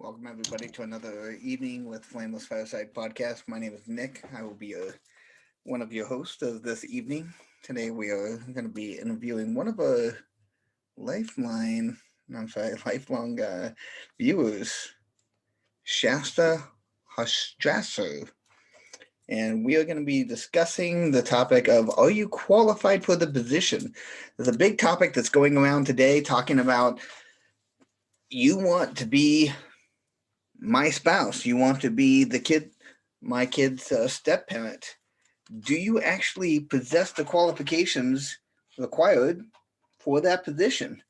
Welcome everybody to another evening with Flameless Fireside Podcast. My name is Nick. I will be one of your hosts of this evening. Today we are going to be interviewing one of our lifelong viewers, Shasta Hochstrasser. And we are going to be discussing the topic of, are you qualified for the position? There's a big topic that's going around today talking about you want to be my spouse, you want to be my kid's step parent. Do you actually possess the qualifications required for that position?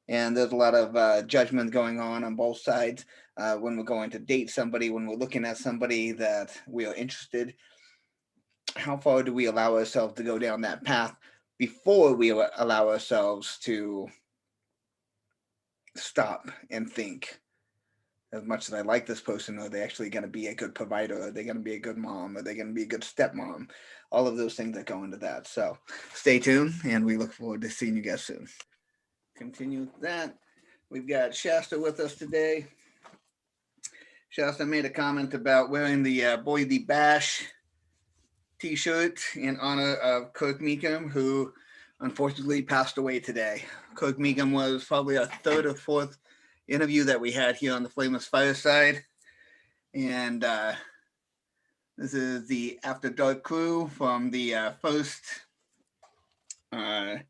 And there's a lot of judgment going on both sides when we're going to date somebody, when we're looking at somebody that we are interested. How far do we allow ourselves to go down that path before we allow ourselves to stop and think? As much as I like this person, are they actually going to be a good provider? Are they going to be a good mom? Are they going to be a good stepmom? All of those things that go into that. So stay tuned, and we look forward to seeing you guys soon. Continue with that. We've got Shasta with us today. Shasta made a comment about wearing the Boise Bash t-shirt in honor of Kirk Meekum, who unfortunately passed away today. Kirk Meekum was probably our third or fourth interview that we had here on the Flameless Fireside. And this is the After Dark crew from the first Bear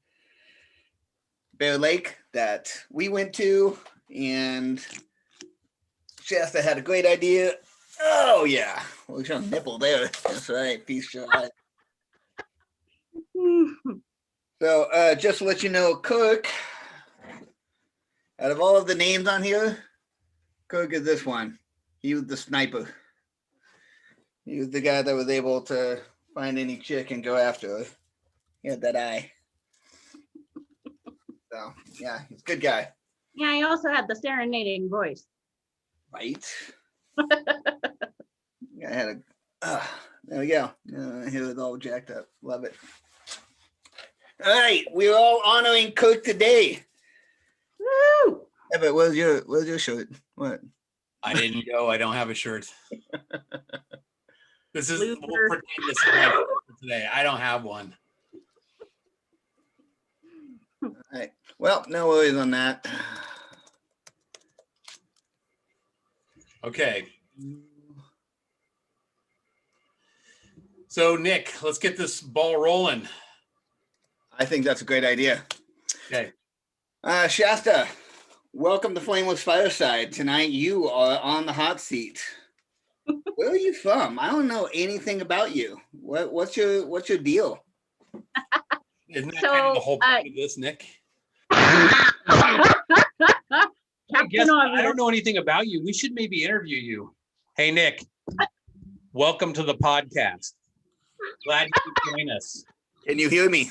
Lake that we went to. And Shasta had a great idea. Oh, yeah. Well, there's a nipple there. That's right. Peace shot. So just to let you know, Kirk, out of all of the names on here, Kirk is this one. He was the sniper. He was the guy that was able to find any chick and go after her. He had that eye. So, yeah, he's a good guy. Yeah, he also had the serenading voice. Right. I had there we go. He was all jacked up. Love it. All right, we're all honoring Kirk today. Woo! Yeah, but where's your shirt? What? I didn't go. I don't have a shirt. We'll pretend this is my shirt for today. I don't have one. All right. Well, no worries on that. Okay. So, Nick, let's get this ball rolling. I think that's a great idea. Okay. Shasta, welcome to Flameless Fireside. Tonight you are on the hot seat. Where are you from? I don't know anything about you. What's your deal? Isn't that kind of the whole point of this, Nick? I don't know anything about you. We should maybe interview you. Hey, Nick, welcome to the podcast. Glad you could join us. Can you hear me?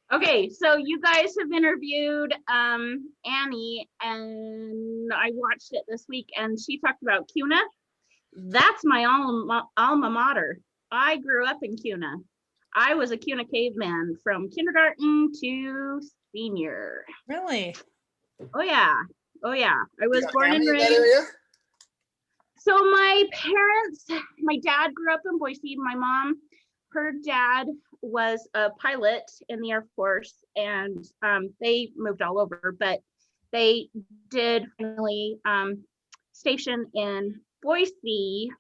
Okay, so you guys have interviewed Annie, and I watched it this week, and she talked about CUNA. That's my alma mater. I grew up in CUNA. I was a CUNA caveman from kindergarten to senior. Really? Oh yeah. I was born and raised. So my dad grew up in Boise. My mom, her dad was a pilot in the Air Force, and they moved all over, but they did finally station in Boise,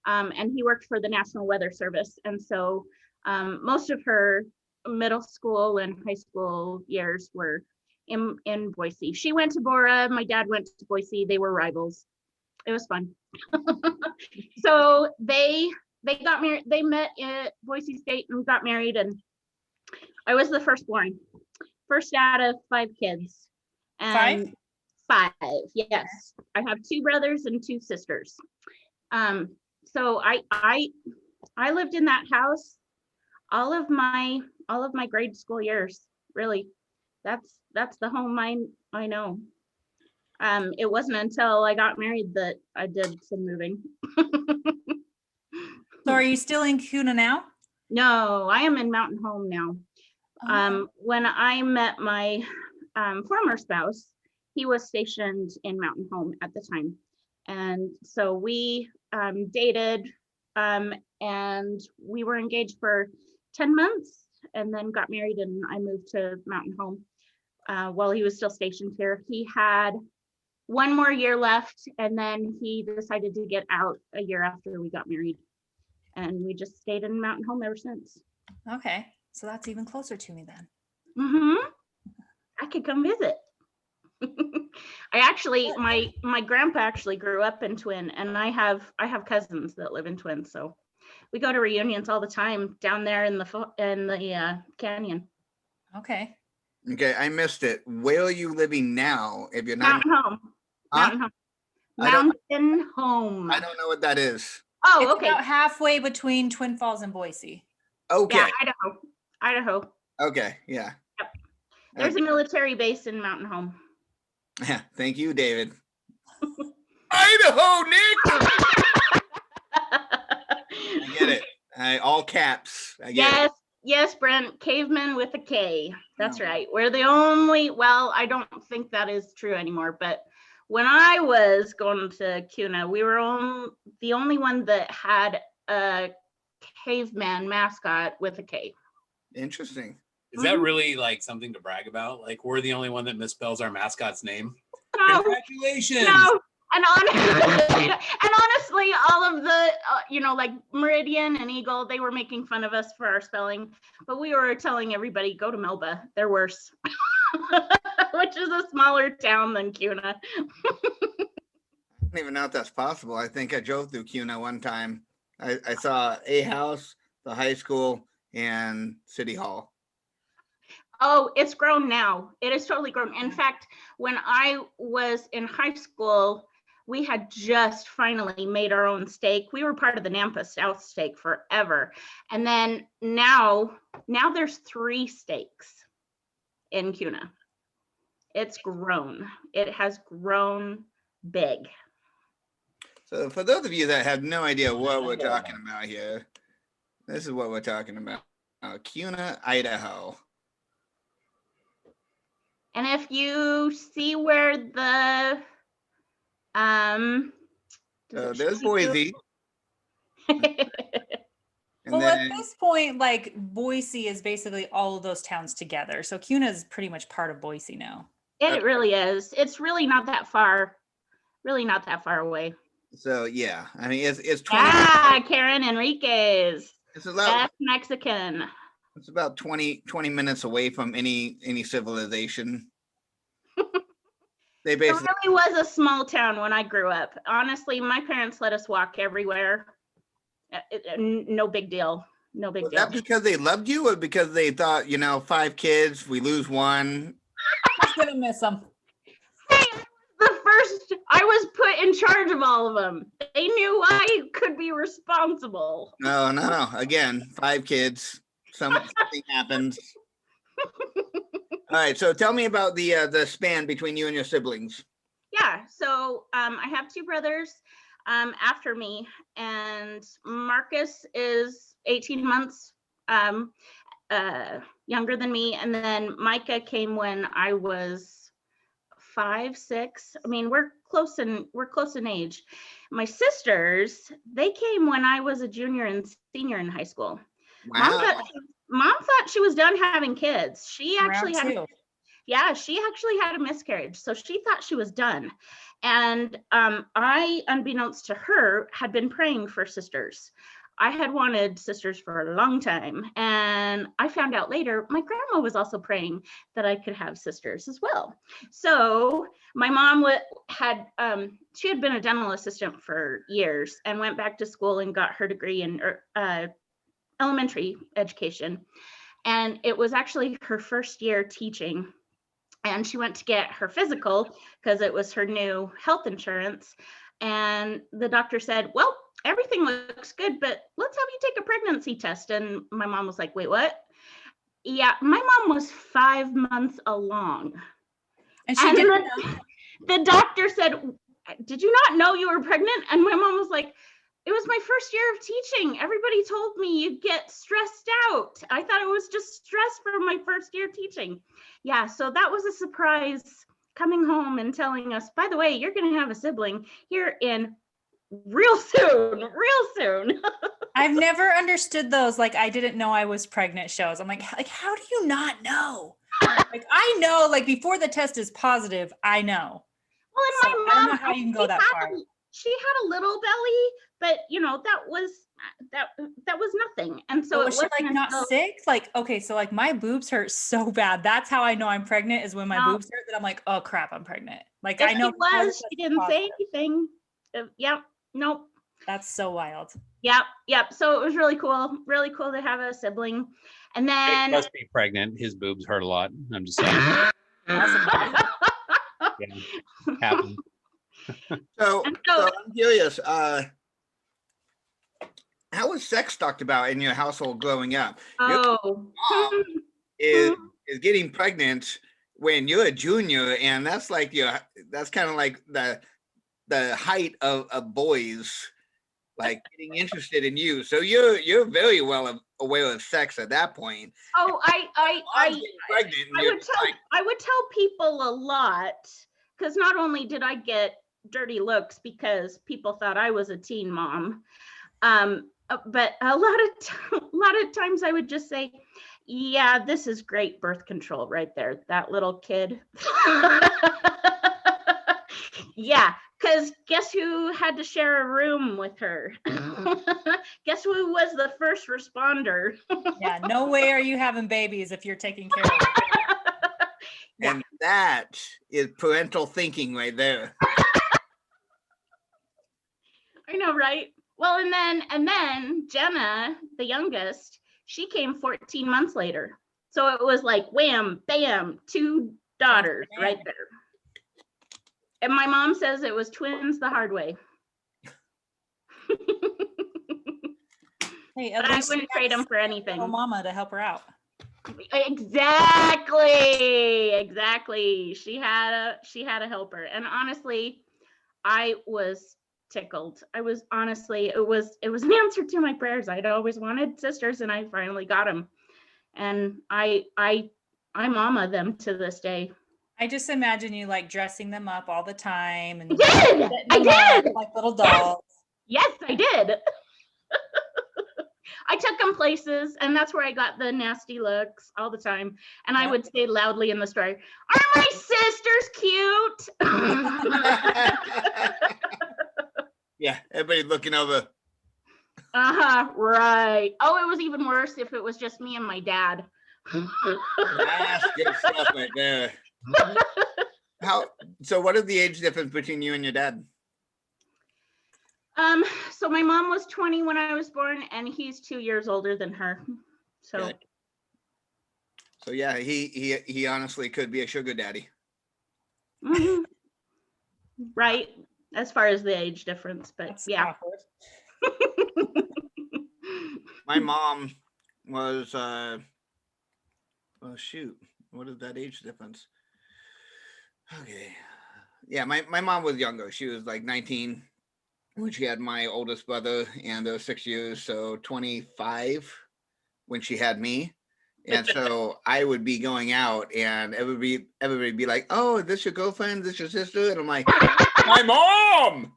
and he worked for the National Weather Service. And so most of her middle school and high school years were in Boise. She went to Bora, my dad went to Boise. They were rivals. It was fun. So they got married. They met at Boise State and got married, and I was the firstborn, first out of 5 kids. And 5, yes. I have 2 brothers and 2 sisters. So I lived in that house all of my grade school years. Really, that's the home I know. It wasn't until I got married that I did some moving. So are you still in CUNA now? No, I am in Mountain Home now. Oh. When I met my former spouse, he was stationed in Mountain Home at the time. And so we dated, and we were engaged for 10 months and then got married, and I moved to Mountain Home while he was still stationed here. He had one more year left, and then he decided to get out a year after we got married. And we just stayed in Mountain Home ever since. Okay, so that's even closer to me then. I could come visit. I actually, my grandpa actually grew up in Twin, and I have cousins that live in Twin, so we go to reunions all the time down there in the canyon. Okay. Okay, I missed it. Where are you living now? If you're not Mountain Home. Huh? Mountain Home. I don't know what that is. Oh, It's okay. about halfway between Twin Falls and Boise. Okay. Yeah, Idaho. Okay. Yeah. Yep. There's a military base in Mountain Home. Yeah. Thank you, David. Idaho, Nick. I get it. All caps. I get it. Yes, Brent. Caveman with a K. That's right. We're the only. Well, I don't think that is true anymore, but when I was going to CUNA, we were the only one that had a caveman mascot with a K. Interesting. Is that really like something to brag about? Like we're the only one that misspells our mascot's name? No. Congratulations. No. And honestly, all of the, like Meridian and Eagle, they were making fun of us for our spelling, but we were telling everybody, go to Melba. They're worse. Which is a smaller town than CUNA. I don't even know if that's possible. I think I drove through CUNA one time. I saw a house, the high school, and City Hall. Oh, it's grown now. It is totally grown. In fact, when I was in high school, we had just finally made our own stake. We were part of the Nampa South stake forever. And then now there's 3 stakes in CUNA. It's grown. It has grown big. So for those of you that have no idea what we're talking about here, this is what we're talking about. CUNA, Idaho. And if you see where the there's Boise. And Well, then, at this point, like Boise is basically all of those towns together. So CUNA is pretty much part of Boise now. It really is. It's really not that far. Really not that far away. So yeah, I mean it's 20. Yeah, Karen Enriquez. It's Mexican. It's about 20 minutes away from any civilization. They basically. It really was a small town when I grew up. Honestly, my parents let us walk everywhere. No big deal. No big deal. Was that because they loved you, or because they thought, 5 kids, we lose one? I'm gonna miss them. Hey, I was put in charge of all of them. They knew I could be responsible. No. Again, 5 kids. Something happens. All right. So tell me about the span between you and your siblings. Yeah. So I have 2 brothers after me, and Marcus is 18 months younger than me, and then Micah came when I was 5, 6. I mean, we're close in age. My sisters, they came when I was a junior and senior in high school. Wow. Mom thought she was done having kids. She actually had a miscarriage, so she thought she was done. And I, unbeknownst to her, had been praying for sisters. I had wanted sisters for a long time, and I found out later my grandma was also praying that I could have sisters as well. So my mom she had been a dental assistant for years and went back to school and got her degree in elementary education. And it was actually her first year teaching. And she went to get her physical because it was her new health insurance. And the doctor said, well, everything looks good, but let's have you take a pregnancy test. And my mom was like, wait, what? Yeah, my mom was 5 months along. And she didn't. The doctor said, did you not know you were pregnant? And my mom was like, it was my first year of teaching. Everybody told me you get stressed out. I thought it was just stress for my first year teaching. Yeah, so that was a surprise coming home and telling us, by the way, you're going to have a sibling here in real soon. I've never understood those. Like, I didn't know I was pregnant shows. I'm like, how do you not know? Like, I know, like, before the test is positive, I know. Well, and So my mom, I don't know how you can go that far. She had a little belly, but that was nothing. And so was she like not sick? Like, okay, so like my boobs hurt so bad. That's how I know I'm pregnant, is when my boobs hurt, that I'm like, oh crap, I'm pregnant. Like, I know she didn't say anything. Yep. Nope. That's so wild. Yep. So it was really cool to have a sibling. And then Nick must be pregnant. His boobs hurt a lot. I'm just saying. Awesome. Yeah, happened. So I'm curious, how was sex talked about in your household growing up? Your mom is getting pregnant when you're a junior, and that's kind of like the height of boys like getting interested in you. So you're very well aware of sex at that point. Oh, I would tell people a lot, because not only did I get dirty looks because people thought I was a teen mom, but a lot of times I would just say, yeah, this is great birth control right there, that little kid. Yeah, because guess who had to share a room with her? Guess who was the first responder? Yeah, no way are you having babies if you're taking care of it. And that is parental thinking right there. I know, right? Well, and then Jenna, the youngest, she came 14 months later. So it was like wham, bam, 2 daughters right there. And my mom says it was twins the hard way. Hey, but I wouldn't trade them for anything. Mama to help her out. Exactly. She had a helper, and honestly, I was tickled. I was honestly, it was an answer to my prayers. I'd always wanted sisters, and I finally got them, and I mama them to this day. I just imagine you like dressing them up all the time, and I did like little dolls. Yes, I did. I took them places, and that's where I got the nasty looks all the time. And I would say loudly in the store, "Are my sisters cute?" Yeah, everybody looking over. Right. Oh, it was even worse if it was just me and my dad. That's good stuff right there. So what is the age difference between you and your dad? So my mom was 20 when I was born, and he's 2 years older than her. So okay. So yeah, he honestly could be a sugar daddy. Mm-hmm. Right, as far as the age difference, but that's yeah. My mom was oh shoot, what is that age difference? Okay. Yeah, my mom was younger. She was like 19 when she had my oldest brother, and there was 6 years, so 25 when she had me. And so I would be going out, and everybody be like, "Oh, is this your girlfriend? Is this your sister?" And I'm like, "My mom."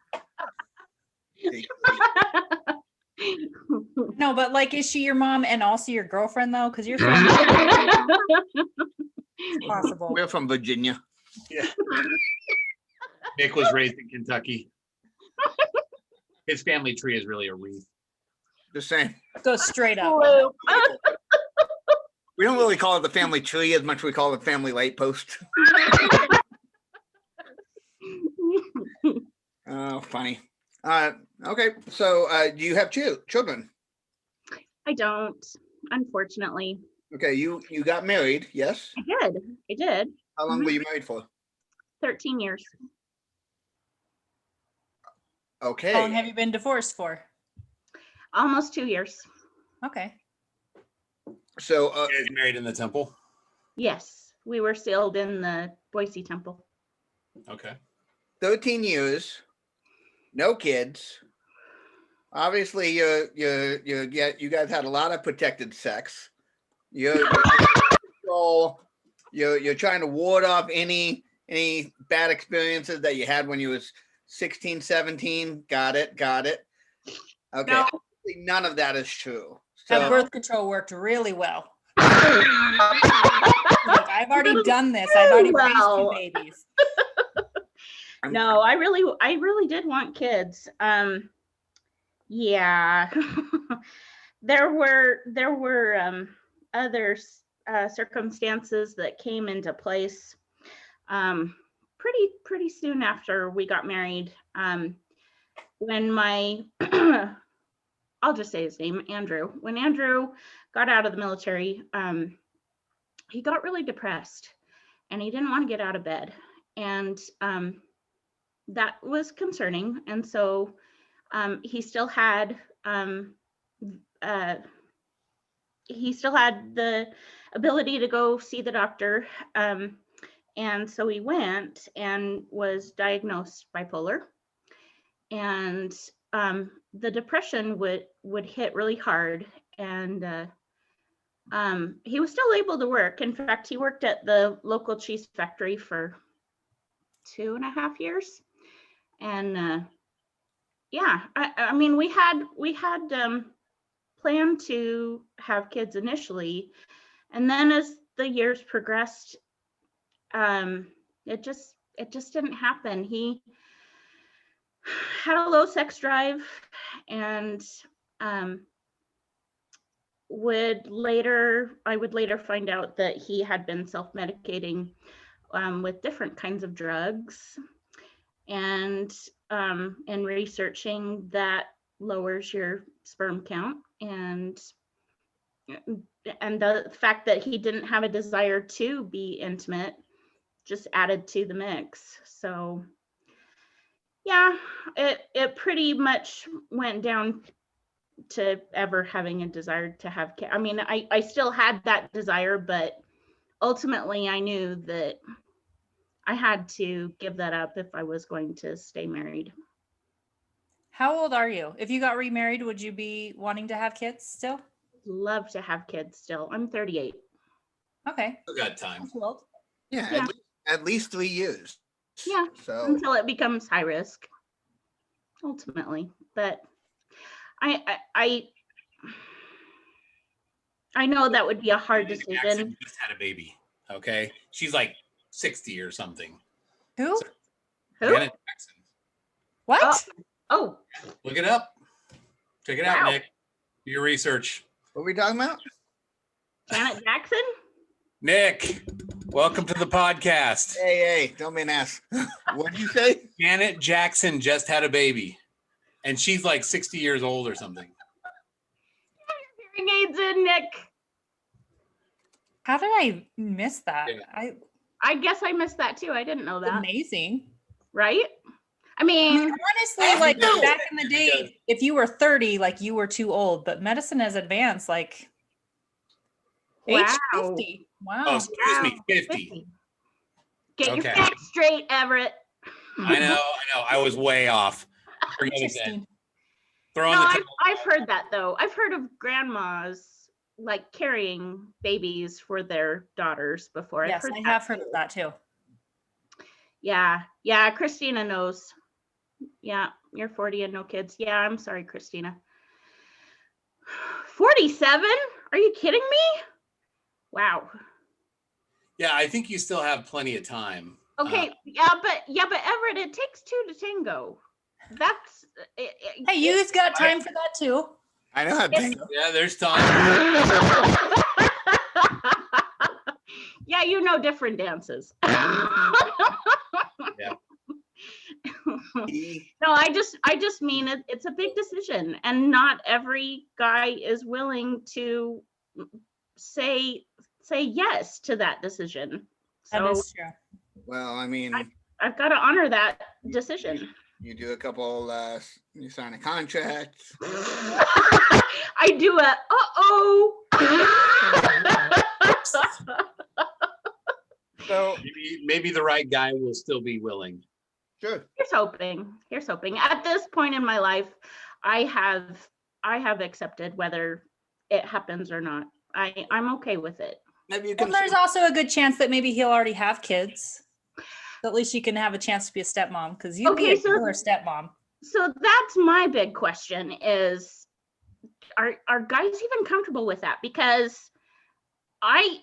No, but like, is she your mom and also your girlfriend though? Because you're from possible. We're from Virginia. Yeah. Nick was raised in Kentucky. His family tree is really a wreath. The same. Go straight up. We don't really call it the family tree as much as we call it the family light post. Oh, funny. Okay, so do you have children? I don't, unfortunately. Okay, you got married, yes? I did. How long were you married for? 13 years. Okay. How long have you been divorced for? Almost 2 years. Okay. So you guys married in the temple? Yes, we were sealed in the Boise temple. Okay. 13 years, no kids. Obviously, you guys had a lot of protected sex. You're trying to ward off any Any bad experiences that you had when you was 16, 17? Got it. Okay. No. None of that is true. That So birth control worked really well. Like, I've already done this. I've already raised two babies. No, I really did want kids. Yeah. there were other circumstances that came into place pretty soon after we got married. When my I'll just say his name, Andrew. When Andrew got out of the military, he got really depressed and he didn't want to get out of bed. And that was concerning. And so he still had the ability to go see the doctor. And so he went and was diagnosed bipolar. And the depression would hit really hard. And he was still able to work. In fact, he worked at the local cheese factory for 2.5 years. And yeah, I mean, we had planned to have kids initially, and then as the years progressed, it just didn't happen. He had a low sex drive, and I would later find out that he had been self-medicating with different kinds of drugs, and researching that lowers your sperm count, and the fact that he didn't have a desire to be intimate just added to the mix. So yeah, it pretty much went down to ever having a desire to have kids. I mean, I still had that desire, but ultimately I knew that I had to give that up if I was going to stay married. How old are you? If you got remarried, would you be wanting to have kids still? Love to have kids still. I'm 38. Okay. Still got time. yeah, Yeah. At least 3 years. Yeah. So Until it becomes high risk, ultimately. But I know that would be a hard Janet decision. Jackson just had a baby. Okay, she's like 60 or something. Who? Who? Janet Jackson. What? Oh, Look it up. Check it out, Wow. Nick. Do your research. what are we talking about? Janet Jackson? Nick, welcome to the podcast. Hey, don't be an ass. What did you say? Janet Jackson just had a baby, and she's like 60 years old or something. Hearing aids in, Nick. How did I miss that? Yeah. I guess I missed that too. I didn't know that. Amazing. Right? I mean, Honestly, like back in the day, if you were 30, like you were too old, but medicine has advanced, like age wow. 50. Wow. Oh, excuse me, 50. Get your Okay. facts straight, Everett. I know. I was way off. Forget it then. Interesting. Throw No, on the I've heard that though. I've heard of grandmas like carrying babies for their daughters before. Yes, I have heard of that too. Yeah, Christina knows. Yeah, you're 40 and no kids. Yeah, I'm sorry, Christina. 47? Are you kidding me? Wow. Yeah, I think you still have plenty of time. Okay, yeah, but Everett, it takes two to tango. That's Hey, you've got time for that too. I know how to think. Yeah, there's time. Yeah, you know different dances. Yeah. No, I just mean it's a big decision, and not every guy is willing to say yes to that decision. That So is true. Well, I mean, I've got to honor that decision. you do a couple, you sign a contract. I do a So Maybe the right guy will still be willing. sure. Here's hoping. At this point in my life, I have accepted whether it happens or not. I'm okay with it. Maybe you Well, can. there's also a good chance that maybe he'll already have kids. At least you can have a chance to be a stepmom because you'd be Okay, a killer stepmom. So that's my big question is, are guys even comfortable with that? Because I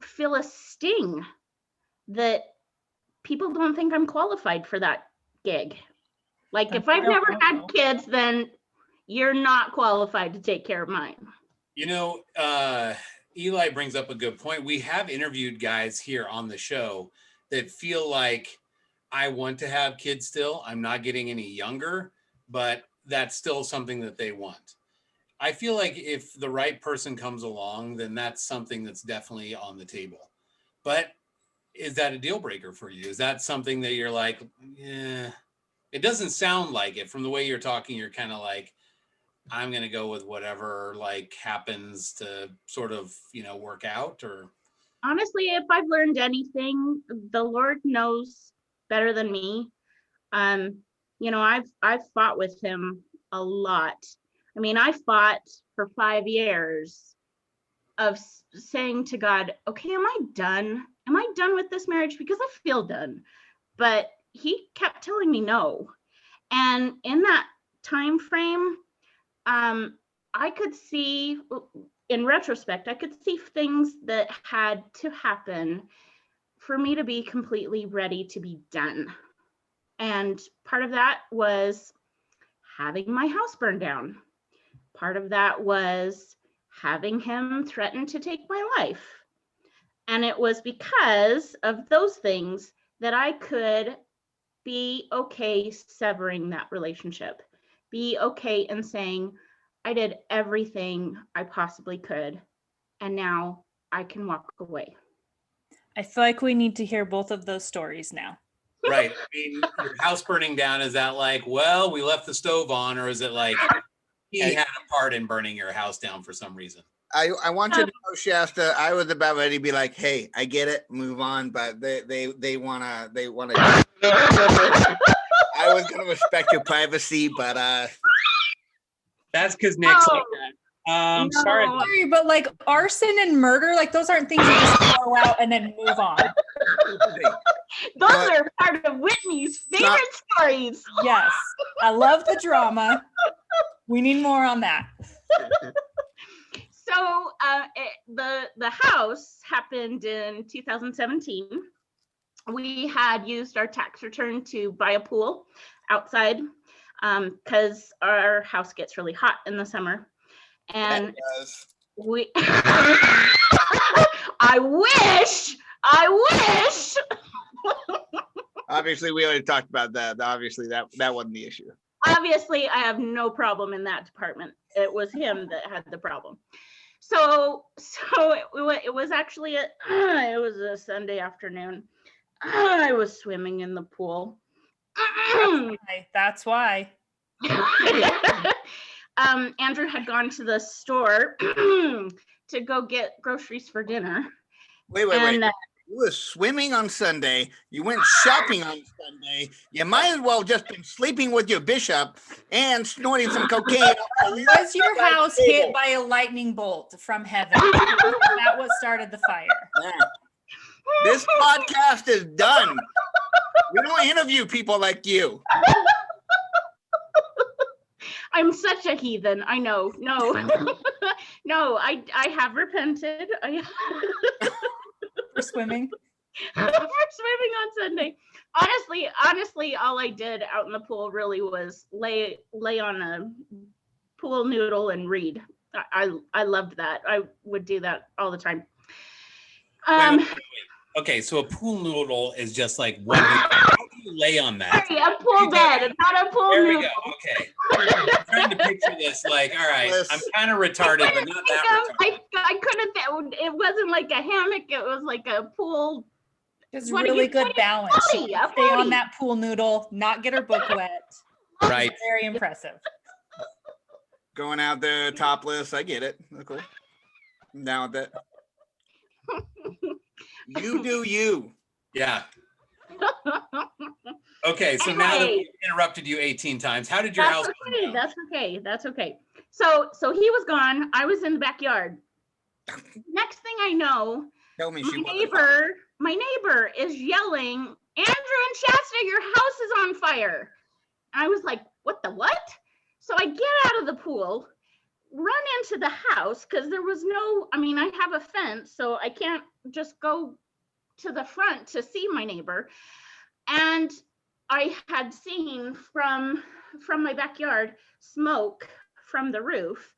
feel a sting that people don't think I'm qualified for that gig. Like if I've never had kids, then you're not qualified to take care of mine. You know, Eli brings up a good point. We have interviewed guys here on the show that feel like I want to have kids still. I'm not getting any younger, but that's still something that they want. I feel like if the right person comes along, then that's something that's definitely on the table. But is that a deal breaker for you? Is that something that you're like, yeah, it doesn't sound like it from the way you're talking. You're kind of like, I'm going to go with whatever like happens to sort of, you know, work out. Or honestly, if I've learned anything, the Lord knows better than me. You know, I've fought with him a lot. I mean, I fought for 5 years of saying to God, okay, am I done? Am I done with this marriage? Because I feel done. But he kept telling me no. And in that time frame, I could see, in retrospect, I could see things that had to happen for me to be completely ready to be done. And part of that was having my house burned down. Part of that was having him threaten to take my life. And it was because of those things that I could be okay severing that relationship, be okay and saying, I did everything I possibly could, and now I can walk away. I feel like we need to hear both of those stories now. right. I mean, your house burning down, is that like, well, we left the stove on, or is it like he had a part in burning your house down for some reason? I want you to know, Shasta, I was about ready to be like, hey, I get it, move on, but they wanna I was gonna respect your privacy, but that's because Nick's like that. No. Sorry, but like arson and murder, like those aren't things you just throw out and then move on. Those are part of Whitney's favorite stories. Yes, I love the drama. We need more on that. So the house happened in 2017. We had used our tax return to buy a pool outside because our house gets really hot in the summer. And we I wish obviously we already talked about that. Obviously that wasn't the issue. Obviously I have no problem in that department. It was him that had the problem. So it was actually it was a Sunday afternoon. I was swimming in the pool. That's why. Andrew had gone to the store to go get groceries for dinner. Wait. You were swimming on Sunday. You went shopping on Sunday. You might as well just been sleeping with your bishop and snorting some cocaine. Was your house hit by a lightning bolt from heaven? That what started the fire. Yeah. This podcast is done. We don't interview people like you. I'm such a heathen. I know. No, no. I have repented. For swimming. For swimming on Sunday. Honestly, all I did out in the pool really was lay on a pool noodle and read. I loved that. I would do that all the time. Wait. Okay, so a pool noodle is just like one. How do you lay on that? Sorry, a pool bed, not a pool There noodle. we go. Okay. I'm trying to picture this. Like, all right, I'm kind of retarded, but not that retarded. I couldn't. It wasn't like a hammock. It was like a pool. Just really good balance. Stay on that pool noodle, not get her book wet. Right. Very impressive. Going out there topless, I get it. Okay. I'm down with that. You do you. Yeah. Okay, so now that we interrupted you 18 times, how did your house burn down? That's okay. So he was gone. I was in the backyard. Next thing I know, my neighbor is yelling Andrew and Shasta, your house is on fire. And I was like, what the what? So I get out of the pool, run into the house because there was no, I mean, I have a fence, so I can't just go to the front to see my neighbor. And I had seen from my backyard smoke from the roof.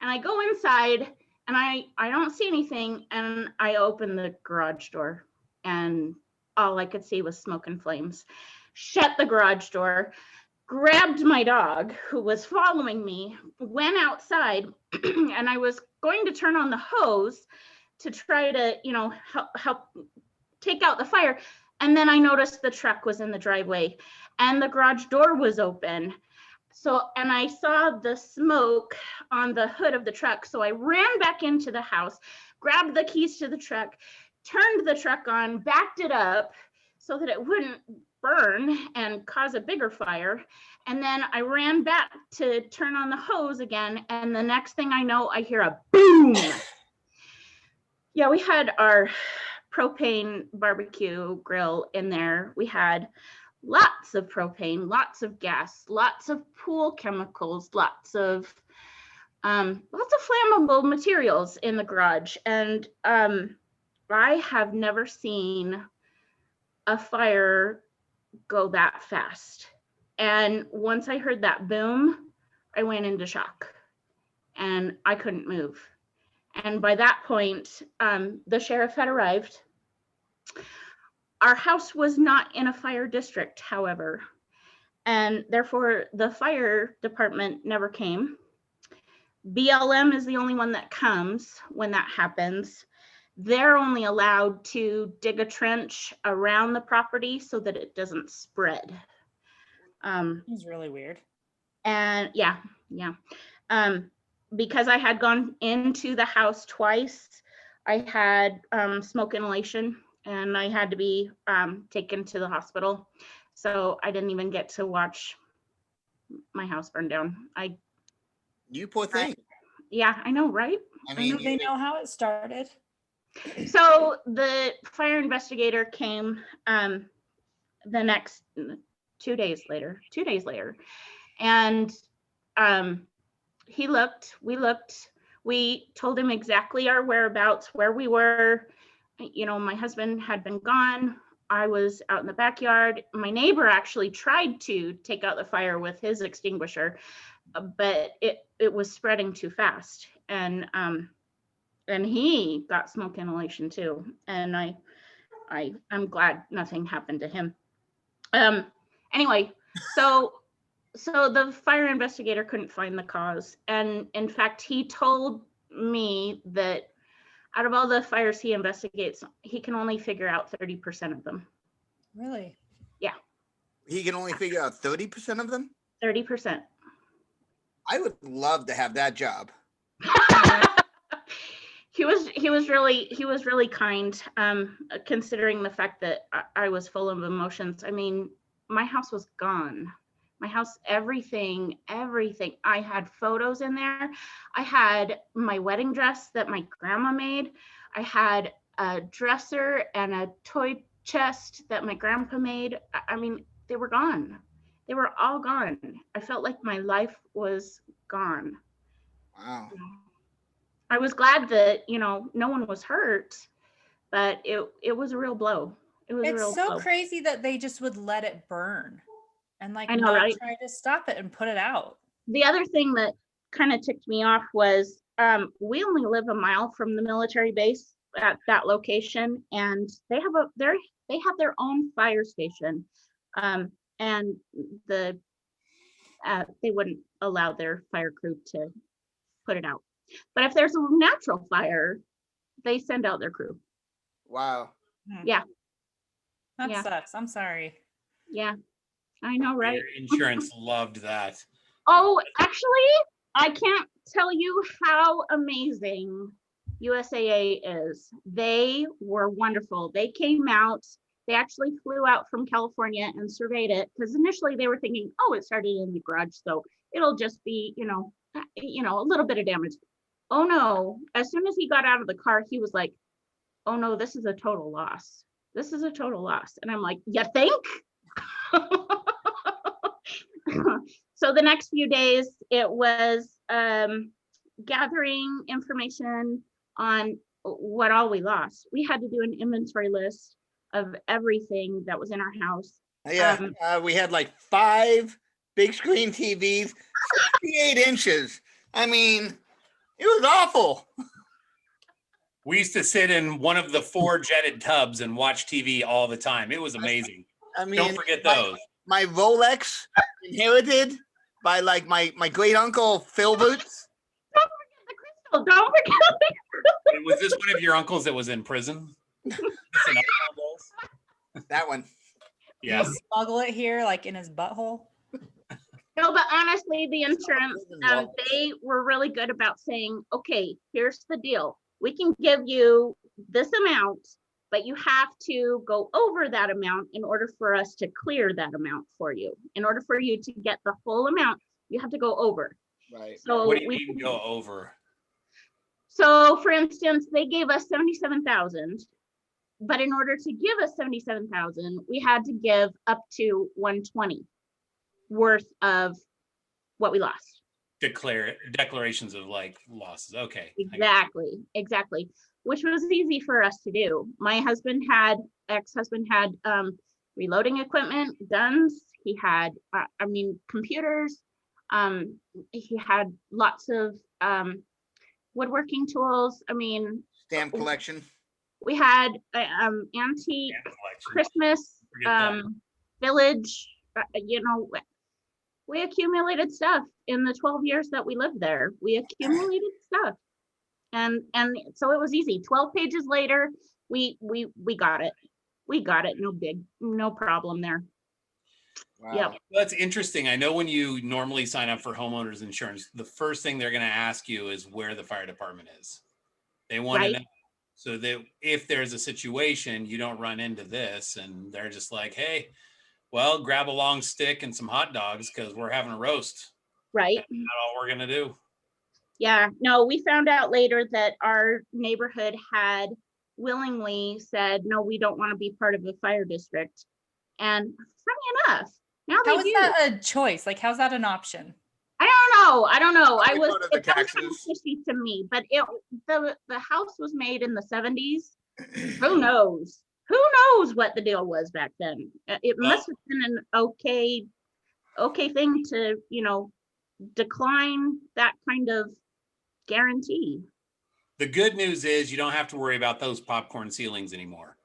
And I go inside and I don't see anything. And I open the garage door and all I could see was smoke and flames. Shut the garage door, grabbed my dog who was following me, went outside, and I was going to turn on the hose to try to, you know, help take out the fire. And then I noticed the truck was in the driveway and the garage door was open. So, and I saw the smoke on the hood of the truck. So I ran back into the house, grabbed the keys to the truck, turned the truck on, backed it up so that it wouldn't burn and cause a bigger fire. And then I ran back to turn on the hose again. And the next thing I know, I hear a boom. Yeah, we had our propane barbecue grill in there. We had lots of propane, lots of gas, lots of pool chemicals, lots of flammable materials in the garage. And I have never seen a fire go that fast. And once I heard that boom, I went into shock and I couldn't move. And by that point, the sheriff had arrived. Our house was not in a fire district, however, and therefore the fire department never came. BLM is the only one that comes when that happens. They're only allowed to dig a trench around the property so that it doesn't spread. It's really weird. And yeah. Because I had gone into the house twice, I had smoke inhalation and I had to be taken to the hospital. So I didn't even get to watch my house burn down. You poor thing. Yeah, I know, right? I mean, Do they know how it started? So the fire investigator came the next 2 days later, and he looked, we told him exactly our whereabouts, where we were. You know, my husband had been gone. I was out in the backyard. My neighbor actually tried to take out the fire with his extinguisher, but it was spreading too fast. And he got smoke inhalation too. And I'm glad nothing happened to him. Anyway, so the fire investigator couldn't find the cause. And in fact, he told me that out of all the fires he investigates, he can only figure out 30% of them. Really? Yeah. he can only figure out 30% of them? 30%. I would love to have that job. He was really kind, considering the fact that I was full of emotions. I mean, my house was gone. My house, everything. I had photos in there. I had my wedding dress that my grandma made. I had a dresser and a toy chest that my grandpa made. I mean, they were gone. They were all gone. I felt like my life was gone. Wow. I was glad that, no one was hurt, but it was a real blow. It's so crazy that they just would let it burn and like I know, not right? try to stop it and put it out. The other thing that kind of ticked me off was we only live a mile from the military base at that location, and they have their own fire station, and they wouldn't allow their fire crew to put it out. But if there's a natural fire, they send out their crew. Wow. Yeah. That Yeah. sucks. I'm sorry. Yeah, I know, right? Your insurance loved that. Oh, actually, I can't tell you how amazing USAA is. They were wonderful. They came out. They actually flew out from California and surveyed it, because initially they were thinking, oh, it started in the garage, so it'll just be, a little bit of damage. Oh no, as soon as he got out of the car, he was like, oh no, this is a total loss. this is a total loss. And I'm like, you think? So the next few days, it was gathering information on what all we lost. We had to do an inventory list of everything that was in our house. Yeah, we had like 5 big screen TVs, 68 inches. I mean, it was awful. We used to sit in one of the 4 jetted tubs and watch TV all the time. It was amazing. I mean, don't forget those. My Rolex inherited by like my great uncle Phil Boots. Don't forget the crystal. Don't forget the crystal. Was this one of your uncles that was in prison? That one. Yes. Smuggle it here, like in his butthole. No, but honestly, the insurance, they were really good about saying, okay, here's the deal. We can give you this amount, but you have to go over that amount in order for us to clear that amount for you. In order for you to get the full amount, you have to go over. Right. So what do you mean go over? So for instance, they gave us 77,000, but in order to give us 77,000, we had to give up to 120 worth of what we lost. Declarations of like losses. Okay. Exactly. Which was easy for us to do. My ex-husband had reloading equipment, guns. He had, computers. He had lots of woodworking tools. Stamp collection. We had antique Christmas village. We accumulated stuff in the 12 years that we lived there. We accumulated stuff. And so it was easy. 12 pages later, we got it. We got it. No problem there. Wow. Yep. That's interesting. I know when you normally sign up for homeowners insurance, the first thing they're going to ask you is where the fire department is. They want to know so that if there's a situation, you don't run into this and they're just like, hey, well, grab a long stick and some hot dogs because we're having a roast. Right. That's not all we're going to do. Yeah, no, we found out later that our neighborhood had willingly said, no, we don't want to be part of the fire district. And funny enough, now How they is do. that a choice? Like, how's that an option? I don't know. Probably part of the taxes. Fishy to me, but the house was made in the 70s. Who knows? Who knows what the deal was back then? It must have been an okay thing to, decline that kind of guarantee. The good news is you don't have to worry about those popcorn ceilings anymore.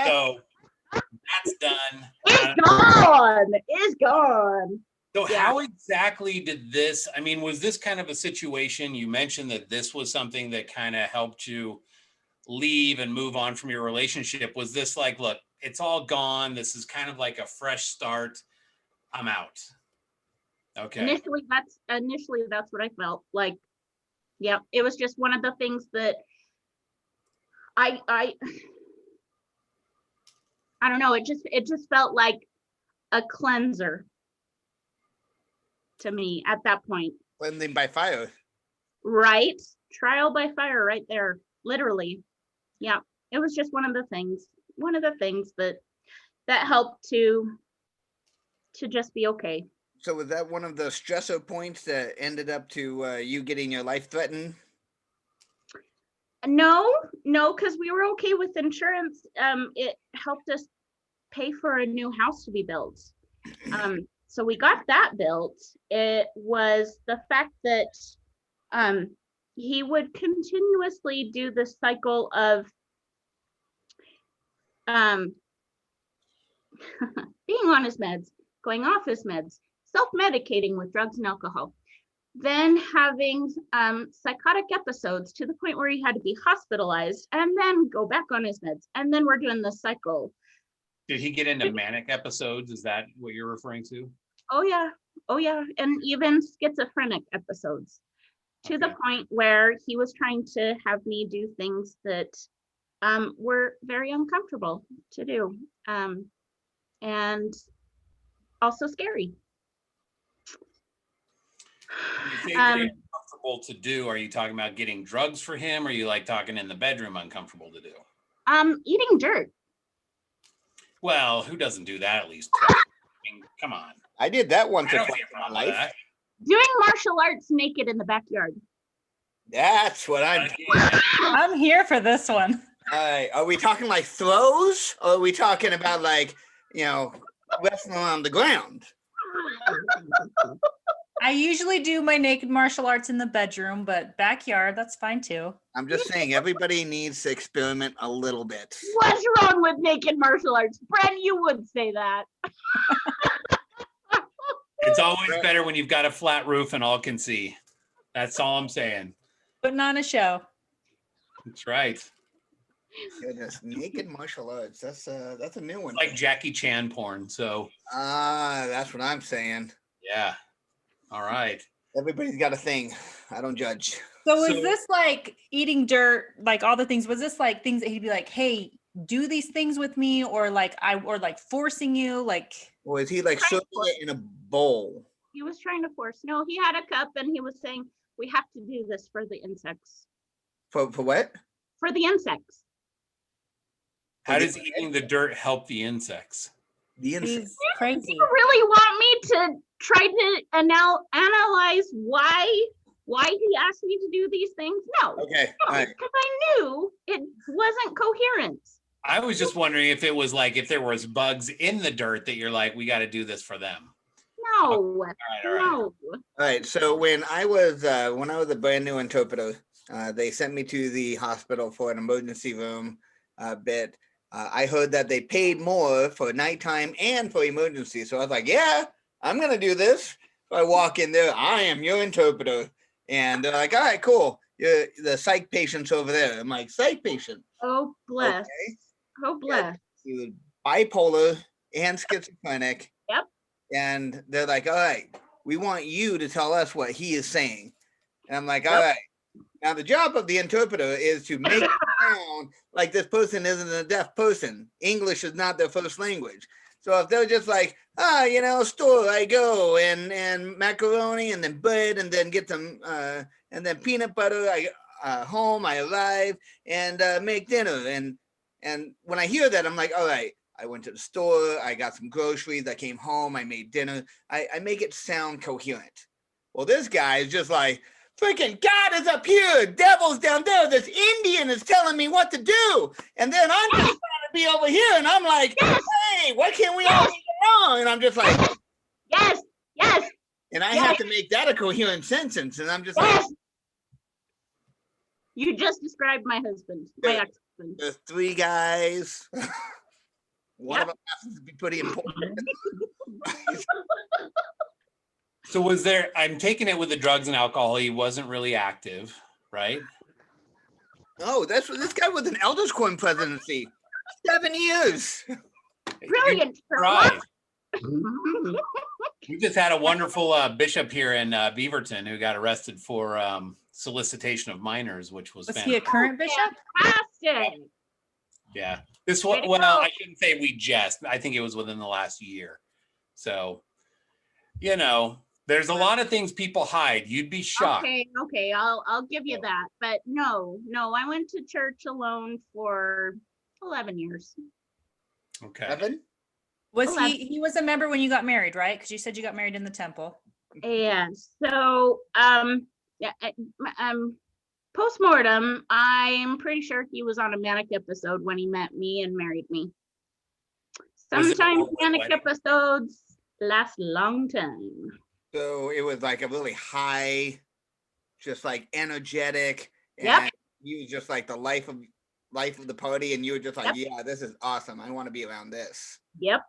So that's done. It's gone. So how exactly did this, was this kind of a situation? You mentioned that this was something that kind of helped you leave and move on from your relationship. Was this like, look, it's all gone. This is kind of like a fresh start. I'm out. Okay. Initially, that's what I felt like. Yeah, it was just one of the things that I don't know. It just felt like a cleanser to me at that point. Cleansing by fire. Right, trial by fire, right there, literally. Yeah, it was just one of the things that helped to just be okay. So was that one of the stressor points that ended up to you getting your life threatened? No, because we were okay with insurance. It helped us pay for a new house to be built. So we got that built. It was the fact that he would continuously do the cycle of being on his meds, going off his meds, self-medicating with drugs and alcohol, then having psychotic episodes to the point where he had to be hospitalized and then go back on his meds. And then we're doing the cycle. Did he get into manic episodes? Is that what you're referring to? Oh yeah. And even schizophrenic episodes to the point where he was trying to have me do things that were very uncomfortable to do. And also scary. When you say very uncomfortable to do, are you talking about getting drugs for him? Or are you like talking in the bedroom uncomfortable to do? Eating dirt. Well, who doesn't do that at least twice? I mean, come on. I did that once I or don't twice see a in my problem with life. that. Doing martial arts naked in the backyard. That's what I'm. Again, I'm here for this one. Are we talking like throws, or are we talking about like, wrestling on the ground? I usually do my naked martial arts in the bedroom, but backyard, that's fine too. I'm just saying, everybody needs to experiment a little bit. What's wrong with naked martial arts? Bren, you would say that. it's always better when you've got a flat roof and all can see. That's all I'm saying. Putting on a show. That's right. Goodness, naked martial arts. That's a new one. It's like Jackie Chan porn. So that's what I'm saying. yeah. All right. Everybody's got a thing. I don't judge. So is this like eating dirt, like all the things? Was this like things that he'd be like, "Hey, do these things with me," or like forcing you, like? Or is he like serving it in a bowl? He was trying to force. No, he had a cup and he was saying, "We have to do this for the insects." For what? For the insects. How does eating the dirt help the insects? The insects. He's crazy. You really want me to try to analyze why he asked me to do these things? No. Okay. No, All right. because I knew it wasn't coherent. I was just wondering if it was like if there was bugs in the dirt that you're like, we got to do this for them. No. All right. No. All right. So when I was a brand new interpreter, they sent me to the hospital for an emergency room bit. I heard that they paid more for nighttime and for emergency. So I was like, yeah, I'm going to do this. So I walk in there. I am your interpreter. And they're like, all right, cool. You're the psych patient's over there. I'm like, psych patient. Oh, bless. Okay. Oh, bless. He was bipolar and schizophrenic. Yep. And they're like, all right, we want you to tell us what he is saying. And I'm like, all right. Now, the job of the interpreter is to make it sound like this person isn't a deaf person. English is not their first language. So if they're just like, store I go and macaroni and then bread and then get some and then peanut butter, home I arrive and make dinner. And when I hear that, I'm like, all right, I went to the store, I got some groceries, I came home, I made dinner. I make it sound coherent. Well, this guy is just like, freaking God is up here, devil's down there. This Indian is telling me what to do. And then I'm just trying to be over here. And I'm like, hey, why can't we all get along? And I'm just like, yes. And I have to make that a coherent sentence. And I'm just like, you just described my husband, my ex-husband. there's three guys. One of them happens to be pretty important. So I'm taking it with the drugs and alcohol. He wasn't really active, right? Oh, that's what this guy was an Elders Quorum presidency. 7 years. Brilliant. Right. We just had a wonderful bishop here in Beaverton who got arrested for solicitation of minors, which was he a current bishop? Fantastic. Yeah. This one, well, I shouldn't say we jest. I think it was within the last year. So, there's a lot of things people hide. You'd be shocked. Okay, I'll give you that. But no, I went to church alone for 11 years. Okay. 11? Was he was a member when you got married, right? Because you said you got married in the temple. Yeah. So post-mortem, I'm pretty sure he was on a manic episode when he met me and married me. Sometimes manic episodes last a long time. So it was like a really high, just like energetic. And Yep. you just like the life of the party. And you were just like, yeah, this is awesome. I want to be around this. Yep.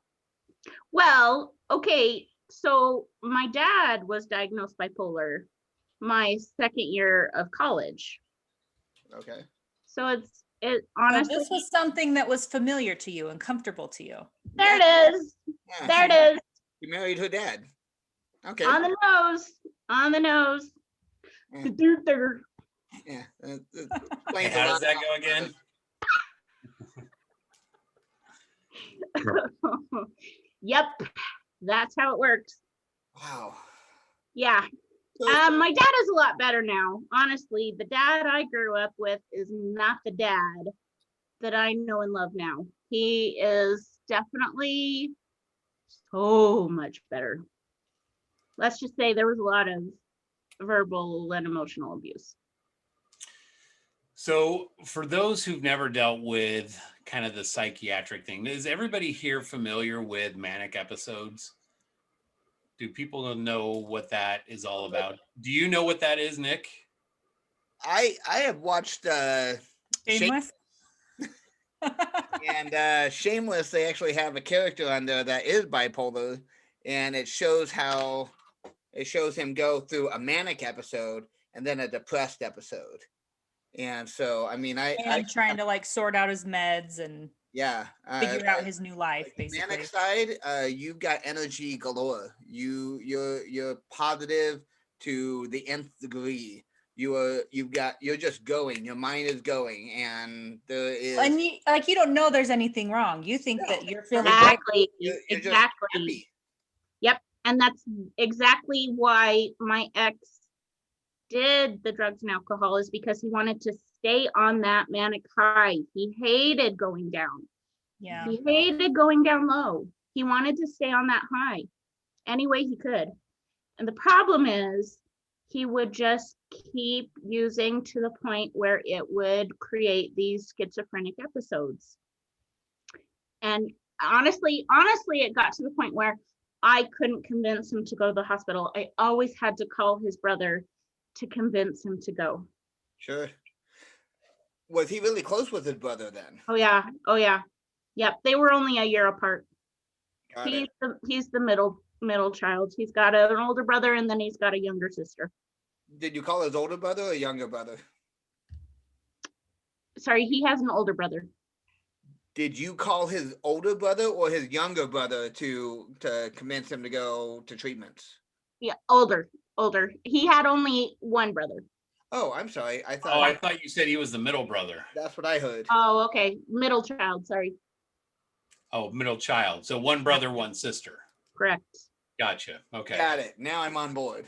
Well, okay. So my dad was diagnosed bipolar my second year of college. Okay. So it honestly. So this was something that was familiar to you and comfortable to you. There it is. Yeah, There it is. You married her dad. Okay. On the nose. Yeah. The dude there. Yeah. Hey, how does that go again? Yep. That's how it works. Wow. Yeah. So, My dad is a lot better now. Honestly, the dad I grew up with is not the dad that I know and love now. He is definitely so much better. Let's just say there was a lot of verbal and emotional abuse. So for those who've never dealt with kind of the psychiatric thing, is everybody here familiar with manic episodes? Do people know what that is all about? Do you know what that is, Nick? I have watched Shameless. and Shameless. They actually have a character on there that is bipolar, and it shows him go through a manic episode and then a depressed episode. And so, I mean, and trying to like sort out his meds and figure out his new life, like basically. Manic side, you've got energy galore. You're positive to the nth degree. You're just going. Your mind is going, and there is. And you don't know there's anything wrong. You think that you're feeling exactly, you're exactly. Yep, and that's exactly why my ex did the drugs and alcohol, is because he wanted to stay on that manic high. He hated going down. Yeah. He hated going down low. He wanted to stay on that high any way he could. And the problem is he would just keep using to the point where it would create these schizophrenic episodes. And honestly, it got to the point where I couldn't convince him to go to the hospital. I always had to call his brother to convince him to go. Sure. Was he really close with his brother then? Oh yeah. Yep. They were only a year apart. Got He's it. the middle child. He's got an older brother and then he's got a younger sister. Did you call his older brother or younger brother? Sorry, he has an older brother. Did you call his older brother or his younger brother to convince him to go to treatments? Yeah, older. He had only one brother. Oh, I'm sorry. I thought you said he was the middle brother. That's what I heard. Oh, okay. Middle child, sorry. Oh, middle child. So one brother, one sister. Correct. Gotcha. Okay. Got it. Now I'm on board.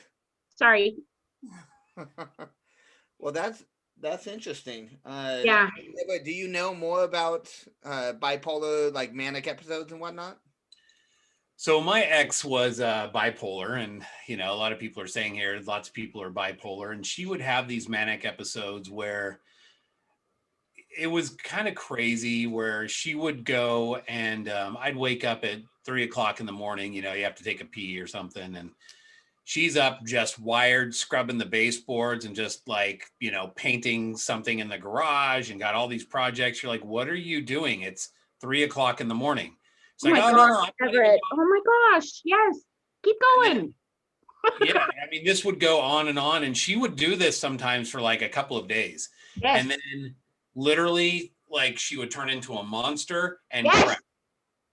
Sorry. Well, that's interesting. Yeah. Do you know more about bipolar, like manic episodes and whatnot? So my ex was bipolar, and a lot of people are saying here, lots of people are bipolar, and she would have these manic episodes where it was kind of crazy, where she would go and I'd wake up at 3:00 in the morning. You have to take a pee or something, and she's up just wired, scrubbing the baseboards and just like, painting something in the garage and got all these projects. You're like, what are you doing? It's 3:00 in the morning. It's like, gosh, Everett. Oh my gosh. Yes. Keep going. Yeah. I mean, this would go on, and she would do this sometimes for like a couple of days. Yes. And then literally like she would turn into a monster and yes.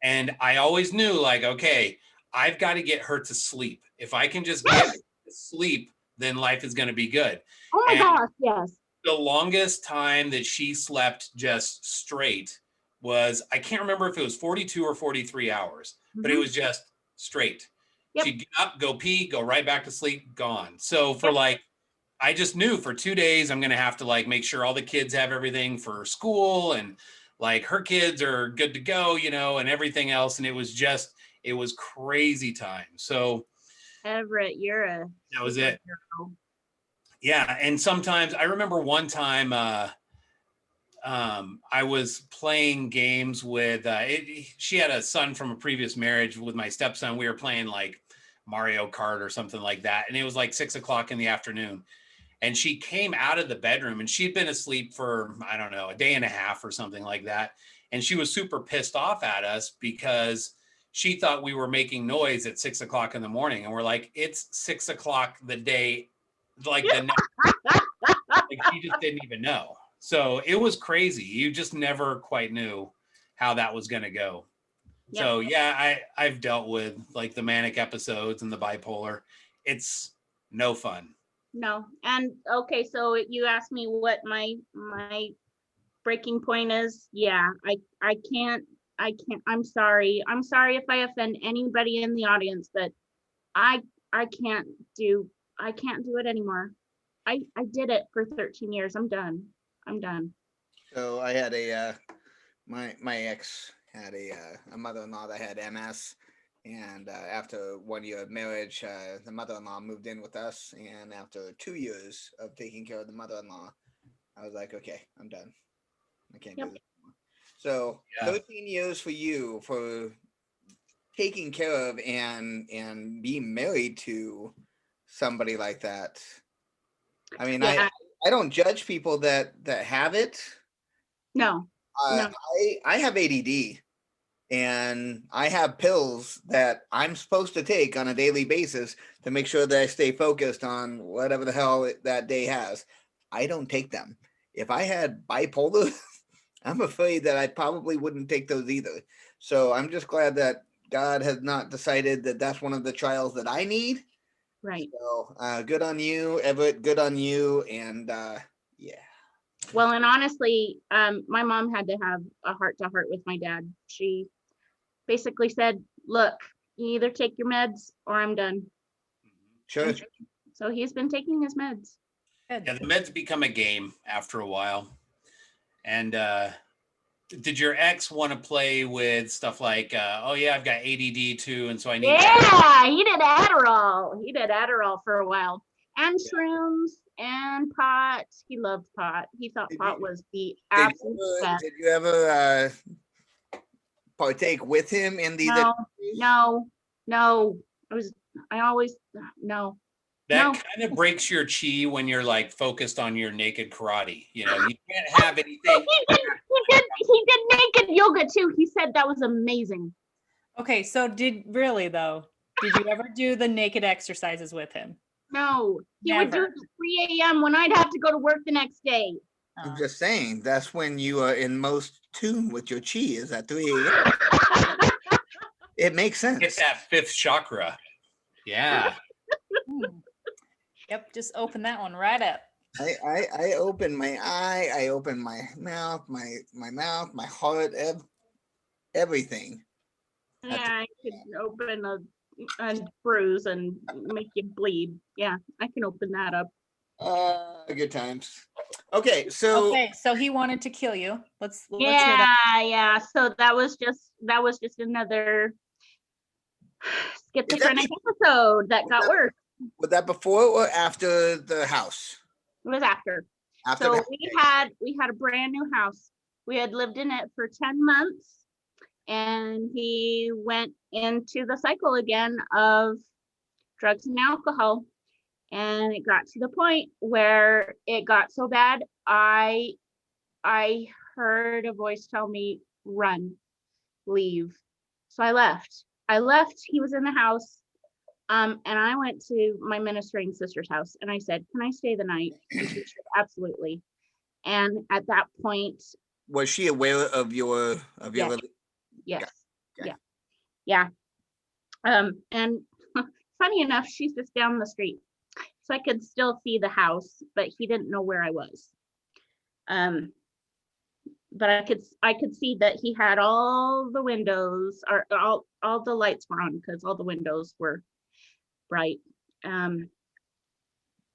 And I always knew like, okay, I've got to get her to sleep. If I can just get her to sleep, then life is going to be good. Oh my gosh, yes. The longest time that she slept just straight was, I can't remember if it was 42 or 43 hours, but it was just straight. Yep. She'd get up, go pee, go right back to sleep, gone. So for like, I just knew for 2 days, I'm going to have to like make sure all the kids have everything for school and like her kids are good to go, and everything else. And it was crazy time. So Everett, that was it. Hero. Yeah. And sometimes I remember one time I was playing games with, she had a son from a previous marriage with my stepson. We were playing like Mario Kart or something like that. And it was like 6:00 in the afternoon. And she came out of the bedroom and she'd been asleep for, I don't know, a day and a half or something like that. And she was super pissed off at us because she thought we were making noise at 6:00 in the morning. And we're like, it's 6:00 the day, like the next, like she just didn't even know. So it was crazy. You just never quite knew how that was going to go. Yep. So yeah, I've dealt with like the manic episodes and the bipolar. It's no fun. No. And okay, so you asked me what my breaking point is. Yeah, I can't, I'm sorry if I offend anybody in the audience, but I can't do it anymore. I did it for 13 years. I'm done. So I had a my ex had a mother-in-law that had MS, and after 1 year of marriage, the mother-in-law moved in with us, and after 2 years of taking care of the mother-in-law, I was like, okay, I'm done. I can't do Yep. this anymore. So Yeah. 13 years for you for taking care of and being married to somebody like that. I mean, Yeah. I don't judge people that have it. No. No. I have ADD, and I have pills that I'm supposed to take on a daily basis to make sure that I stay focused on whatever the hell that day has. I don't take them. If I had bipolar, I'm afraid that I probably wouldn't take those either. So I'm just glad that God has not decided that that's one of the trials that I need. Right. So good on you, Everett. Good on you. And yeah. Well, and honestly, my mom had to have a heart-to-heart with my dad. She basically said, look, you either take your meds or I'm done. Sure. So he's been taking his meds. Good. Yeah, the meds become a game after a while. And did your ex want to play with stuff like, oh yeah, I've got ADD too, and so I need. Yeah, he did Adderall. He did Adderall for a while, and shrooms and pot. He loved pot. He thought pot was the absolute best. Did you ever partake with him in these? No. I always no. That kind of breaks your chi when you're like focused on your naked karate. You know, you can't have anything. He did naked yoga too. He said that was amazing. Okay, so did you ever do the naked exercises with him? No, he would do Never. it at 3 a.m. when I'd have to go to work the next day. I'm just saying that's when you are in most tune with your chi, is at 3 a.m. It makes sense. Get that fifth chakra. Yeah. Yep, just open that one right up. I open my eye, I open my mouth, my heart, everything. Yeah, I could open a bruise and make you bleed. Yeah, I can open that up. Good times. Okay, so Oh. He wanted to kill you. Let's hear that. Yeah. So that was just another schizophrenic episode that got worse. Was that before or after the house? It was after. So we had a brand new house. We had lived in it for 10 months, and he went into the cycle again of drugs and alcohol. And it got to the point where it got so bad, I heard a voice tell me, run, leave. So I left. He was in the house. And I went to my ministering sister's house and I said, can I stay the night? And she said, absolutely. And at that point, was she aware of your yes. Okay. Yeah. And funny enough, she's just down the street. So I could still see the house, but he didn't know where I was. But I could see that he had all the windows, or all the lights were on because all the windows were bright. And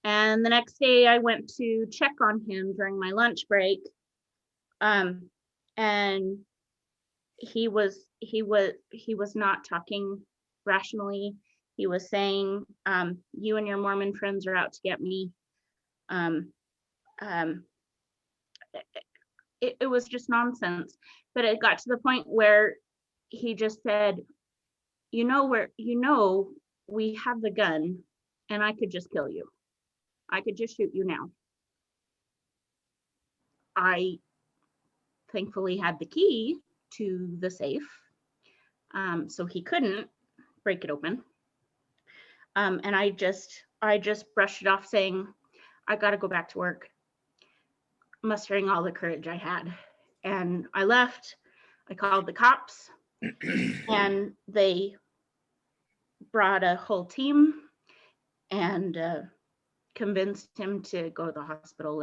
the next day I went to check on him during my lunch break. And he was not talking rationally. He was saying, you and your Mormon friends are out to get me. It was just nonsense. But it got to the point where he just said, we have the gun and I could just kill you. I could just shoot you now. I thankfully had the key to the safe, so he couldn't break it open. And I just brushed it off saying, I got to go back to work, mustering all the courage I had. And I left. I called the cops and they brought a whole team and convinced him to go to the hospital,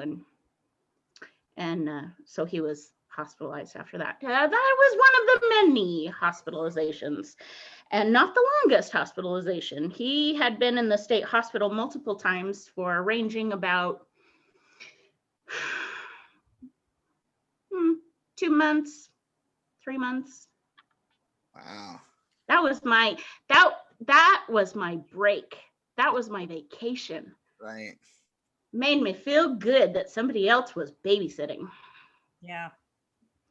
and so he was hospitalized after that. That was one of the many hospitalizations, and not the longest hospitalization. He had been in the state hospital multiple times for ranging about 2 months, 3 months. Wow. That was my that was my break. That was my vacation. Right. Made me feel good that somebody else was babysitting. Yeah.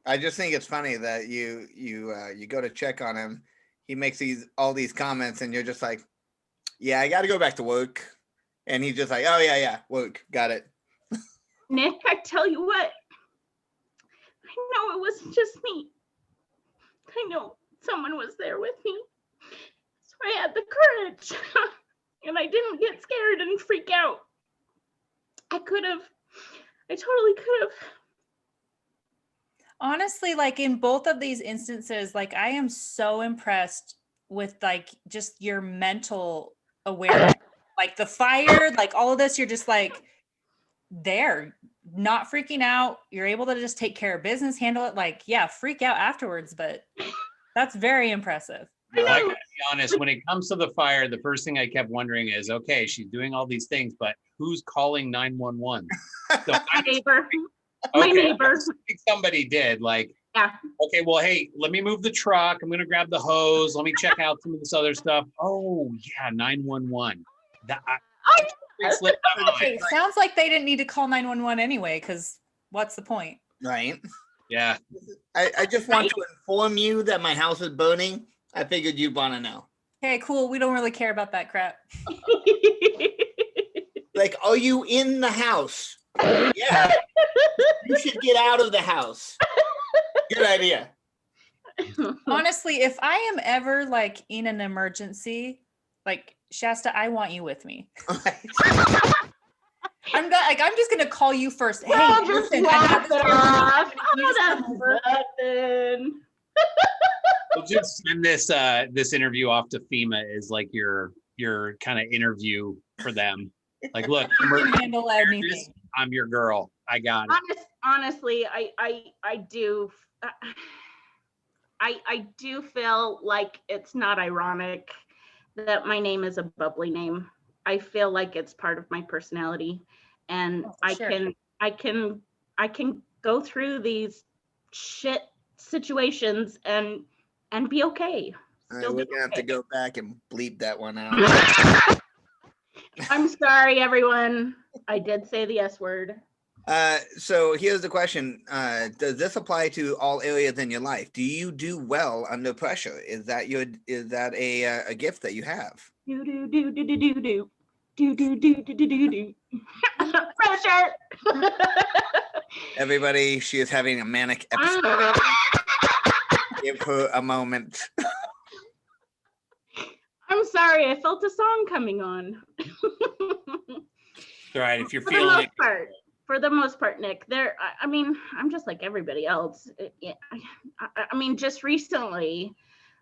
I just think it's funny that you go to check on him. He makes all these comments, and you're just like, "Yeah, I got to go back to work." And he's just like, "Oh yeah, work, got it." Nick, I tell you what, I know it wasn't just me. I know someone was there with me. So I had the courage and I didn't get scared and freak out. I totally could have. Honestly, like in both of these instances, like I am so impressed with like just your mental awareness. Like the fire, like all of this, you're just like there, not freaking out. You're able to just take care of business, handle it. Like, yeah, freak out afterwards, but that's very impressive. I gotta be honest, when it comes to the fire, the first thing I kept wondering is, okay, she's doing all these things, but who's calling 911? So My neighbor. okay, My neighbor. I think somebody did. Like, Yeah. okay, well, hey, let me move the truck. I'm gonna grab the hose. Let me check out some of this other stuff. Oh yeah, 911. Slipped my mind. Hey, sounds like they didn't need to call 911 anyway, because what's the point? Right. Yeah. I just want to inform you that my house is burning. I figured you'd want to know. Okay, cool. We don't really care about that crap. Like, are you in the house? Yeah. You should get out of the house. Good idea. Honestly, if I am ever like in an emergency, like Shasta, I want you with me. I'm just gonna call you first. Hey, Well, just listen, I got laugh it off. Can you just come Oh, over? that's nothing. We'll just send this interview off to FEMA as like your kind of interview for them. Like, look, You can handle anything. I'm your girl. I got it. Honestly, I do. I do feel like it's not ironic that my name is a bubbly name. I feel like it's part of my personality, and Sure. I can go through these shit situations and be okay. All right, we're gonna have to go back and bleep that one out. I'm sorry, everyone. I did say the S word. So here's the question. Does this apply to all areas in your life? Do you do well under pressure? Is that a gift that you have? Do do do do do do do do do do do do do. Pressure. Everybody, she is having a manic episode. Give her a moment. I'm sorry, I felt a song coming on. All right, if you're feeling it. For the most part, Nick, I mean, I'm just like everybody else. I mean, just recently,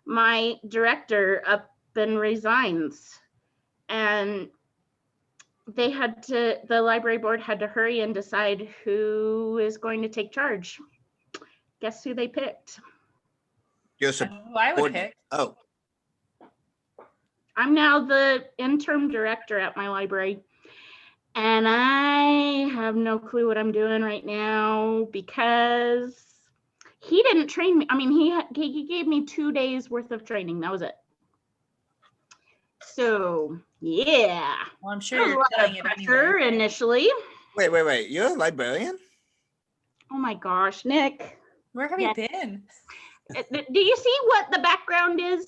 my director up and resigns, and the library board had to hurry and decide who is going to take charge. Guess who they picked? Just Who I would pick. Oh, I'm now the interim director at my library. And I have no clue what I'm doing right now because he didn't train me. I mean, he gave me 2 days worth of training. That was it. So, yeah. Well, I'm sure you're telling it anyway. Initially. wait. You're a librarian? Oh my gosh, Nick. Where have you been? Do you see what the background is?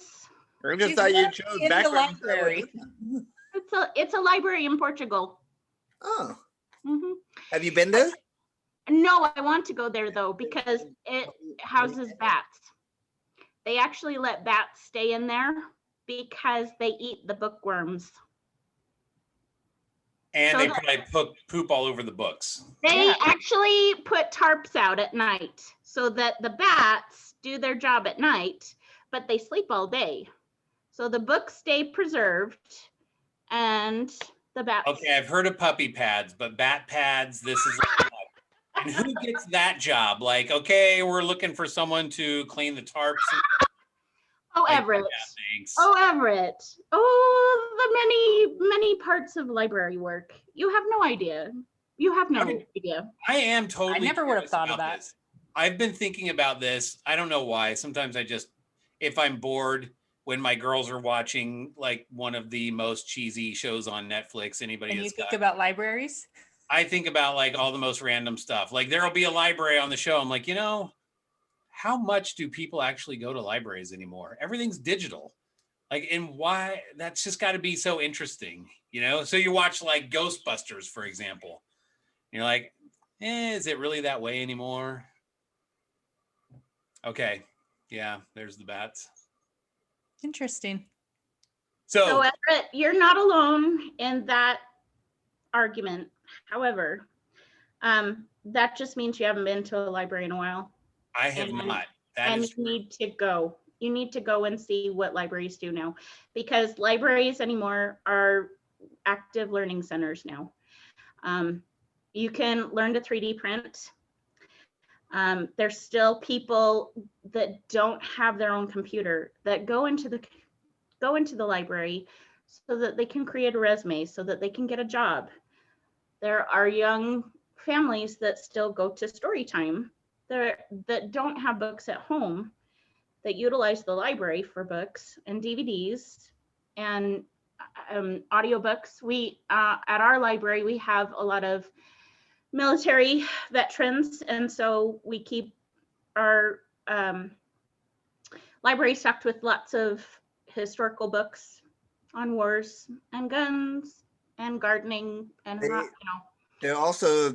I just thought you chose in the background. library. It's a library in Portugal. Oh. Mm-hmm. Have you been there? No, I want to go there though because it houses bats. They actually let bats stay in there because they eat the bookworms. And they probably poop all over the books. They actually put tarps out at night so that the bats do their job at night, but they sleep all day. So the books stay preserved and the bats. Okay, I've heard of puppy pads, but bat pads, this is and who gets that job? Like, okay, we're looking for someone to clean the tarps. Oh, Everett. Yeah, thanks. Oh, Everett. Oh, the many parts of library work. You have no idea. You have no idea. I am totally. I never would have thought of about that. this. I've been thinking about this. I don't know why. Sometimes if I'm bored, when my girls are watching like one of the most cheesy shows on Netflix, anybody And you has think got, about libraries? I think about like all the most random stuff. Like there'll be a library on the show. I'm like, how much do people actually go to libraries anymore? Everything's digital. Like, and why? That's just got to be so interesting, So you watch like Ghostbusters, for example. You're like, is it really that way anymore? Okay. Yeah, there's the bats. Interesting. So Everett, you're not alone in that argument. However, that just means you haven't been to a library in a while. I have not. And you need to go. You need to go and see what libraries do now, because libraries anymore are active learning centers now. You can learn to 3D print. There's still people that don't have their own computer that go into the library so that they can create a resume, so that they can get a job. There are young families that still go to story time that don't have books at home, that utilize the library for books and DVDs and audiobooks. We at our library, we have a lot of military veterans, and so we keep our library stocked with lots of historical books on wars and guns and gardening and They're also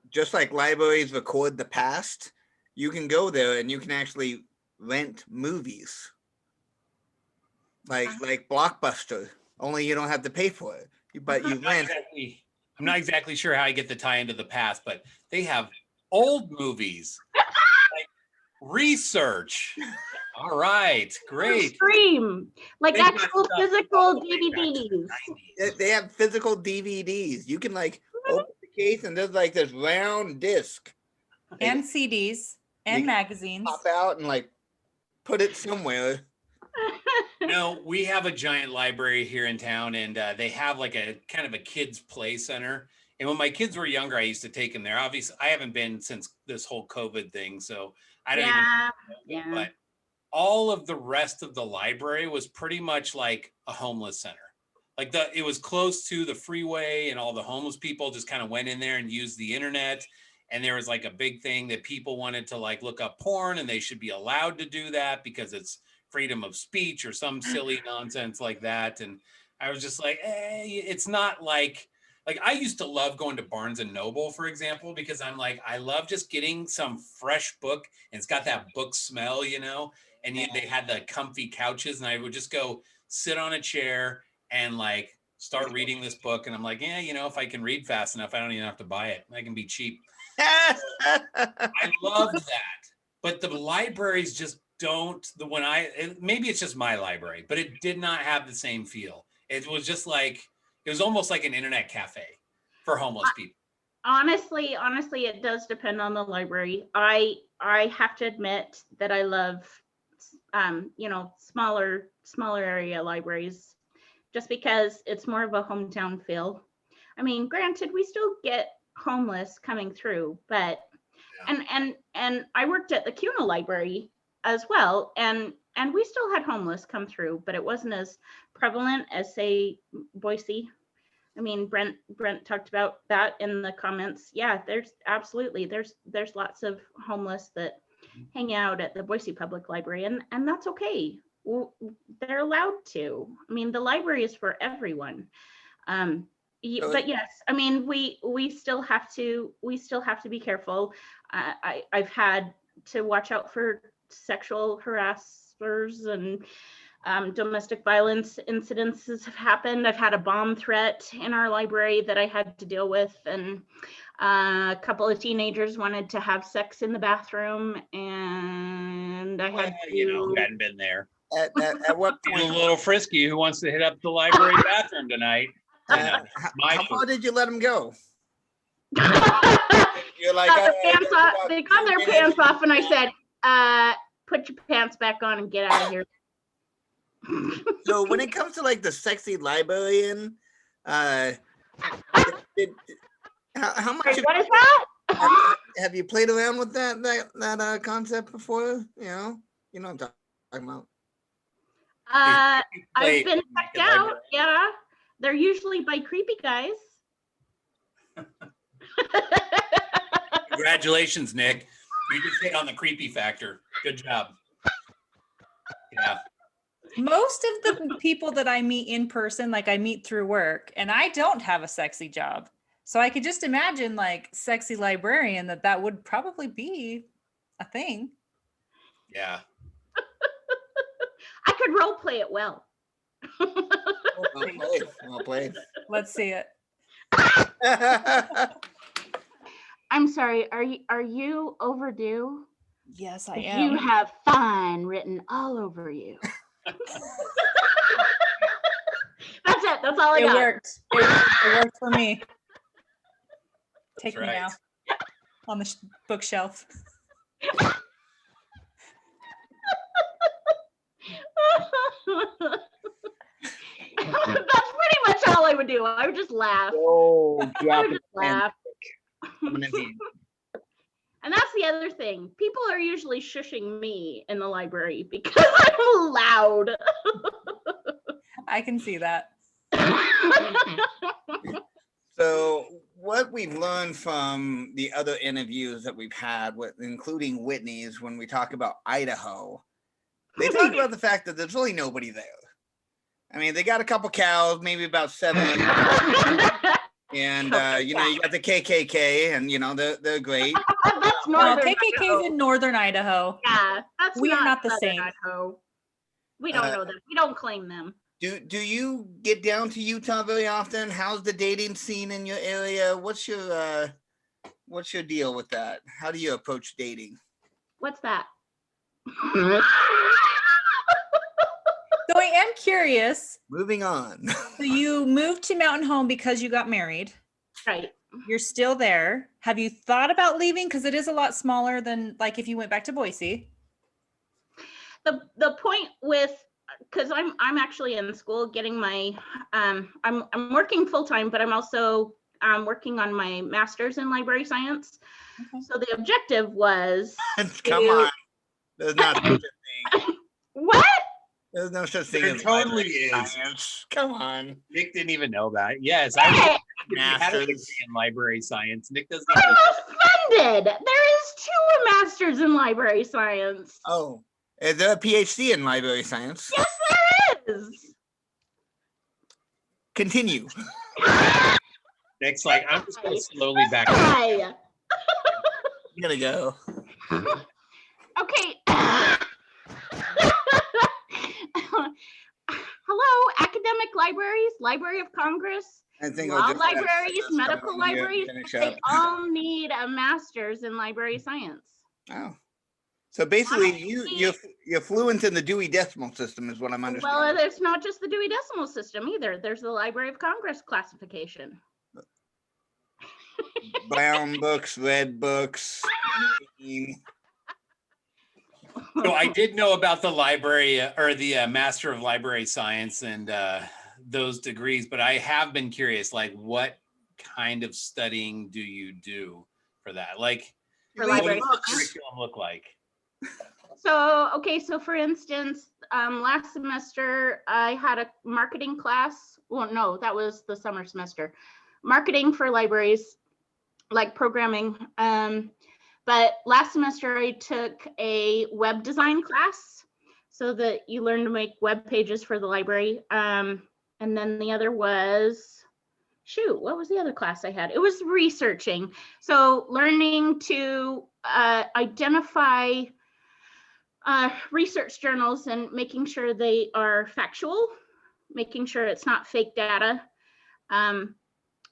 just like libraries record the past, you can go there and you can actually rent movies like Blockbuster, only you don't have to pay for it, but you rent. I'm not exactly sure how I get the tie into the past, but they have old movies, like research. All right, great. Stream, like actual physical DVDs. They have physical DVDs. You can like open the case and there's like this round disc. And CDs and magazines. Pop out and like put it somewhere. We have a giant library here in town, and they have like a kind of a kids play center. And when my kids were younger, I used to take them there. Obviously, I haven't been since this whole COVID thing, so I don't even know. But all of the rest of the library was pretty much like a homeless center. Like it was close to the freeway, and all the homeless people just kind of went in there and used the internet. And there was like a big thing that people wanted to like look up porn, and they should be allowed to do that because it's freedom of speech or some silly nonsense like that. And I was just like, it's not like I used to love going to Barnes and Noble, for example, because I'm like, I love just getting some fresh book, and it's got that book smell, and they had the comfy couches, and I would just go sit on a chair and like start reading this book. And I'm like, if I can read fast enough, I don't even have to buy it. I can be cheap. I loved that. But the libraries just don't, maybe it's just my library, but it did not have the same feel. It was just like, it was almost like an internet cafe for homeless people. Honestly, it does depend on the library. I have to admit that I love, smaller area libraries, just because it's more of a hometown feel. I mean, granted, we still get homeless coming through, but and I worked at the CUNA library as well, and we still had homeless come through, but it wasn't as prevalent as, say, Boise. I mean, Brent talked about that in the comments. Yeah, there's lots of homeless that hang out at the Boise Public Library, and that's okay. They're allowed to. I mean, the library is for everyone. But yes, I mean, we still have to be careful. I've had to watch out for sexual harassers, and domestic violence incidences have happened. I've had a bomb threat in our library that I had to deal with, and a couple of teenagers wanted to have sex in the bathroom, and I had to. Who hadn't been there? At what point? A little frisky. Who wants to hit up the library bathroom tonight? How far did you let them go? You're like, they got their pants off, and I said, put your pants back on and get out of here. So when it comes to like the sexy librarian, how much? What is that? Have you played around with that concept before? You know what I'm talking about. I've been checked out. Yeah, they're usually by creepy guys. Congratulations, Nick. You just hit on the creepy factor. Good job. Yeah. Most of the people that I meet in person, like I meet through work, and I don't have a sexy job. So I could just imagine like sexy librarian, that would probably be a thing. Yeah. I could role play it well. Well played. Let's see it. I'm sorry, are you overdue? Yes, I You am. have fun written all over you. That's it. That's all I got. Worked. It worked for me. Take That's me right. now on the bookshelf. That's pretty much all I would do. I would just laugh. Oh, I would just laugh. And that's the other thing. People are usually shushing me in the library because I'm loud. I can see that. So what we've learned from the other interviews that we've had, including Whitney's, when we talk about Idaho, they talk about the fact that there's really nobody there. I mean, they got a couple cows, maybe about 7. And, you got the KKK, and, they're great. That's Well, northern KKK's Idaho. in northern Idaho. Yeah, that's We are not the southern same. Idaho. We don't know them. We don't claim them. Do you get down to Utah very often? How's the dating scene in your area? What's your deal with that? How do you approach dating? What's that? So I am curious. Moving on. So you moved to Mountain Home because you got married. Right. You're still there. Have you thought about leaving? Because it is a lot smaller than like if you went back to Boise. The point with, because I'm actually in school getting my I'm working full-time, but I'm also working on my master's in library science. Okay. So the objective was Come on. There's not such a thing. What? There's no such thing There as totally library is. science. Come on. Nick didn't even know that. Yes, Hey, I had a Masters. degree in library science. Nick doesn't I'm even offended. There is 2 masters in library science. Oh, is there a PhD in library science? Yes, there is. Continue. Nick's like, I'm just going to slowly back up. Hi. You gotta go. Okay. Hello, academic libraries, Library of Congress, I think law libraries, medical libraries. Finish They up. all need a master's in library science. Oh. So basically, you're fluent in the Dewey Decimal System, is what I'm understanding. Well, there's not just the Dewey Decimal System either. There's the Library of Congress classification. Brown books, red books. So I did know about the library or the Master of Library Science and those degrees, but I have been curious, like what kind of studying do you do for that? Like, For what library does the science. curriculum look like? So for instance, last semester I had a marketing class. Well, no, that was the summer semester. Marketing for libraries, like programming. But last semester I took a web design class so that you learn to make web pages for the library. And then the other was, what was the other class I had? It was researching. So learning to identify research journals and making sure they are factual, making sure it's not fake data.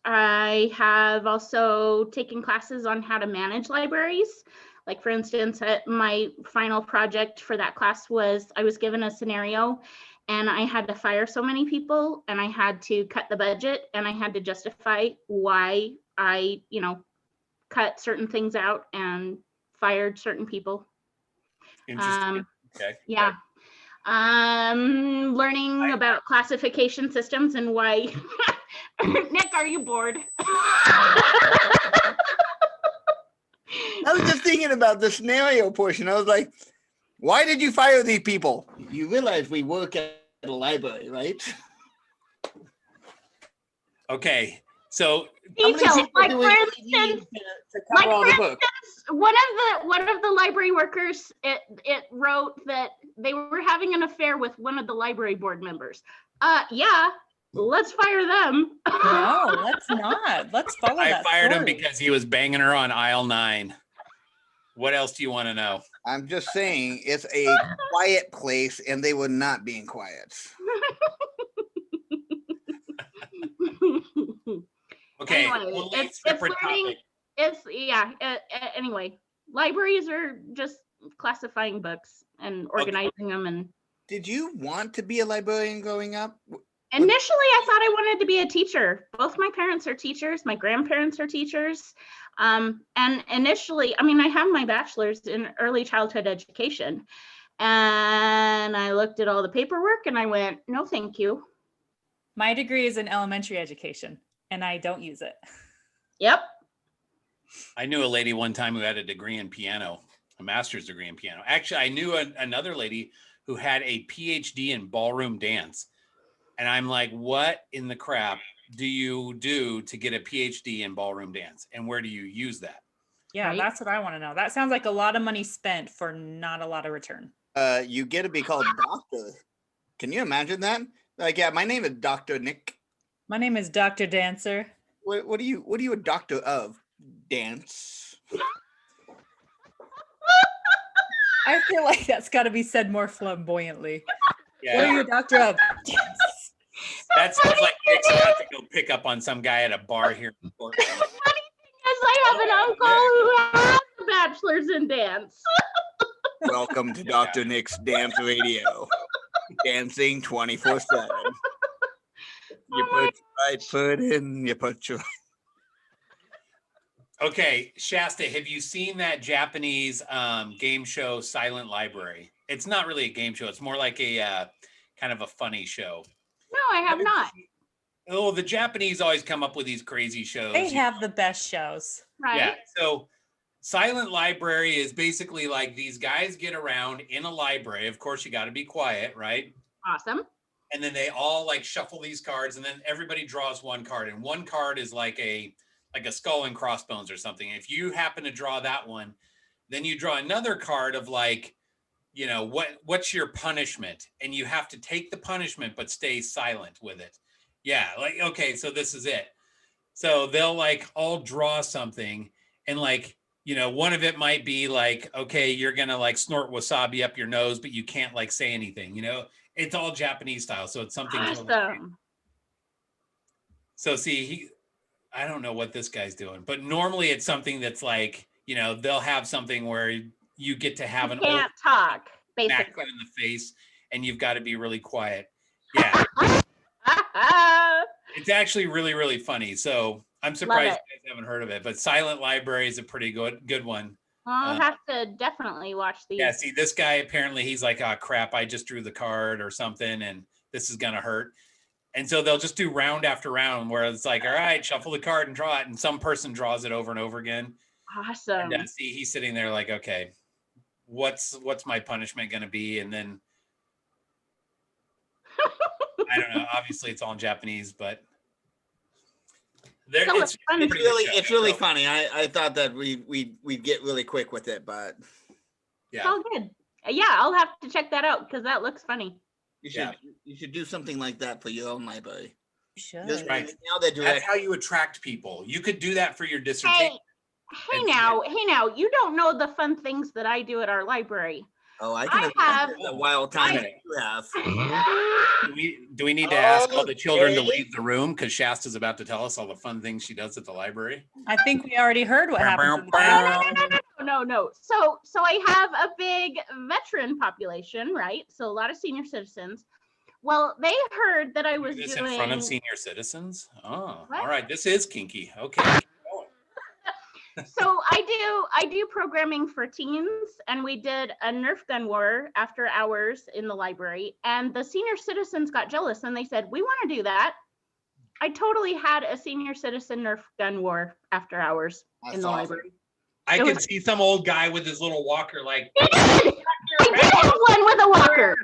I have also taken classes on how to manage libraries. Like for instance, my final project for that class was I was given a scenario and I had to fire so many people and I had to cut the budget and I had to justify why I, cut certain things out and fired certain people. Interesting. Okay. Yeah. Learning about classification systems and why. Nick, are you bored? I was just thinking about the scenario portion. I was like, why did you fire these people? You realize we work at a library, right? Okay, so Details, like do for we instance, need to cover all the books? one of the library workers, it wrote that they were having an affair with one of the library board members. Yeah, let's fire them. No, let's not. Let's follow I that fired him story. because he was banging her on aisle 9. What else do you want to know? I'm just saying it's a quiet place and they were not being quiet. Okay, Anyway, totally it's separate learning. topic. Anyway, libraries are just classifying books and organizing them. And Did you want to be a librarian growing up? initially, I thought I wanted to be a teacher. Both my parents are teachers. My grandparents are teachers. And initially, I mean, I have my bachelor's in early childhood education. And I looked at all the paperwork and I went, no, thank you. My degree is in elementary education, and I don't use it. Yep. I knew a lady one time who had a degree in piano, a master's degree in piano. Actually, I knew another lady who had a PhD in ballroom dance. And I'm like, what in the crap do you do to get a PhD in ballroom dance? And where do you use that? Yeah, Right. that's what I want to know. That sounds like a lot of money spent for not a lot of return. You get to be called doctor. Can you imagine that? Like, yeah, my name is Dr. Nick. My name is Dr. Dancer. What are you a doctor of? Dance. I feel like that's got to be said more flamboyantly. Yeah. What are you a doctor of? Yes. That sounds like Nick's about to go pick up on some guy at a bar here in Portland. Funny thing is, I have an uncle who has a bachelor's in dance. Welcome to Dr. Nick's Dance Radio. Dancing 24/7. You put your right foot in, you put your... Okay, Shasta, have you seen that Japanese game show Silent Library? It's not really a game show. It's more like a kind of a funny show. No, I have not. Oh, the Japanese always come up with these crazy shows. They have the best shows. Right. Yeah. So Silent Library is basically like these guys get around in a library. Of course, you got to be quiet, right? Awesome. And then they all like shuffle these cards, and then everybody draws one card. And one card is like a skull and crossbones or something. If you happen to draw that one, then you draw another card of like, you know, what's your punishment? And you have to take the punishment, but stay silent with it. Yeah. Like, okay, so this is it. So they'll like all draw something, and like, you know, one of it might be like, okay, you're going to like snort wasabi up your nose, but you can't like say anything, you know, it's all Japanese style. So it's something. Awesome. So see, I don't know what this guy's doing, but normally it's something that's like, you know, they'll have something where you get to have You an can't talk, smack basically. you in the face, and you've got to be really quiet. Yeah. It's actually really, really funny. So I'm surprised you guys haven't heard of it, but Silent Library is a pretty good one. I'll have to definitely watch these. Yeah, see, this guy, apparently he's like, oh crap, I just drew the card or something, and this is gonna hurt. And so they'll just do round after round where it's like, all right, shuffle the card and draw it, and some person draws it over and over again. Awesome. And see, he's sitting there like, okay, what's my punishment gonna be? And then I don't know. Obviously, it's all in Japanese, but it's really funny. I thought that we'd get really quick with it, but yeah, it's all good. Yeah, I'll have to check that out because that looks funny. you should do something like that for your own library. You should. Just right. Now they're That's how you attract people. You could do that for your dissertation. Hey now, you don't know the fun things that I do at our library. Oh, I can have imagine the wild time that you have. Do we need to ask all the children to leave the room because Shasta's about to tell us all the fun things she does at the library? I think we already heard what happened. No. So I have a big veteran population, right? So a lot of senior citizens. Well, they heard that I was Do this doing in front of senior citizens. Oh, What? all right. This is kinky. Okay. So I do programming for teens, and we did a Nerf gun war after hours in the library, and the senior citizens got jealous and they said, we want to do that. I totally had a senior citizen Nerf gun war after hours in the library. I It could was- see some old guy with his little walker, like, I did have one with a walker.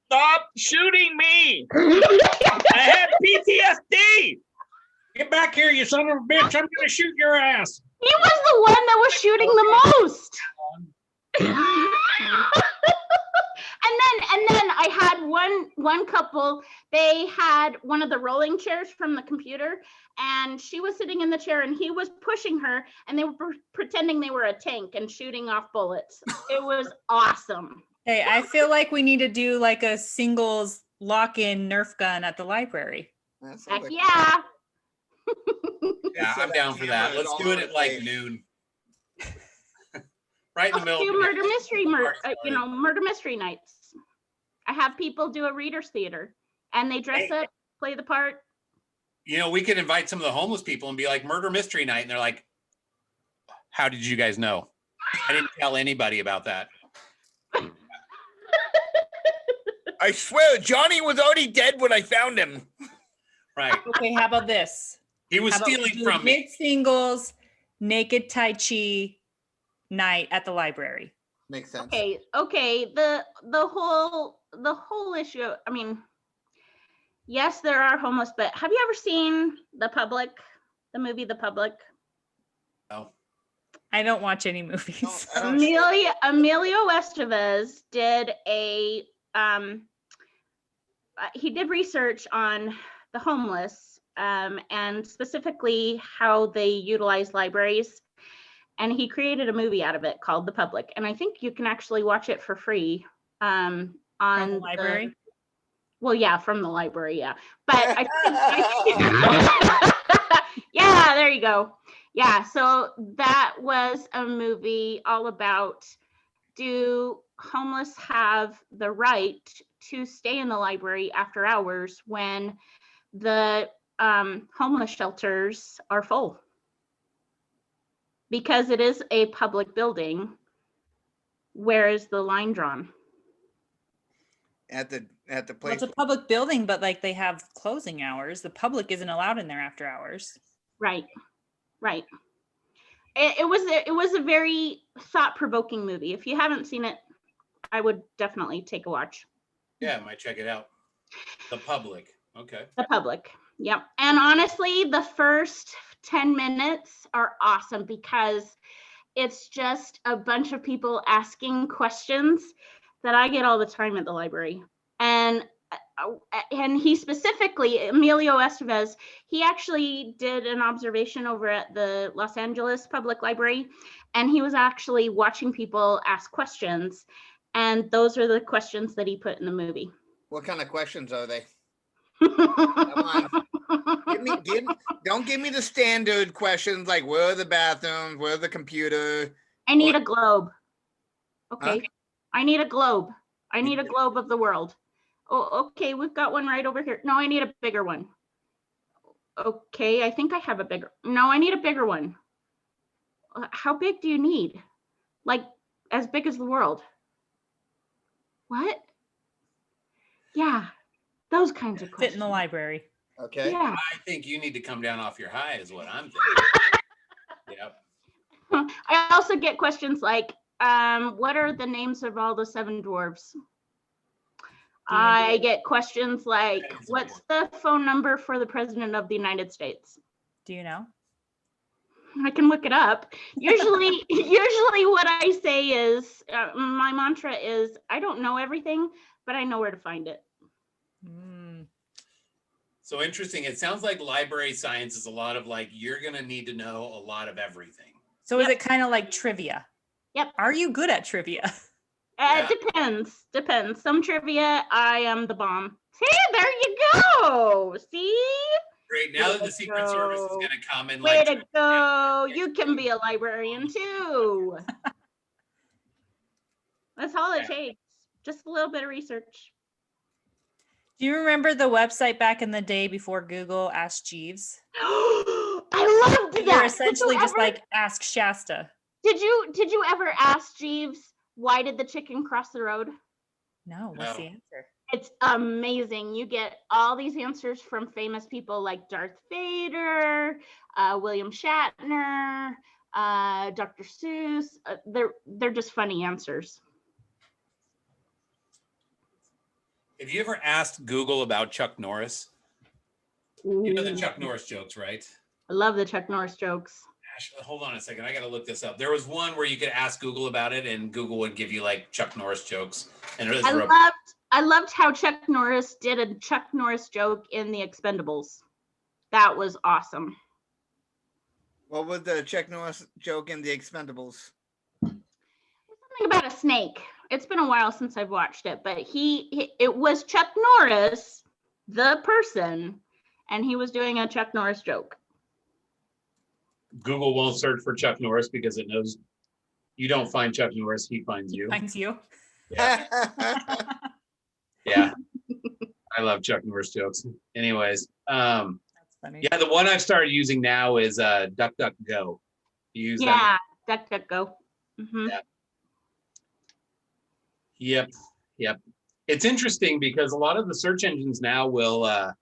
Stop shooting me! I have PTSD! Get back here, you son of a bitch! I'm gonna shoot your ass! He was the one that was shooting the most. and then I had one couple, they had one of the rolling chairs from the computer, and she was sitting in the chair and he was pushing her, and they were pretending they were a tank and shooting off bullets. It was awesome. Hey, I feel like we need to do like a singles lock-in Nerf gun at the library. Heck yeah. yeah, I'm down for that. Let's do it at like noon. Right in the middle. Do of murder mystery, party murder mystery nights. I have people do a reader's theater, and they dress up, play the part. You know, we could invite some of the homeless people and be like, murder mystery night, and they're like, how did you guys know? I didn't tell anybody about that. I swear, Johnny was already dead when I found him. Right. Okay, how about this? He was How about we stealing do from me. mid-singles naked Tai Chi night at the library. Makes sense. Okay. The whole issue. I mean, yes, there are homeless, but have you ever seen The Public? The movie The Public? No. I don't watch any movies. I don't- Emilio Estevez did he did research on the homeless, and specifically how they utilize libraries. And he created a movie out of it called The Public. And I think you can actually watch it for free on From the library? Well, yeah, from the library, yeah. But yeah, there you go. Yeah, so that was a movie all about, do homeless have the right to stay in the library after hours when the homeless shelters are full? Because it is a public building, where is the line drawn? At the Well, place. it's a public building, but like they have closing hours. The public isn't allowed in there after hours. Right. It was a very thought-provoking movie. If you haven't seen it, I would definitely take a watch. Yeah, I might check it out. The Public. Okay. The Public. Yep. And honestly, the first 10 minutes are awesome because it's just a bunch of people asking questions that I get all the time at the library. And he specifically, Emilio Estevez, he actually did an observation over at the Los Angeles Public Library, and he was actually watching people ask questions. And those are the questions that he put in the movie. What kind of questions are they? Come on. Don't give me the standard questions like where are the bathrooms, where's the computer? I need a globe. Okay. Huh? I need a globe. I need a globe of the world. Oh, okay. We've got one right over here. No, I need a bigger one. Okay. I think I have a bigger. No, I need a bigger one. How big do you need? Like as big as the world? What? Yeah. Those kinds of Sit questions. in the library. Okay. Yeah. I think you need to come down off your high is what I'm thinking. Yep. I also get questions like, what are the names of all the 7 dwarves? I get questions like, what's the phone number for the President of the United States? Do you know? I can look it up. Usually what I say is, my mantra is, I don't know everything, but I know where to find it. Mm. So interesting. It sounds like library science is a lot of like, you're going to need to know a lot of everything. So is it kind of like trivia? Yep. Are you good at trivia? Yeah. It depends. Some trivia, I am the bomb. See, there you go. See? Great. Now that the Way to Secret Service is go. going to come and Way like, to go. You can be a librarian too. That's all it Yeah. takes. Just a little bit of research. Do you remember the website back in the day before Google Ask Jeeves? I loved that. They're essentially just ever- like Ask Shasta. Did you ever ask Jeeves, why did the chicken cross the road? No, what's No. the answer? It's amazing. You get all these answers from famous people like Darth Vader, William Shatner, Dr. Seuss. They're just funny answers. Have you ever asked Google about Chuck Norris? You know the Ooh, Chuck Norris jokes, right? I love the Chuck Norris jokes. Ash, hold on a second. I got to look this up. There was one where you could ask Google about it, and Google would give you like Chuck Norris jokes. And it was I loved how Chuck Norris did a Chuck Norris joke in The Expendables. That was awesome. What was the Chuck Norris joke in The Expendables? Something about a snake. It's been a while since I've watched it, but it was Chuck Norris, the person, and he was doing a Chuck Norris joke. Google won't search for Chuck Norris because it knows you don't find Chuck Norris, he finds you. Finds you. Yeah. Yeah. I love Chuck Norris jokes. Anyways, That's funny. yeah, the one I've started using now is DuckDuckGo. You use Yeah, DuckDuckGo. Mm-hmm. Yeah. Yep. It's interesting because a lot of the search engines now will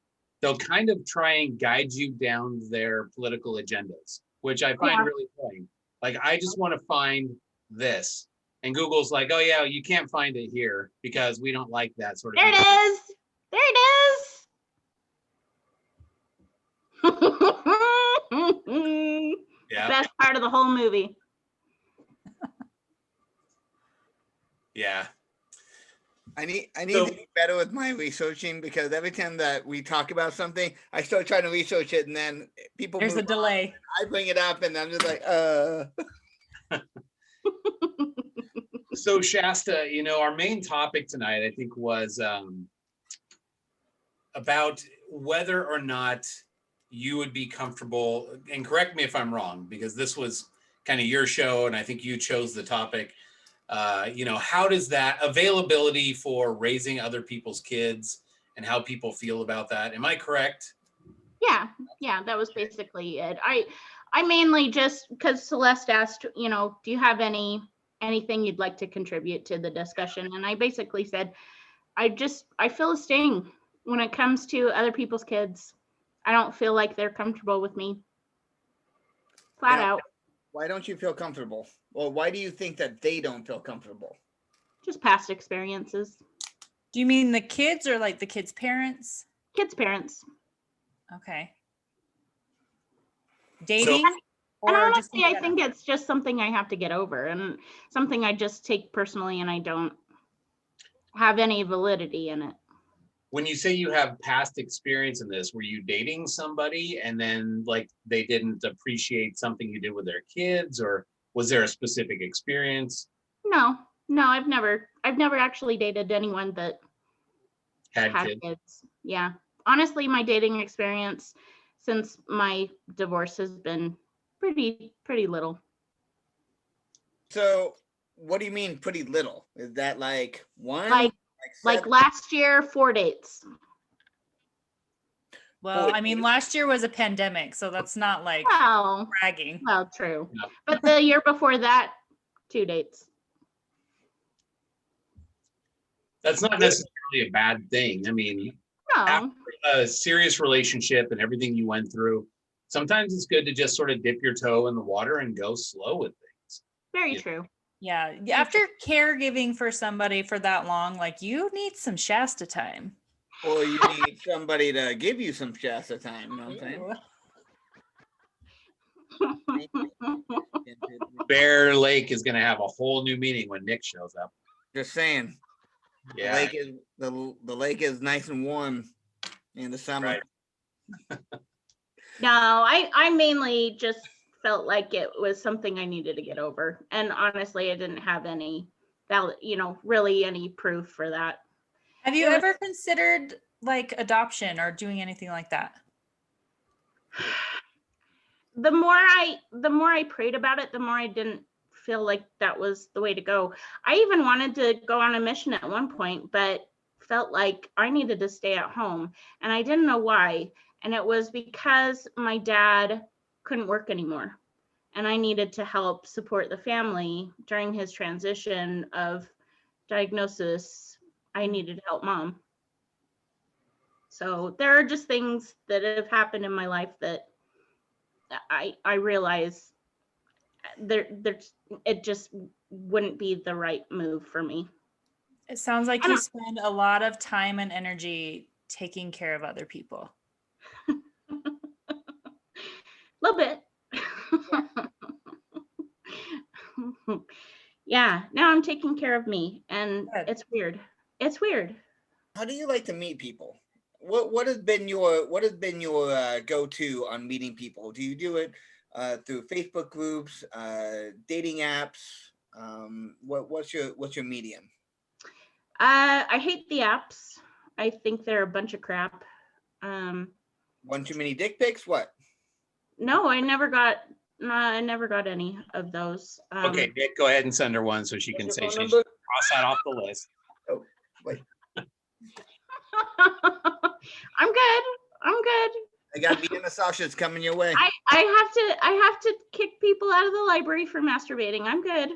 they'll kind of try and guide you down their political agendas, which I find really funny. Like, I just want to find this, and Google's like, oh yeah, you can't find it here because we don't like that sort of. There it is. There it is. Yeah. Best part of the whole movie. Yeah. I need to be better with my researching, because every time that we talk about something, I start trying to research it, and then people There's a move on, delay. I bring it up, and I'm just like, So Shasta, our main topic tonight, I think, was about whether or not you would be comfortable, and correct me if I'm wrong, because this was kind of your show, and I think you chose the topic. How does that availability for raising other people's kids and how people feel about that? Am I correct? Yeah, that was basically it. I mainly just, because Celeste asked, do you have anything you'd like to contribute to the discussion? And I basically said, I feel a sting when it comes to other people's kids. I don't feel like they're comfortable with me. Flat out. why don't you feel comfortable? Or why do you think that they don't feel comfortable? Just past experiences. Do you mean the kids or like the kids' parents? Kids' parents. Okay. Dating? And honestly, I think it's just something I have to get over, and something I just take personally, and I don't have any validity in it. When you say you have past experience in this, were you dating somebody and then like they didn't appreciate something you did with their kids, or was there a specific experience? No, I've never actually dated anyone that Had had kids. Yeah. Honestly, my dating experience since my divorce has been pretty little. So what do you mean pretty little? Is that like one? Like last year, 4 dates. Well, I mean, last year was a pandemic, so that's not like bragging. Well, true. No. But the year before that, 2 dates. That's not necessarily a bad thing. I mean, No. after a serious relationship and everything you went through, sometimes it's good to just sort of dip your toe in the water and go slow with things. Very true. Yeah. After caregiving for somebody for that long, like you need some Shasta time. Or you need somebody to give you some Shasta time, you know what I'm saying? Bear Lake is going to have a whole new meaning when Nick shows up. Just saying. Yeah. The lake is nice and warm in the summer. Right. No, I mainly just felt like it was something I needed to get over. And honestly, I didn't have any really any proof for that. Have you ever considered like adoption or doing anything like that? The more I prayed about it, the more I didn't feel like that was the way to go. I even wanted to go on a mission at one point, but felt like I needed to stay at home, and I didn't know why. And it was because my dad couldn't work anymore, and I needed to help support the family during his transition of diagnosis. I needed to help mom. So there are just things that have happened in my life that I realize it just wouldn't be the right move for me. It sounds like you spend a lot of time and energy taking care of other people. A little bit. Yeah, now I'm taking care of me, and Good. it's weird. It's weird. How do you like to meet people? What has been your go-to on meeting people? Do you do it through Facebook groups, dating apps? What's your medium? I hate the apps. I think they're a bunch of crap. One too many dick pics? What? No, I never got any of those. Okay, Nick, go ahead and send her one so she can What's say your she phone should number? cross that off the list. Oh, wait. I'm good. I got Vienna sausage coming your way. I have to kick people out of the library for masturbating. I'm good.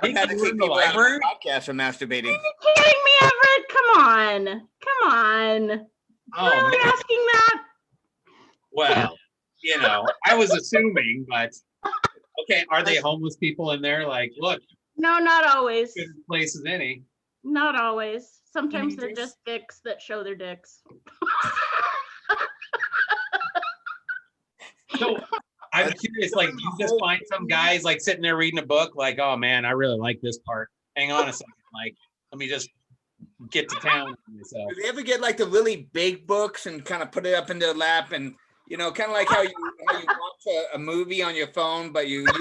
I've had to kick people out of the podcast for masturbating. Are you kidding me, Everett? Come on. Oh, Why are we man. asking that? Well, I was assuming, but okay, are they homeless people in there? Like, look, No, not always. good place as any. Not always. Sometimes they're Teenagers? just dicks that show their dicks. So I'm curious, like, do you just find some guys like sitting there reading a book, like, oh man, I really like this part. Hang on a second, like, let me just get to town with myself. Do they ever get like the really big books and kind of put it up in their lap and kind of like how you watch a movie on your phone, but you use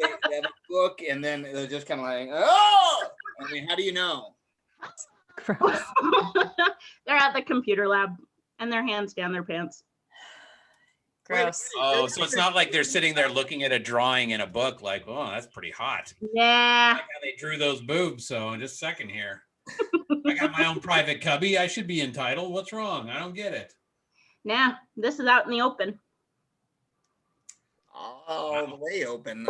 the book and then they're just kind of like, oh, I mean, how do you know? Gross. They're at the computer lab and their hands down their pants. Gross. Oh, so it's not like they're sitting there looking at a drawing in a book, like, oh, that's pretty hot. Yeah. Like how they drew those boobs. So just a second here. I got my own private cubby. I should be entitled. What's wrong? I don't get it. Nah, this is out in the open. All the way open.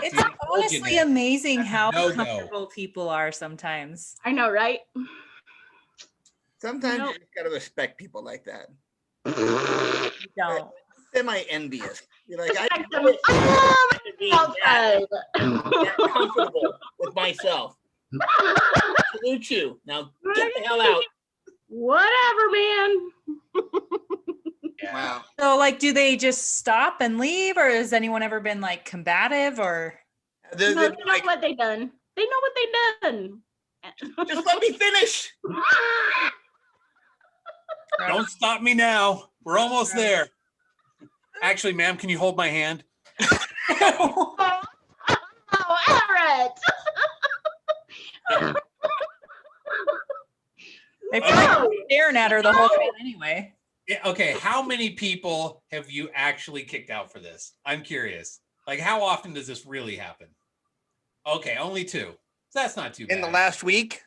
It's Dude, I told you, honestly Nick. amazing how no-go. comfortable people are sometimes. I know, right? Sometimes Nope. you just gotta respect people like that. You don't. Semi-envious. You're like, I Respect them. wish I Oh, could be outside. that comfortable with myself. Salute you. Now get the hell out. Whatever, man. Wow. So, like, do they just stop and leave, or has anyone ever been like combative or? They're No, they know like, what they done. They know what they done. just let me finish. Don't stop me now. We're almost there. Actually, ma'am, can you hold my hand? Oh, Everett. They probably keep staring at her the whole time anyway. Yeah, okay, how many people have you actually kicked out for this? I'm curious. Like, how often does this really happen? Okay, only 2. That's not too bad. In the last week?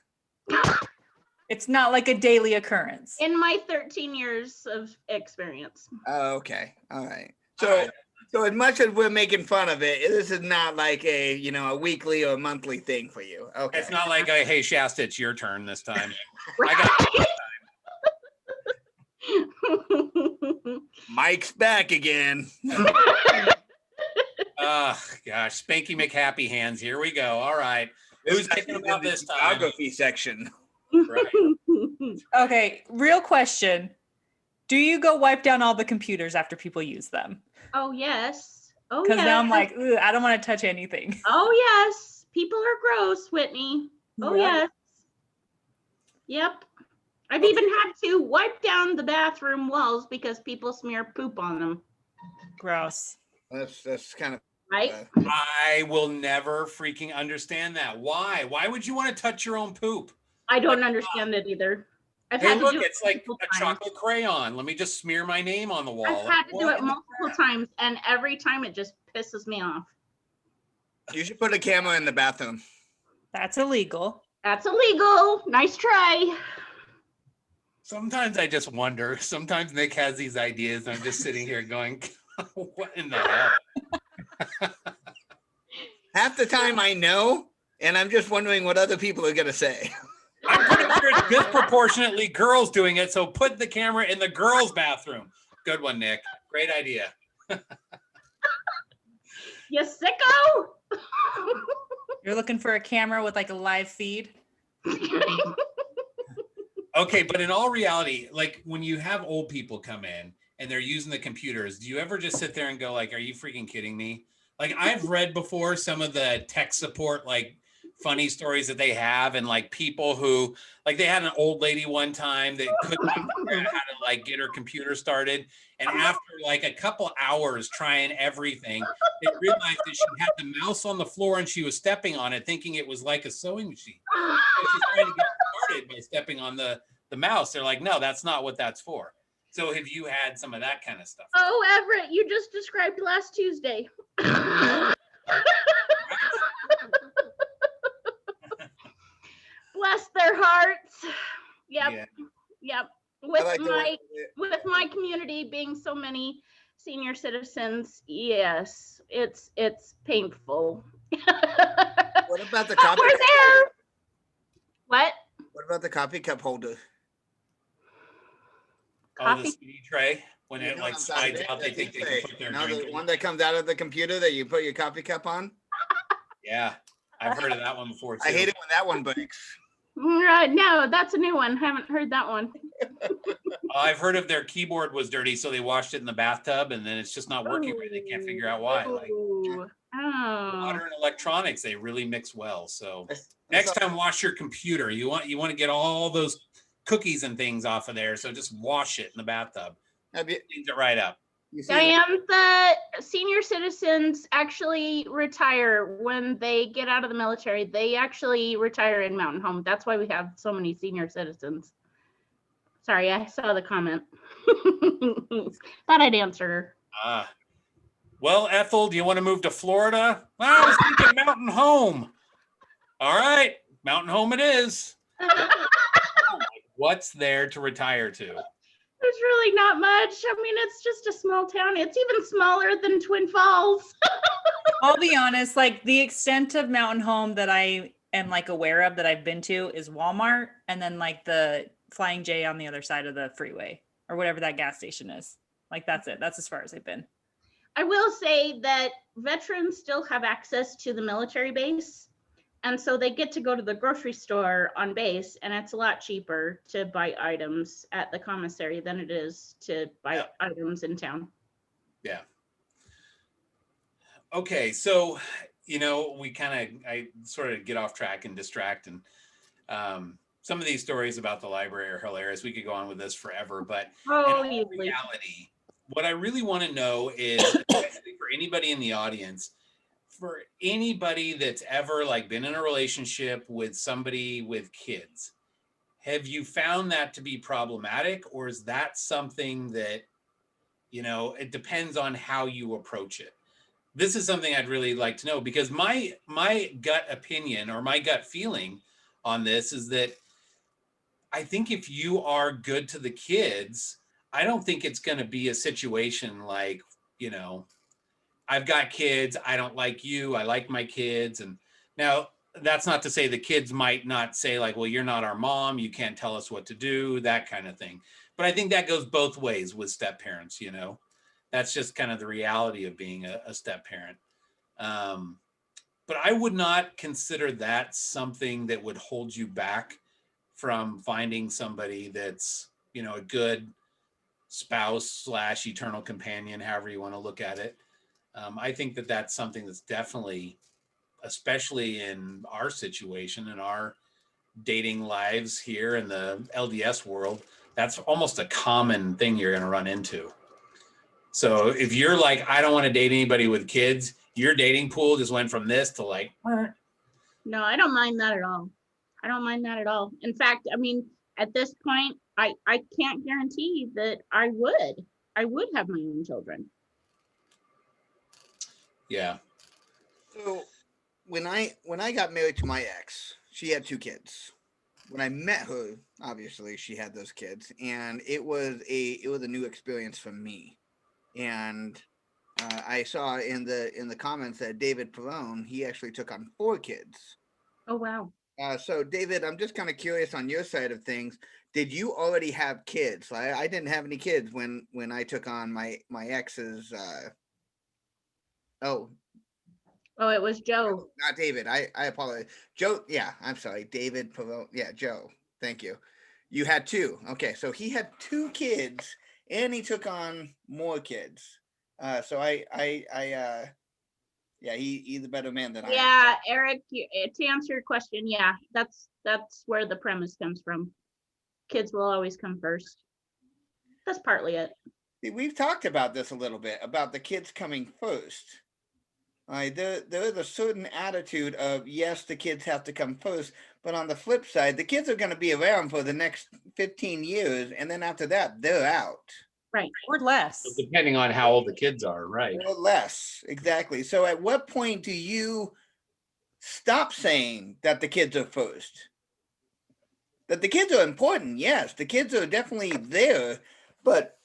It's not like a daily occurrence. In my 13 years of experience. Oh, okay. All right. All So, right. so as much as we're making fun of it, this is not like a a weekly or monthly thing for you. Okay. It's not like, hey, Shasta, it's your turn this time. Right? Mike's back again. Oh, gosh. Spanky McHappy hands. Here we go. All right. Who's kicking them out this time? Geography section. Right. Okay, real question. Do you go wipe down all the computers after people use them? Oh, yes. Oh, Because yes. now I'm like, "Ugh, I don't want to touch anything. Oh, yes. People are gross, Whitney. Oh, Yeah. yes. Yep. I've even had to wipe down the bathroom walls because people smear poop on them. Gross. That's kind of Right? I will never freaking understand that. Why? Why would you want to touch your own poop? I don't understand it either. I've Hey, had to look, do it it's like multiple a times. chocolate crayon. Let me just smear my name on the wall. I've had to do What it in the multiple crap? times, and every time it just pisses me off. You should put a camera in the bathroom. That's illegal. That's illegal. Nice try. Sometimes I just wonder. Sometimes Nick has these ideas, and I'm just sitting here going, what in the hell? Half the time I know, and I'm just wondering what other people are gonna say. I'm pretty sure it's disproportionately girls doing it, so put the camera in the girls' bathroom. Good one, Nick. Great idea. You sicko! You're looking for a camera with like a live feed. Okay, but in all reality, like when you have old people come in and they're using the computers, do you ever just sit there and go like, are you freaking kidding me? Like I've read before some of the tech support, like funny stories that they have, and like people who, like they had an old lady one time that couldn't figure out how to like get her computer started. And after like a couple hours trying everything, they realized that she had the mouse on the floor and she was stepping on it, thinking it was like a sewing machine. So she's trying to get started by stepping on the mouse. They're like, no, that's not what that's for. So have you had some of that kind of stuff? Oh, Everett, you just described last Tuesday. Bless their hearts. Yep. Yeah. Yep. With like with my community being so many senior citizens, yes, it's painful. What about the coffee? We're there. What? What about the coffee cup holder? Oh, the CD tray. When it You know like what I'm talking slides about? out, they That think they tray. can put their No, drink the in. one that comes out of the computer that you put your coffee cup on. Yeah, I've heard of that one before too. I hate it when that one breaks. Right, no, that's a new one. Haven't heard that one. I've heard of their keyboard was dirty, so they washed it in the bathtub, and then it's just not working right. They can't figure out why. Like Ooh. Oh. modern electronics, they really mix well. So I next saw- time, wash your computer. You want to get all those cookies and things off of there. So just wash it in the bathtub. Have you, Cleans it right up. you see Diane, the senior citizens actually retire when they get out of the military. They actually retire in Mountain Home. That's why we have so many senior citizens. Sorry, I saw the comment. Thought I'd answer her. Well, Ethel, do you want to move to Florida? I was thinking Mountain Home. All right, Mountain Home it is. What's there to retire to? There's really not much. I mean, it's just a small town. It's even smaller than Twin Falls. I'll be honest, like the extent of Mountain Home that I am like aware of that I've been to is Walmart, and then like the Flying J on the other side of the freeway or whatever that gas station is. Like that's it. That's as far as I've been. I will say that veterans still have access to the military base. And so they get to go to the grocery store on base, and it's a lot cheaper to buy items at the commissary than it is to buy items in town. Yeah. Okay, so I sort of get off track and distract, and some of these stories about the library are hilarious. We could go on with this forever, but in all reality, what I really want to know is, especially for anybody in the audience, for anybody that's ever like been in a relationship with somebody with kids, have you found that to be problematic, or is that something that, it depends on how you approach it? This is something I'd really like to know, because my gut opinion or my gut feeling on this is that I think if you are good to the kids, I don't think it's going to be a situation like, I've got kids, I don't like you, I like my kids. And now that's not to say the kids might not say like, well, you're not our mom, you can't tell us what to do, that kind of thing. But I think that goes both ways with step parents, That's just kind of the reality of being a step parent. But I would not consider that something that would hold you back from finding somebody that's, a good spouse / eternal companion, however you want to look at it. I think that that's something that's definitely, especially in our situation, in our dating lives here in the LDS world, that's almost a common thing you're going to run into. So if you're like, I don't want to date anybody with kids, your dating pool just went from this to like. No, I don't mind that at all. I don't mind that at all. In fact, I mean, at this point, I can't guarantee that I would have my own children. Yeah. So when I got married to my ex, she had 2 kids. When I met her, obviously she had those kids, and it was a new experience for me. And I saw in the comments that David Perone, he actually took on 4 kids. Oh, wow. So David, I'm just kind of curious on your side of things. Did you already have kids? I didn't have any kids when I took on my ex's. Oh, it was Joe. not David. I apologize. Joe. Yeah, I'm sorry. David Pavone. Yeah, Joe. Thank you. You had two. Okay, so he had two kids, and he took on more kids. So yeah, he's a better man than I am. Yeah, Eric, to answer your question, yeah, that's where the premise comes from. Kids will always come first. That's partly it. We've talked about this a little bit, about the kids coming first. There is a certain attitude of, yes, the kids have to come first, but on the flip side, the kids are going to be around for the next 15 years, and then after that, they're out. Right. Or less. So depending on how old the kids are, right? Or less, exactly. So at what point do you stop saying that the kids are first? That the kids are important, yes, the kids are definitely there, but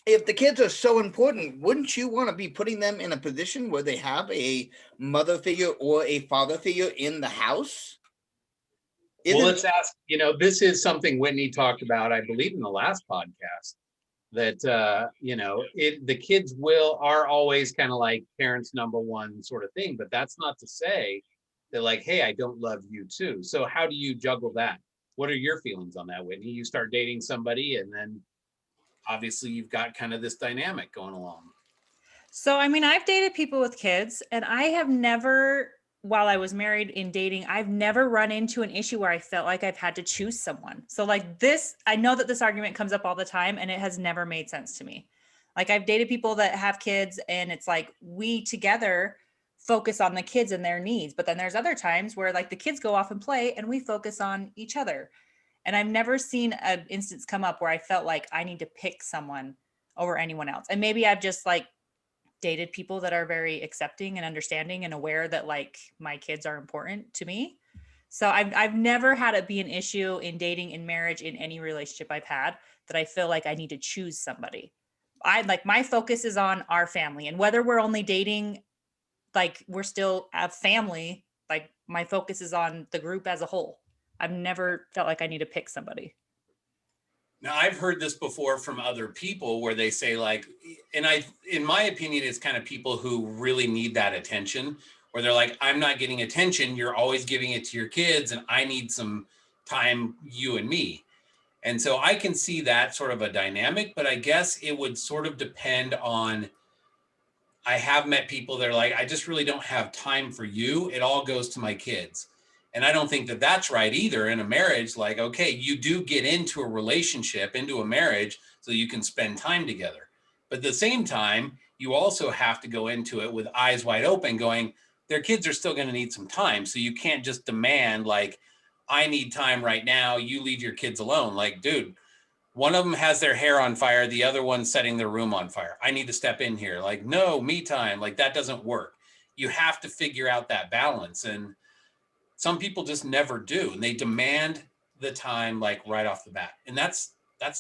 if the kids are so important, wouldn't you want to be putting them in a position where they have a mother figure or a father figure in the house? Well, let's ask, this is something Whitney talked about, I believe, in the last podcast, that, the kids are always kind of like parents' number one sort of thing, but that's not to say that like, hey, I don't love you too. So how do you juggle that? What are your feelings on that, Whitney? You start dating somebody and then obviously you've got kind of this dynamic going along. So, I mean, I've dated people with kids, and I have never, while I was married in dating, I've never run into an issue where I felt like I've had to choose someone. So like this, I know that this argument comes up all the time, and it has never made sense to me. Like I've dated people that have kids, and it's like we together focus on the kids and their needs. But then there's other times where like the kids go off and play and we focus on each other. And I've never seen an instance come up where I felt like I need to pick someone over anyone else. And maybe I've just like dated people that are very accepting and understanding and aware that like my kids are important to me. So I've never had it be an issue in dating, in marriage, in any relationship I've had that I feel like I need to choose somebody. I like my focus is on our family, and whether we're only dating, like we're still a family, like my focus is on the group as a whole. I've never felt like I need to pick somebody. Now, I've heard this before from other people where they say like, and in my opinion, it's kind of people who really need that attention, where they're like, I'm not getting attention. You're always giving it to your kids, and I need some time, you and me. And so I can see that sort of a dynamic, but I guess it would sort of depend on, I have met people that are like, I just really don't have time for you. It all goes to my kids. And I don't think that that's right either in a marriage. Like, okay, you do get into a relationship, into a marriage, so you can spend time together. But at the same time, you also have to go into it with eyes wide open going, their kids are still going to need some time. So you can't just demand like, I need time right now. You leave your kids alone. Like, dude, one of them has their hair on fire. The other one's setting their room on fire. I need to step in here. Like, no, me time. Like that doesn't work. You have to figure out that balance. And some people just never do, and they demand the time like right off the bat, and that's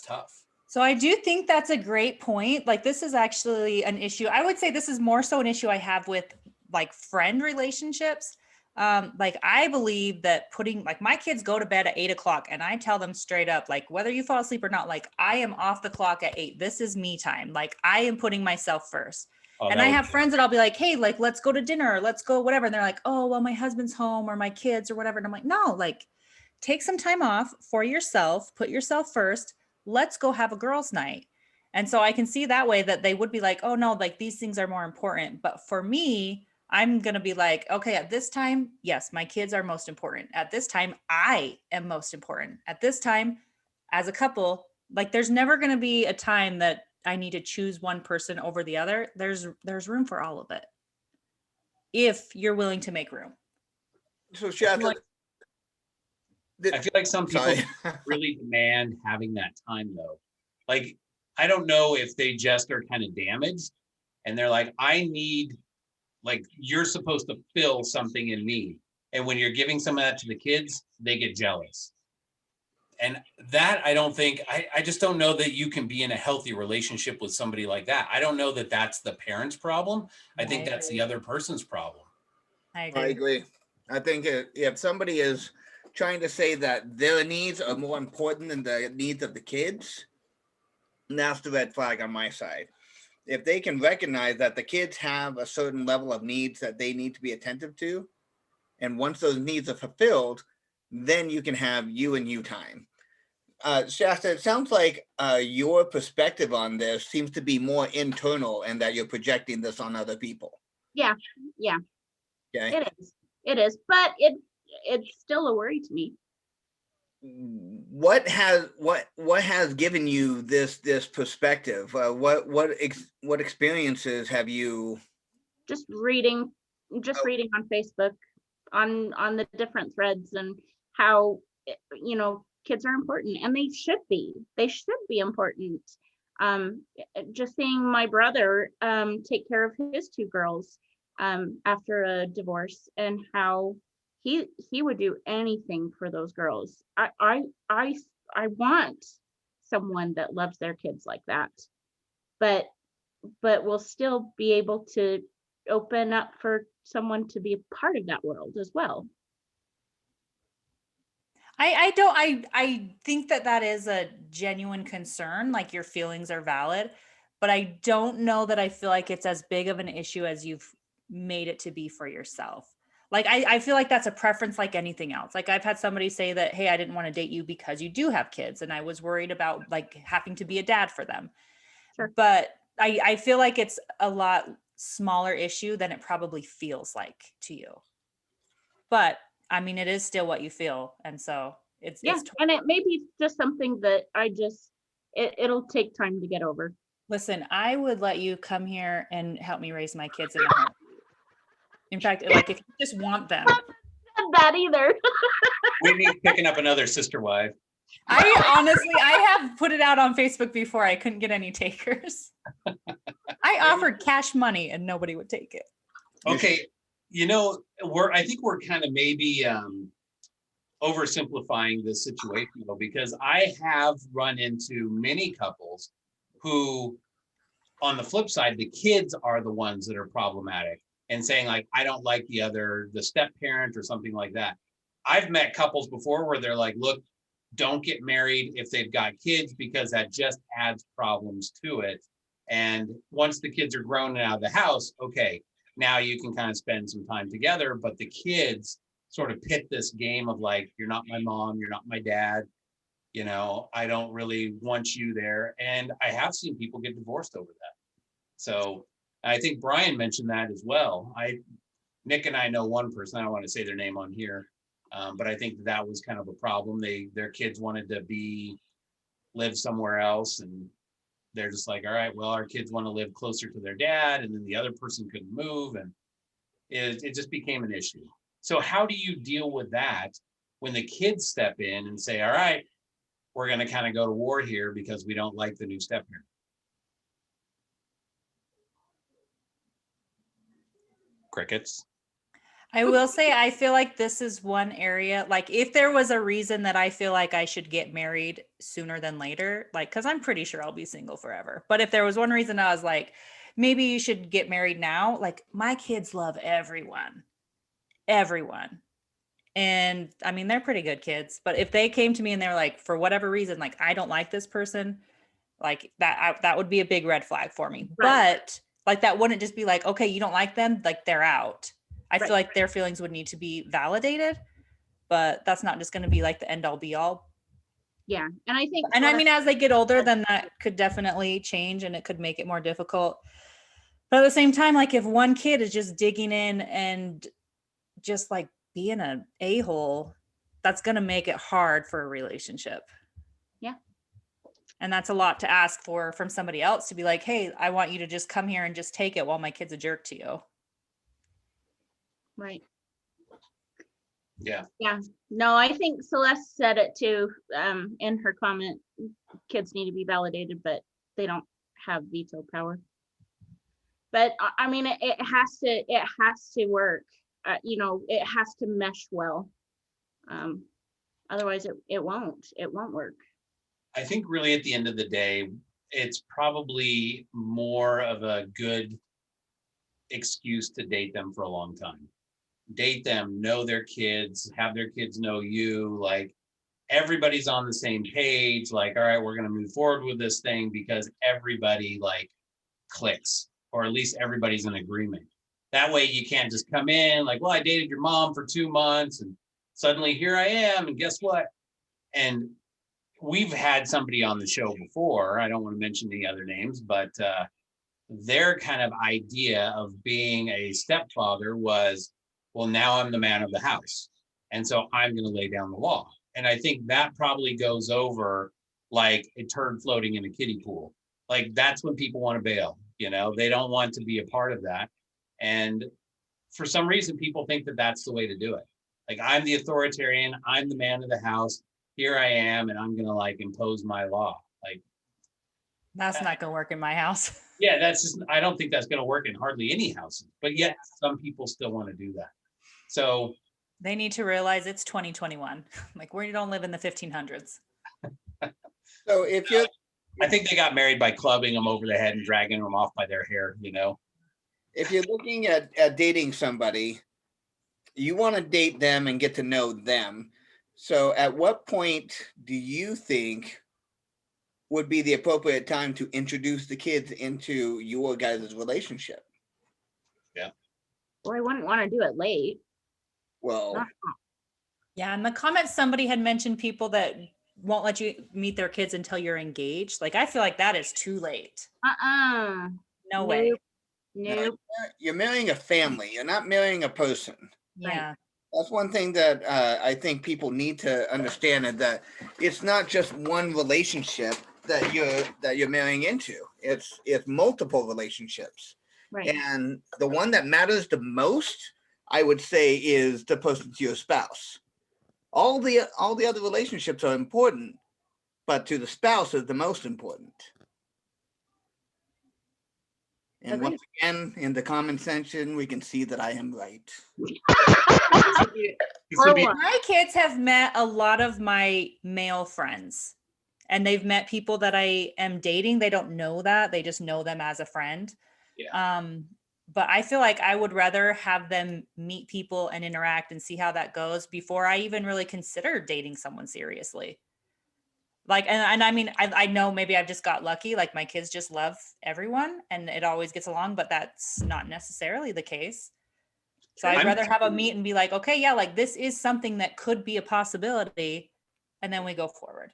tough. So I do think that's a great point. Like this is actually an issue. I would say this is more so an issue I have with like friend relationships. Like I believe that putting like my kids go to bed at 8:00, and I tell them straight up, like whether you fall asleep or not, like I am off the clock at 8. This is me time. Like I am putting myself first. And I have friends that I'll be like, hey, like, let's go to dinner, let's go, whatever. And they're like, oh, well, my husband's home or my kids or whatever. And I'm like, no, like take some time off for yourself, put yourself first. Let's go have a girls' night. And so I can see that way that they would be like, oh no, like these things are more important. But for me, I'm going to be like, okay, at this time, yes, my kids are most important. At this time, I am most important. At this time, as a couple, like there's never going to be a time that I need to choose one person over the other. There's room for all of it, if you're willing to make room. So Shasta, I feel like some people really demand having that time though. Like, I don't know if they just are kind of damaged and they're like, I need, like, you're supposed to fill something in me. And when you're giving some of that to the kids, they get jealous. And that, I don't think, I just don't know that you can be in a healthy relationship with somebody like that. I don't know that that's the parent's problem. I think that's the other person's problem. I agree. I agree. I think if somebody is trying to say that their needs are more important than the needs of the kids, that's the red flag on my side. If they can recognize that the kids have a certain level of needs that they need to be attentive to, and once those needs are fulfilled, then you can have you and you time. Shasta, it sounds like your perspective on this seems to be more internal and that you're projecting this on other people. Yeah. Okay. It is, but it's still a worry to me. What has given you this perspective? What experiences have you? Just reading on Facebook, on the different threads, and how, kids are important, and they should be important. Just seeing my brother take care of his two girls after a divorce, and how he would do anything for those girls. I want someone that loves their kids like that, but will still be able to open up for someone to be a part of that world as well. I think that is a genuine concern, like your feelings are valid, but I don't know that I feel like it's as big of an issue as you've made it to be for yourself. Like, I feel like that's a preference like anything else. Like, I've had somebody say that, hey, I didn't want to date you because you do have kids, and I was worried about like having to be a dad for them. Sure. But I feel like it's a lot smaller issue than it probably feels like to you. But I mean, it is still what you feel. And so it's and it may be just something that it'll take time to get over. Listen, I would let you come here and help me raise my kids in a home. In fact, like, if you just want them. That either. We need picking up another sister wife. I have put it out on Facebook before. I couldn't get any takers. I offered cash money and nobody would take it. Okay. I think we're kind of maybe oversimplifying this situation, though, because I have run into many couples who, on the flip side, the kids are the ones that are problematic and saying, like, I don't like the step parent or something like that. I've met couples before where they're like, look, don't get married if they've got kids, because that just adds problems to it. And once the kids are grown and out of the house, okay, now you can kind of spend some time together. But the kids sort of pit this game of like, you're not my mom, you're not my dad, I don't really want you there. And I have seen people get divorced over that. So I think Brian mentioned that as well. Nick and I know one person, I don't want to say their name on here, but I think that was kind of a problem. Their kids wanted to live somewhere else, and they're just like, all right, well, our kids want to live closer to their dad, and then the other person couldn't move, and it just became an issue. So how do you deal with that when the kids step in and say, all right, we're going to kind of go to war here because we don't like the new step parent? Crickets. I will say, I feel like this is one area, like, if there was a reason that I feel like I should get married sooner than later, like, because I'm pretty sure I'll be single forever. But if there was one reason I was like, maybe you should get married now, like, my kids love everyone. And I mean, they're pretty good kids. But if they came to me and they're like, for whatever reason, like, I don't like this person, like, that would be a big red flag for me. Right. But like, that wouldn't just be like, okay, you don't like them, like, they're out. I feel like their feelings would need to be validated, but that's not just going to be like the end all be all. Yeah. And I think, and I mean, as they get older, then that could definitely change and it could make it more difficult. But at the same time, like, if one kid is just digging in and just like being an a-hole, that's going to make it hard for a relationship. Yeah. And that's a lot to ask from somebody else to be like, hey, I want you to just come here and just take it while my kid's a jerk to you. Right. Yeah. Yeah. No, I think Celeste said it too, in her comment. Kids need to be validated, but they don't have veto power. But I mean, it has to work. It has to mesh well. Otherwise it won't work. I think really at the end of the day, it's probably more of a good excuse to date them for a long time. date them, know their kids, have their kids know you, like everybody's on the same page, like, all right, we're going to move forward with this thing because everybody like clicks, or at least everybody's in agreement. That way you can't just come in like, well, I dated your mom for 2 months and suddenly here I am, and guess what? And we've had somebody on the show before, I don't want to mention any other names, but their kind of idea of being a stepfather was, well, now I'm the man of the house, and so I'm going to lay down the law. And I think that probably goes over like a turd floating in a kiddie pool. Like that's when people want to bail, you know, they don't want to be a part of that. And for some reason, people think that that's the way to do it. Like, I'm the authoritarian, I'm the man of the house, here I am, and I'm going to like impose my law. Like, That's not gonna work in my house. yeah, that's just, I don't think that's going to work in hardly any houses, but yet some people still want to do that. So They need to realize it's 2021. Like, we don't live in the 1500s. So if you're I think they got married by clubbing them over the head and dragging them off by their hair, you know? if you're looking at dating somebody, you want to date them and get to know them. So at what point do you think would be the appropriate time to introduce the kids into your guys' relationship? Well, I wouldn't want to do it late. Well, Yeah, in the comments, somebody had mentioned people that won't let you meet their kids until you're engaged. Like, I feel like that is too late. No way. Nope. you're marrying a family. You're not marrying a person. Yeah. That's one thing that I think people need to understand, is that it's not just one relationship that you're marrying into. It's multiple relationships. Right. And the one that matters the most, I would say, is the person to your spouse. All the other relationships are important, but to the spouse is the most important. And Agreed. once again, in the comment section, we can see that I am right. My kids have met a lot of my male friends, and they've met people that I am dating. They don't know that. They just know them as a friend. Yeah. But I feel like I would rather have them meet people and interact and see how that goes before I even really consider dating someone seriously. Like, and I mean, I know maybe I've just got lucky. Like, my kids just love everyone and it always gets along, but that's not necessarily the case. So I'd rather have a meet and be like, okay, yeah, like this is something that could be a possibility. And then we go forward.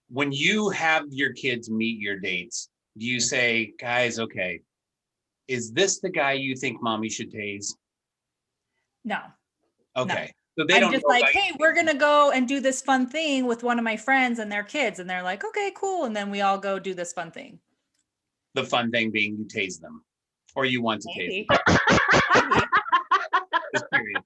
When you have your kids meet your dates, do you say, guys, okay, is this the guy you think mommy should tase? No. Okay. So they I'm don't just know like, about hey, we're gonna go and do this fun thing with one of my friends and their kids, and they're like, okay, cool, and then we all go do this fun thing. the fun thing being you tase them, or you want to tase Maybe. them. Just period.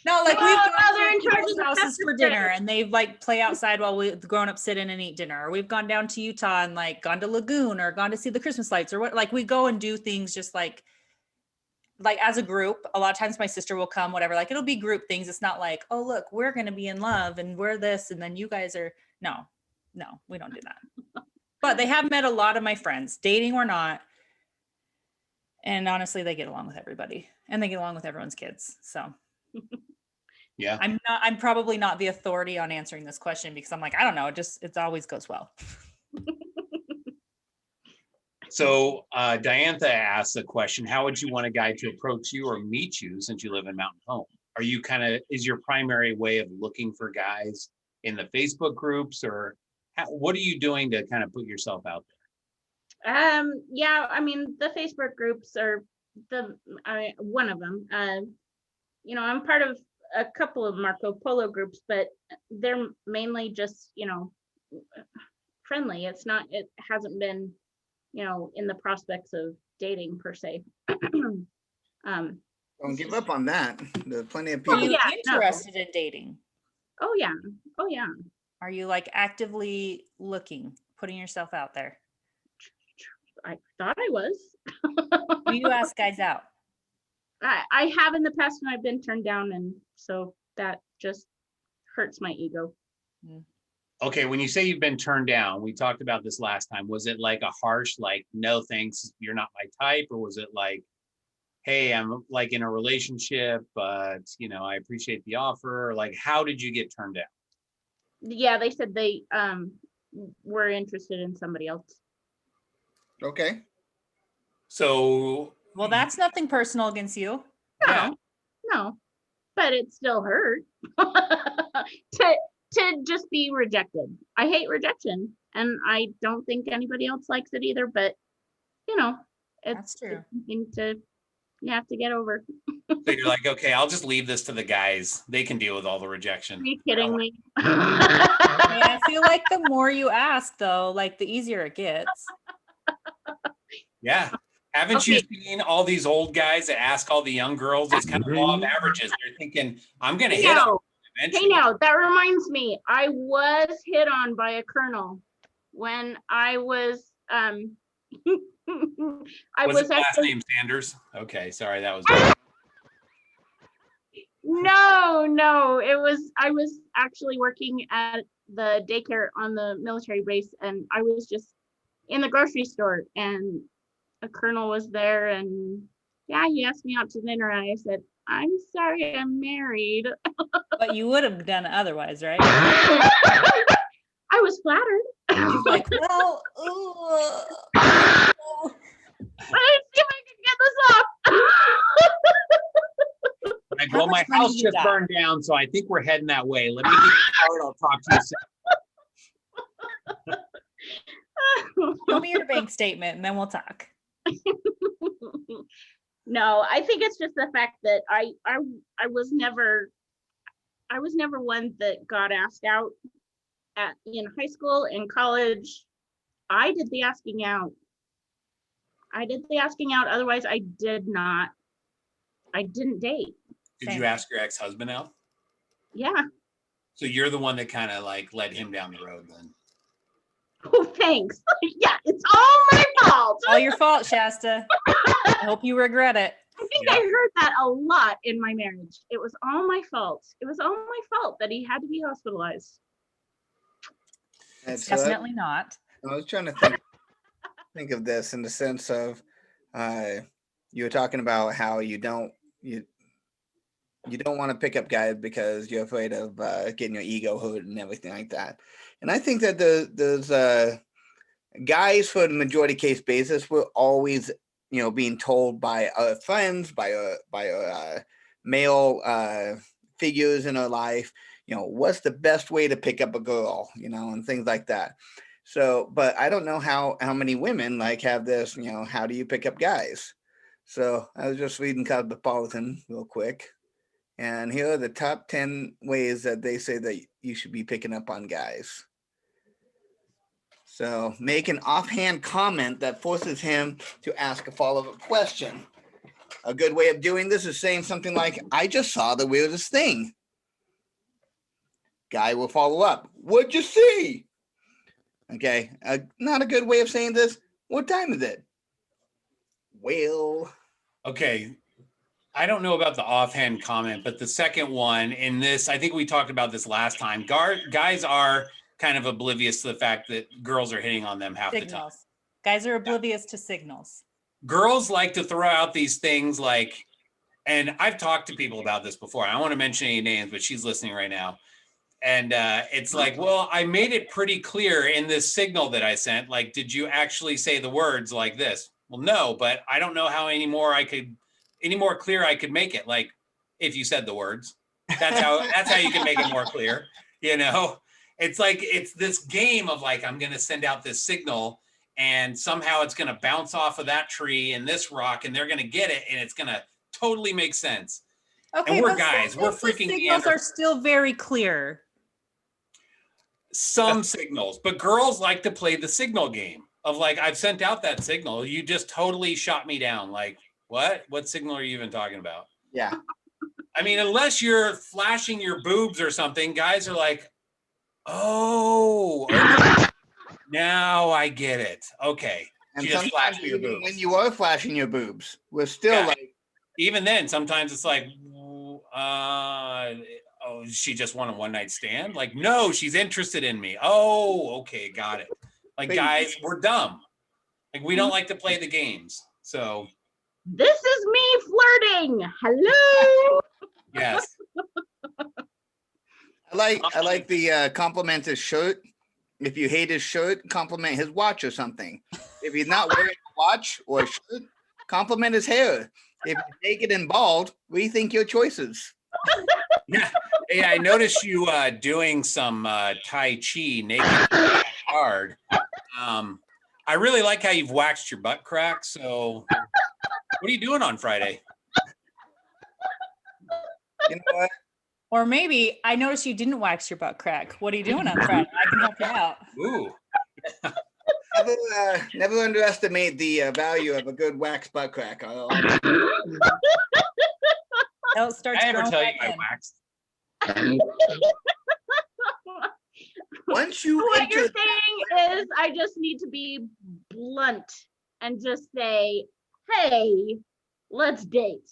No, like Well, we've no, gone they're in to charge people's of the houses for pepper dinner, and they've like play outside while the grown-ups sit in and eat dinner. Or we've gone down to Utah and like gone to Lagoon or gone to see the Christmas lights or what. Like, we go and do things just like as a group. A lot of times my sister will come, whatever, like it'll be group things. It's not like, oh, look, we're going to be in love and we're this. And then you guys are, no, we don't do that. But they have met a lot of my friends, dating or not. And honestly, they get along with everybody and they get along with everyone's kids. So Yeah. I'm probably not the authority on answering this question because I'm like, I don't know. It always goes well. So Diantha asks a question: how would you want a guy to approach you or meet you since you live in Mountain Home? Are you is your primary way of looking for guys in the Facebook groups, or what are you doing to kind of put yourself out there? Yeah, I mean, the Facebook groups are one of them. I'm part of a couple of Marco Polo groups, but they're mainly just, friendly. It hasn't been, in the prospects of dating per se. Don't give up on that. There's plenty of people. Are you interested in dating? Oh yeah. Are you like actively looking, putting yourself out there? I thought I was. Do you ask guys out? I have in the past and I've been turned down, and so that just hurts my ego. Okay, when you say you've been turned down, we talked about this last time. Was it like a harsh, like, no thanks, you're not my type, or was it like, hey, I'm like in a relationship, but you know, I appreciate the offer? Like, how did you get turned down? Yeah, they said they were interested in somebody else. Okay. So, Well, that's nothing personal against you. yeah. No, but it still hurt to just be rejected. I hate rejection, and I don't think anybody else likes it either. But you know, That's true. it's something you have to get over. So you're like, okay, I'll just leave this to the guys. They can deal with all the rejection. Are you kidding me? I feel like the more you ask, though, like the easier it gets. Yeah. Haven't you seen all these old guys that ask all the young girls? It's kind of law of averages. They're thinking, I'm going to hit on them eventually. Hey, now that reminds me, I was hit on by a colonel when I was I Was was it last actually name Sanders? Okay, sorry, that was. no, it was I was actually working at the daycare on the military base, and I was just in the grocery store, and a colonel was there, and yeah, he asked me out to dinner, and I said, I'm sorry, I'm married. But you would have done it otherwise, right? I was flattered. He's like, well, Let's see if I can get this off. Like, How well, my much money house you just got? burned down, so I think we're heading that way. Let me get the card. I'll talk to you soon. show me your bank statement and then we'll talk. No, I think it's just the fact that I was never one that got asked out in high school and college. I did the asking out. Otherwise, I didn't date. Did you ask your ex-husband out? Yeah. So you're the one that kind of like led him down the road then. Oh, thanks. Yeah, it's all my fault. All your fault, Shasta. I hope you regret it. I think I heard that a lot in my marriage. It was all my fault. It was all my fault that he had to be hospitalized. It's definitely not. I was trying to think of this in the sense of you were talking about how you don't want to pick up guys because you're afraid of getting your ego hurt and everything like that. And I think that there's guys, for the majority case basis, were always, being told by our friends, by our male figures in our life, what's the best way to pick up a girl, and things like that. So, but I don't know how many women like have this, how do you pick up guys? So I was just reading Cosmopolitan real quick. And here are the top 10 ways that they say that you should be picking up on guys. So make an offhand comment that forces him to ask a follow-up question. A good way of doing this is saying something like, I just saw the weirdest thing. Guy will follow up. What'd you see? Okay, not a good way of saying this. What time is it? Well. Okay. I don't know about the offhand comment, but the second one in this, I think we talked about this last time. Guys are kind of oblivious to the fact that girls are hitting on them half the time. Guys are oblivious to signals. Girls like to throw out these things like, and I've talked to people about this before. I don't want to mention any names, but she's listening right now. And it's like, well, I made it pretty clear in this signal that I sent. Like, did you actually say the words like this? Well, no, but I don't know how any more clear I could make it. Like, if you said the words, that's how you can make it more clear. It's like, it's this game of like, I'm going to send out this signal and somehow it's going to bounce off of that tree and this rock and they're going to get it. And it's going to totally make sense. Okay, and we're guys, we're freaking signals are still very clear. Some signals, but girls like to play the signal game of like, I've sent out that signal. You just totally shot me down. Like, what signal are you even talking about? Yeah. I mean, unless you're flashing your boobs or something, guys are like, oh, okay. Now I get it. Okay. And sometimes even when you are flashing your boobs, we're still like. Even then, sometimes it's like, she just want a one night stand? Like, no, she's interested in me. Oh, okay, got it. Like, guys, we're dumb. Like, we don't like to play the games. So. this is me flirting. Hello. Yes. I like the compliment his shirt. If you hate his shirt, compliment his watch or something. If he's not wearing a watch or a shirt, compliment his hair. If he's naked and bald, rethink your choices. Yeah. Hey, I noticed you doing some Tai Chi naked hard. I really like how you've waxed your butt crack. So what are you doing on Friday? You know what? Or maybe I noticed you didn't wax your butt crack. What are you doing on Friday? I can help you out. Ooh. Never underestimate the value of a good wax butt crack. It'll start I ever growing tell you back I in. waxed? Once you What enter, you're saying is I just need to be blunt and just say, hey, let's date.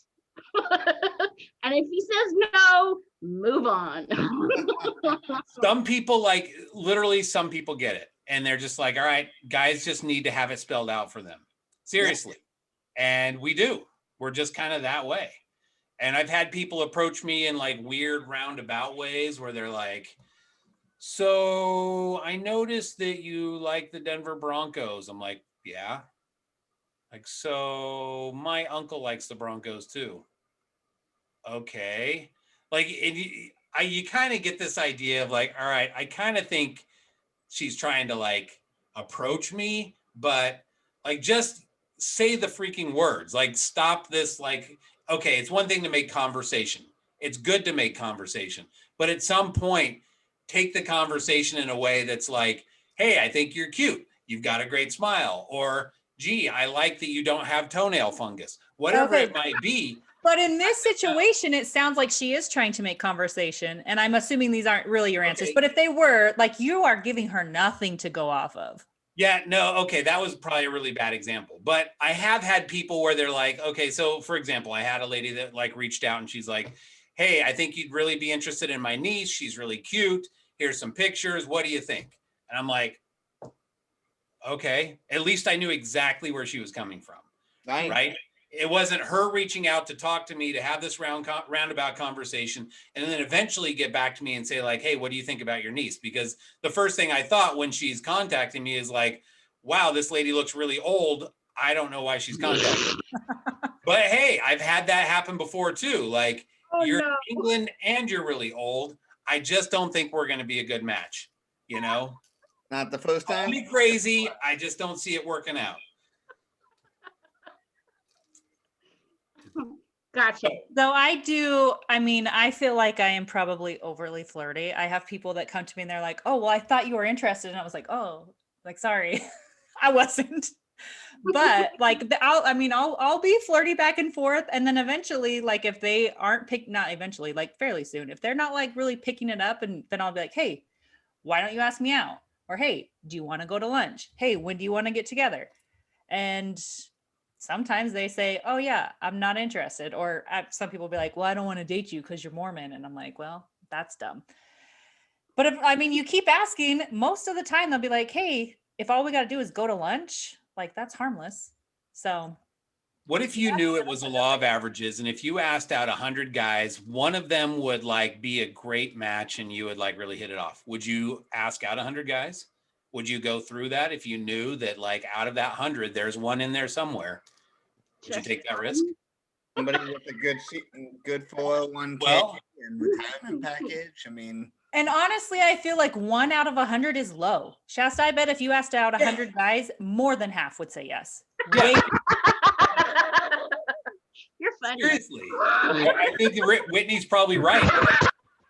And if he says no, move on. Some people literally some people get it. And they're just like, all right, guys just need to have it spelled out for them. Seriously. And we do. We're just kind of that way. And I've had people approach me in like weird roundabout ways where they're like, so I noticed that you like the Denver Broncos. I'm like, yeah. Like, so my uncle likes the Broncos too. Okay. Like, you kind of get this idea of like, all right, I kind of think she's trying to like approach me, but like just say the freaking words. Like, stop this. Like, okay, it's one thing to make conversation. It's good to make conversation, but at some point, take the conversation in a way that's like, hey, I think you're cute. You've got a great smile. Or, gee, I like that you don't have toenail fungus. Whatever Okay. it might be. But in this situation, it sounds like she is trying to make conversation. And I'm assuming these aren't really your answers. Okay. But if they were, like, you are giving her nothing to go off of. Yeah, no, okay, that was probably a really bad example. But I have had people where they're like, okay, so for example, I had a lady that like reached out and she's like, hey, I think you'd really be interested in my niece. She's really cute. Here's some pictures. What do you think? And I'm like, okay, at least I knew exactly where she was coming from, right? It wasn't her reaching out to talk to me, to have this roundabout conversation, and then eventually get back to me and say like, hey, what do you think about your niece? Because the first thing I thought when she's contacting me is like, wow, this lady looks really old. I don't know why she's contacting me. But hey, I've had that happen before too. Like, you're in England and you're really old. I just don't think we're going to be a good match. You know, not the first time. Call me crazy. I just don't see it working out. Gotcha. So I feel like I am probably overly flirty. I have people that come to me and they're like, oh, well, I thought you were interested. And I was like, oh, like, sorry, I wasn't. But like, I'll be flirty back and forth. And then eventually, like, if they aren't not eventually, like fairly soon, if they're not like really picking it up, and then I'll be like, hey, why don't you ask me out? Or, hey, do you want to go to lunch? Hey, when do you want to get together? And sometimes they say, oh yeah, I'm not interested. Or some people be like, well, I don't want to date you because you're Mormon. And I'm like, well, that's dumb. But you keep asking, most of the time they'll be like, hey, if all we got to do is go to lunch, like that's harmless. So what if you knew it was a law of averages, and if you asked out 100 guys, one of them would like be a great match and you would like really hit it off? Would you ask out 100 guys? Would you go through that if you knew that like out of that 100, there's one in there somewhere? Would you take that risk? Somebody with a good 401k and retirement package. I mean, and honestly, I feel like 1 out of 100 is low. Shasta, I bet if you asked out 100 guys, more than half would say yes. Yeah. You're funny. Seriously, I think Whitney's probably right.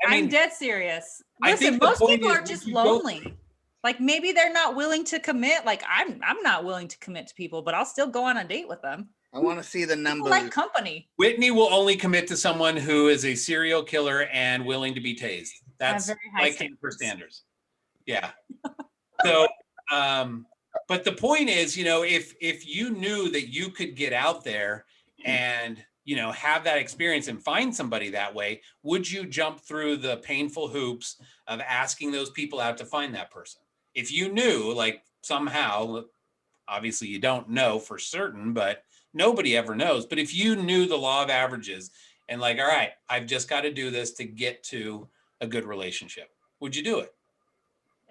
I'm dead serious. I Listen, think the most point people is, are just lonely. Like maybe they're not willing to commit. Like I'm not willing to commit to people, but I'll still go on a date with them. I want to see the numbers. People like company. Whitney will only commit to someone who is a serial killer and willing to be tased. That's like for standards. Yeah. So, but the point is, you know, if you knew that you could get out there and, you know, have that experience and find somebody that way, would you jump through the painful hoops of asking those people out to find that person? If you knew, like somehow, obviously you don't know for certain, but Nobody ever knows. But if you knew the law of averages and like, all right, I've just got to do this to get to a good relationship, would you do it?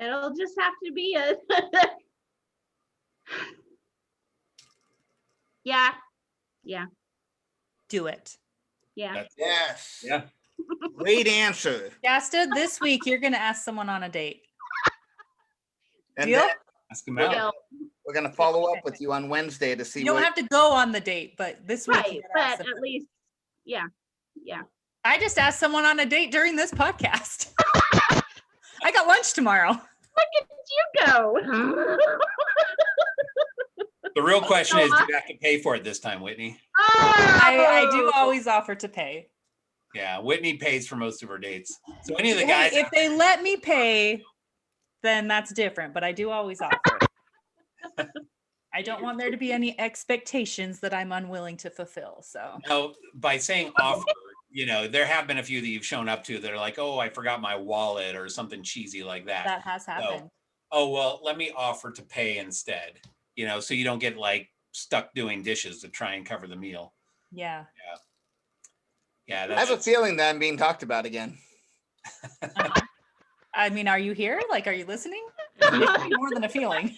It'll just have to be a yeah. Do it. Yeah. Yes. Yeah. Great answer. Shasta, this week you're gonna ask someone on a date. And Deal? then Ask them out. Yeah. we're gonna follow up with you on Wednesday to see You don't what have to go on the date, but this week Right, you but gotta ask at someone. least, yeah. I just asked someone on a date during this podcast. I got lunch tomorrow. Look at you go. The real question is, do you have to pay for it this time, Whitney? I do Oh! always offer to pay. Yeah, Whitney pays for most of her dates. So any of the Hey, guys, if they let me pay, then that's different, but I do always offer. I don't want there to be any expectations that I'm unwilling to fulfill. So now, by saying offer, there have been a few that you've shown up to that are like, oh, I forgot my wallet or something cheesy like that. that has happened. Oh, well, let me offer to pay instead, so you don't get like stuck doing dishes to try and cover the meal. Yeah. Yeah. I have a feeling that I'm being talked about again. I mean, are you here? Like, are you listening? It's more than a feeling.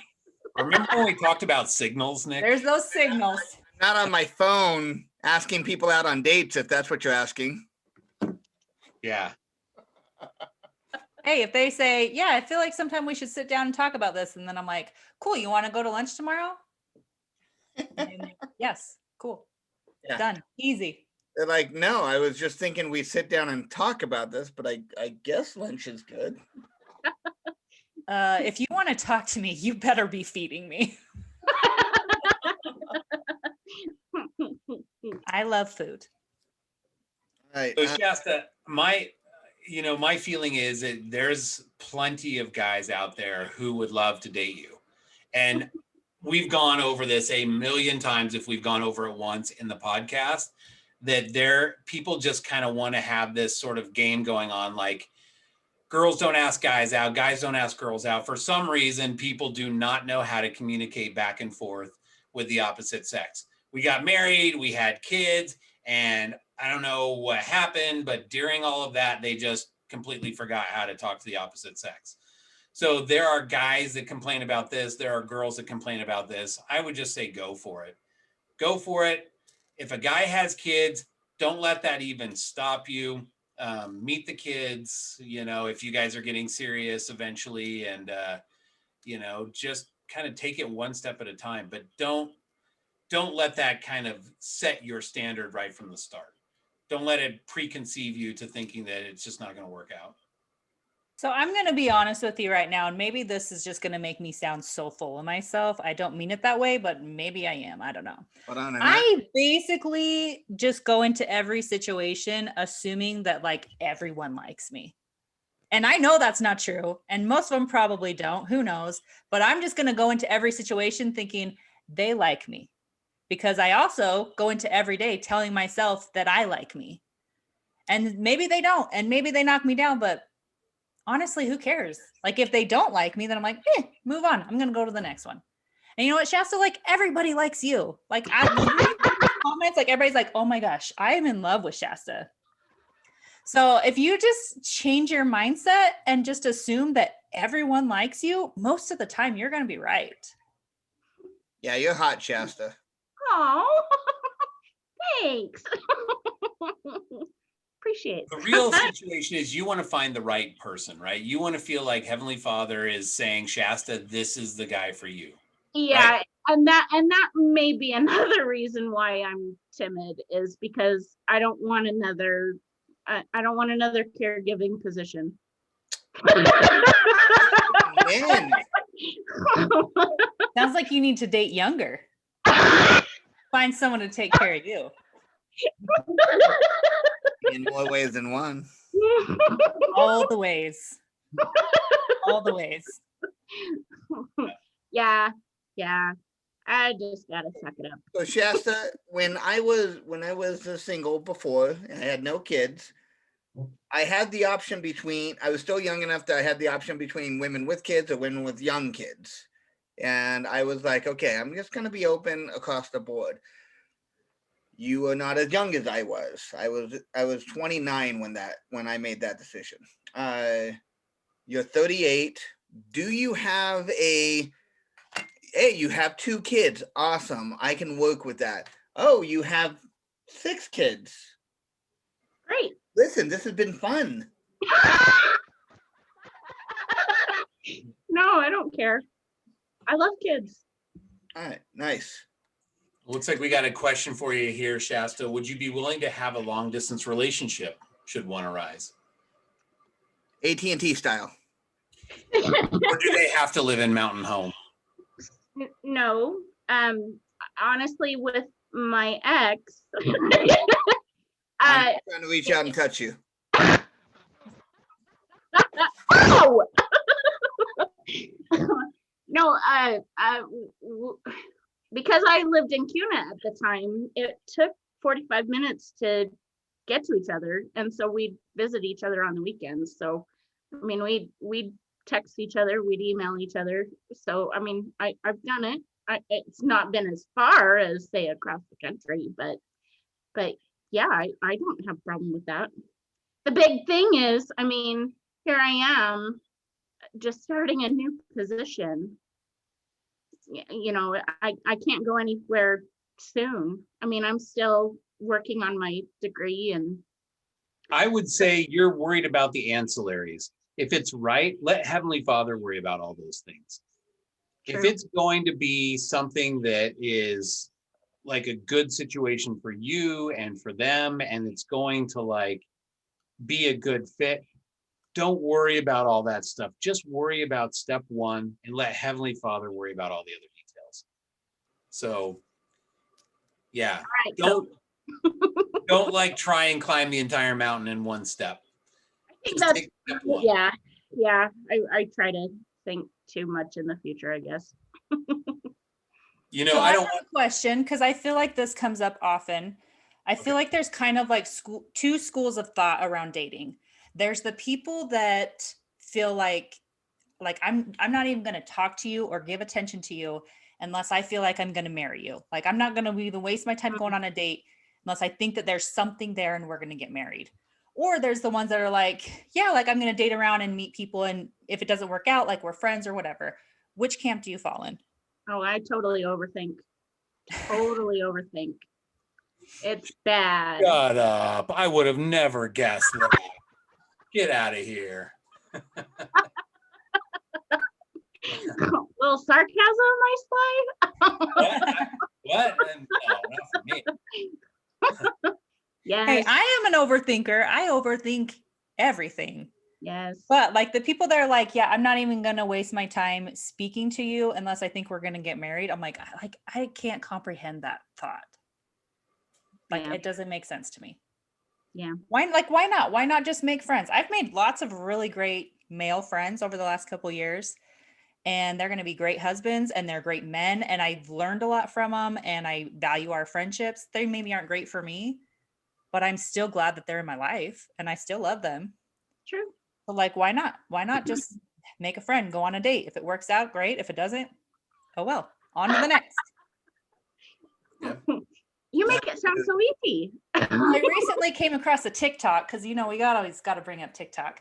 Remember when we talked about signals, Nick? There's those signals. Not on my phone asking people out on dates, if that's what you're asking. Yeah. Hey, if they say, yeah, I feel like sometime we should sit down and talk about this. And then I'm like, cool, you want to go to lunch tomorrow? And yes, cool. Yeah. Done. Easy. They're like, no, I was just thinking we'd sit down and talk about this, but I guess lunch is good. If you want to talk to me, you better be feeding me. I love food. All right. So Shasta, my feeling is that there's plenty of guys out there who would love to date you. And we've gone over this a million times, if we've gone over it once in the podcast, that people just kind of want to have this sort of game going on, like girls don't ask guys out, guys don't ask girls out. For some reason, people do not know how to communicate back and forth with the opposite sex. We got married, we had kids, and I don't know what happened, but during all of that, they just completely forgot how to talk to the opposite sex. So there are guys that complain about this. There are girls that complain about this. I would just say, go for it. Go for it. If a guy has kids, don't let that even stop you. Meet the kids, if you guys are getting serious eventually, and, just kind of take it one step at a time, but don't let that kind of set your standard right from the start. Don't let it preconceive you to thinking that it's just not going to work out. So I'm going to be honest with you right now, and maybe this is just going to make me sound so full of myself. I don't mean it that way, but maybe I am. I don't know. I basically just go into every situation assuming that like everyone likes me. And I know that's not true. And most of them probably don't. Who knows? But I'm just going to go into every situation thinking they like me. Because I also go into every day telling myself that I like me. And maybe they don't. And maybe they knock me down. But honestly, who cares? Like, if they don't like me, then I'm like, move on. I'm going to go to the next one. And you know what, Shasta? Like, everybody likes you. Like, I comments, like, everybody's like, oh my gosh, I am in love with Shasta. So if you just change your mindset and just assume that everyone likes you, most of the time, you're going to be right. Yeah, you're hot, Shasta. Oh, thanks. Appreciate it. The real situation is you want to find the right person, right? You want to feel like Heavenly Father is saying, Shasta, this is the guy for you. Yeah, right? and that may be another reason why I'm timid, is because I don't want another caregiving position. Man. Sounds like you need to date younger. Find someone to take care of you. In more ways than one. All the ways. All the ways. Yeah. I just gotta suck it up. So Shasta, when I was single before and I had no kids, I had the option between, I was still young enough that I had the option between women with kids or women with young kids. And I was like, okay, I'm just going to be open across the board. You are not as young as I was. I was 29 when I made that decision. You're 38. Do you have hey, you have 2 kids. Awesome. I can work with that. Oh, you have 6 kids. Great. Listen, this has been fun. No, I don't care. I love kids. All right, nice. Looks like we got a question for you here, Shasta. Would you be willing to have a long distance relationship should one arise? AT&T style. Or do they have to live in Mountain Home? No. Honestly, with my ex, I'm trying to reach out and touch you. oh! No, because I lived in Cuna at the time, it took 45 minutes to get to each other. And so we'd visit each other on the weekends. So, I mean, we'd text each other, we'd email each other. So, I mean, I've done it. It's not been as far as, say, across the country, but yeah, I don't have a problem with that. The big thing is, I mean, here I am just starting a new position. You know, I can't go anywhere soon. I mean, I'm still working on my degree, and I would say you're worried about the ancillaries. If it's right, let Heavenly Father worry about all those things. True. If it's going to be something that is like a good situation for you and for them, and it's going to like be a good fit, don't worry about all that stuff. Just worry about step 1 and let Heavenly Father worry about all the other details. So, yeah, right, don't like try and climb the entire mountain in one step. I think Just that's take step 1. yeah. I try to think too much in the future, I guess. You know, So I don't have want a question, because I feel like this comes up often. I feel like there's kind of like two schools of thought around dating. There's the people that feel like I'm not even going to talk to you or give attention to you unless I feel like I'm going to marry you. Like I'm not going to even waste my time going on a date unless I think that there's something there and we're going to get married. Or there's the ones that are like, yeah, like I'm going to date around and meet people, and if it doesn't work out, like we're friends or whatever. Which camp do you fall in? Oh, I totally overthink. Totally overthink. It's bad. shut up. I would have never guessed that. Get out of here. Little sarcasm, I slide. What? No, not for me. Yes. Hey, I am an overthinker. I overthink everything. Yes. But like the people that are like, yeah, I'm not even going to waste my time speaking to you unless I think we're going to get married. I'm like I can't comprehend that thought. Like Yeah. it doesn't make sense to me. Yeah. Why not? Why not just make friends? I've made lots of really great male friends over the last couple of years, and they're going to be great husbands and they're great men, and I've learned a lot from them, and I value our friendships. They maybe aren't great for me, but I'm still glad that they're in my life and I still love them. True. So like, why not? Why not just make a friend, go on a date? If it works out, great. If it doesn't, oh well, on to the next. Yeah. You make it sound so easy. I recently came across a TikTok because we always got to bring up TikTok.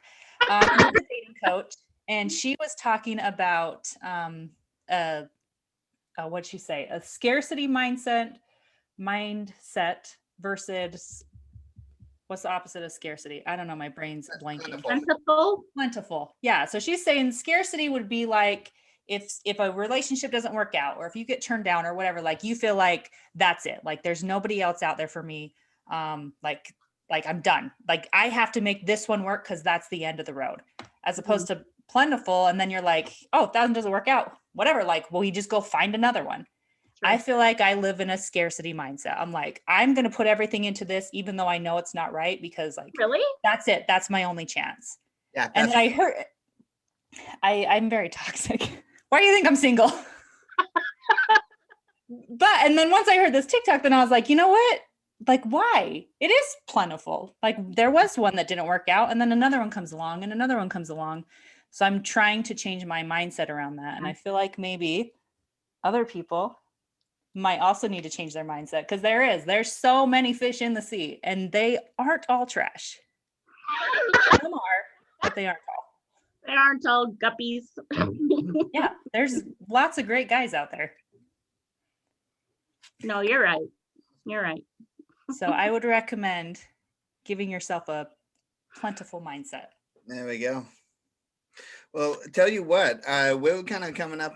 I'm a dating coach, and she was talking about what'd she say? A scarcity mindset versus what's the opposite of scarcity? I don't know. My brain's blanking. Plentiful. Yeah. So she's saying scarcity would be like if a relationship doesn't work out, or if you get turned down or whatever, like you feel like that's it. Like there's nobody else out there for me. Like I'm done. Like I have to make this one work because that's the end of the road. As opposed to plentiful, and then you're like, oh, if that doesn't work out, whatever. Like, well, you just go find another one. True. I feel like I live in a scarcity mindset. I'm like, I'm going to put everything into this, even though I know it's not right, because like, really, that's it. That's my only chance. Yeah. And then I heard, I'm very toxic. Why do you think I'm single? And then once I heard this TikTok, then I was like, you know what? Like, why? It is plentiful. Like there was one that didn't work out, and then another one comes along and another one comes along. So I'm trying to change my mindset around that. And I feel like maybe other people might also need to change their mindset, because there's so many fish in the sea and they aren't all trash. Some are, but they aren't all. They aren't all guppies. Yeah, there's lots of great guys out there. No, you're right. You're right. So I would recommend giving yourself a plentiful mindset. There we go. Well, tell you what, we're kind of coming up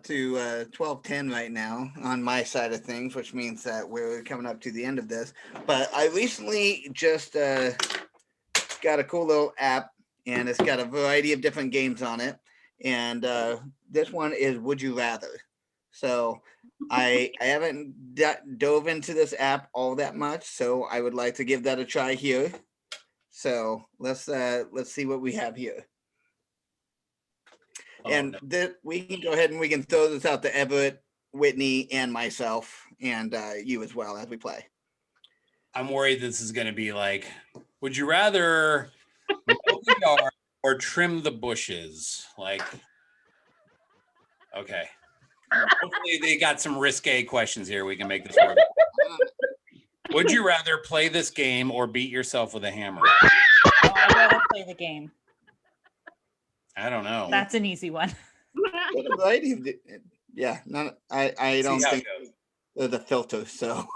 to 12:10 right now on my side of things, which means that we're coming up to the end of this. But I recently just got a cool little app, and it's got a variety of different games on it. And this one is Would You Rather. So I haven't dove into this app all that much, so I would like to give that a try here. So let's see what we have here. And we can go ahead and we can throw this out to Everett, Whitney, and myself, and you as well as we play. I'm worried this is going to be like, would you rather mow the yard or trim the bushes? Like, okay. Hopefully they got some risque questions here. We can make this work. Would you rather play this game or beat yourself with a hammer? Oh, I'd rather play the game. I don't know. That's an easy one. Yeah, I don't think there's a filter, so.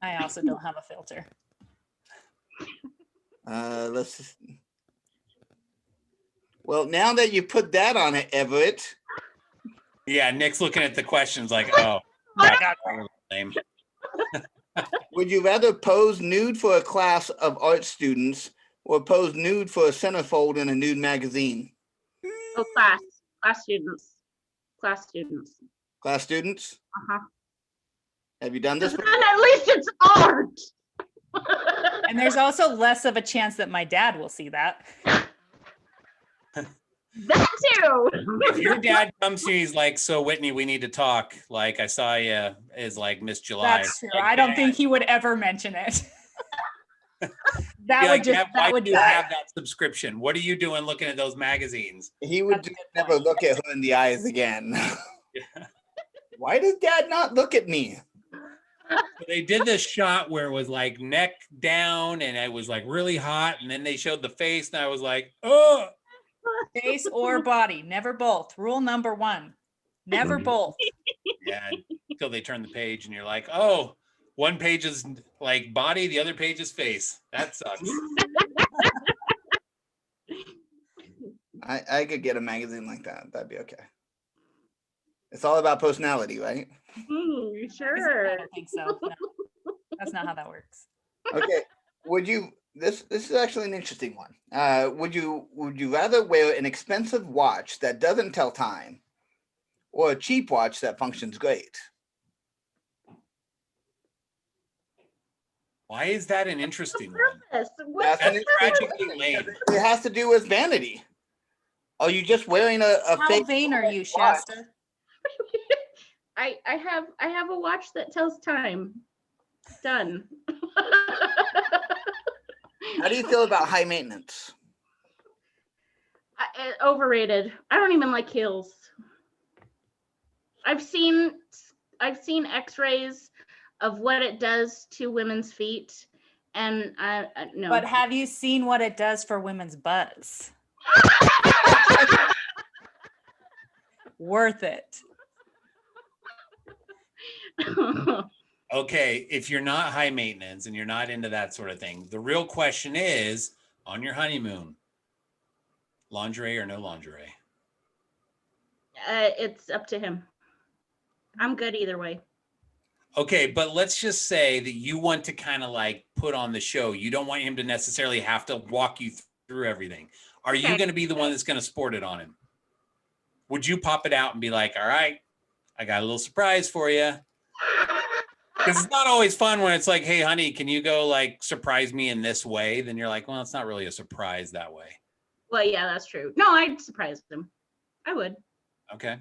I also don't have a filter. Well, now that you put that on it, Everett. Yeah, Nick's looking at the questions like, oh, my God, lame. Would you rather pose nude for a class of art students or pose nude for a centerfold in a nude magazine? Oh, class students. Class students. Uh-huh. Have you done this? And at least it's art. And there's also less of a chance that my dad will see that. That too. If your dad comes to you, he's like, so Whitney, we need to talk. Like, I saw you as like Miss July. That's true. Like, I don't think he would ever mention it. That would like, just, why that would do you have that subscription? What are you doing looking at those magazines? He would never look at her in the eyes again. Yeah. Why does dad not look at me? They did this shot where it was like neck down and it was like really hot. And then they showed the face and I was like, oh. Face or body, never both. Rule number 1, never both. Yeah, until they turn the page and you're like, oh, one page is like body, the other page is face. That sucks. I could get a magazine like that. That'd be okay. It's all about personality, right? Sure. I don't think so. No, that's not how that works. Okay. Would you? This is actually an interesting one. Would you rather wear an expensive watch that doesn't tell time, or a cheap watch that functions great? Why is that an interesting one? That's tragically lame. It has to do with vanity. Are you just wearing a How fake vain are you, watch? Shasta? I have a watch that tells time. Done. How do you feel about high maintenance? Overrated. I don't even like heels. I've seen x-rays of what it does to women's feet, and no. But have you seen what it does for women's butts? Worth it. Okay, if you're not high maintenance and you're not into that sort of thing, the real question is, on your honeymoon, lingerie or no lingerie? It's up to him. I'm good either way. Okay, but let's just say that you want to kind of like put on the show. You don't want him to necessarily have to walk you through everything. Are you going to be the one that's going to sport it on him? Would you pop it out and be like, all right, I got a little surprise for you? Because it's not always fun when it's like, hey, honey, can you go like surprise me in this way? Then you're like, well, it's not really a surprise that way. Well, yeah, that's true. No, I'd surprise him. I would. Okay.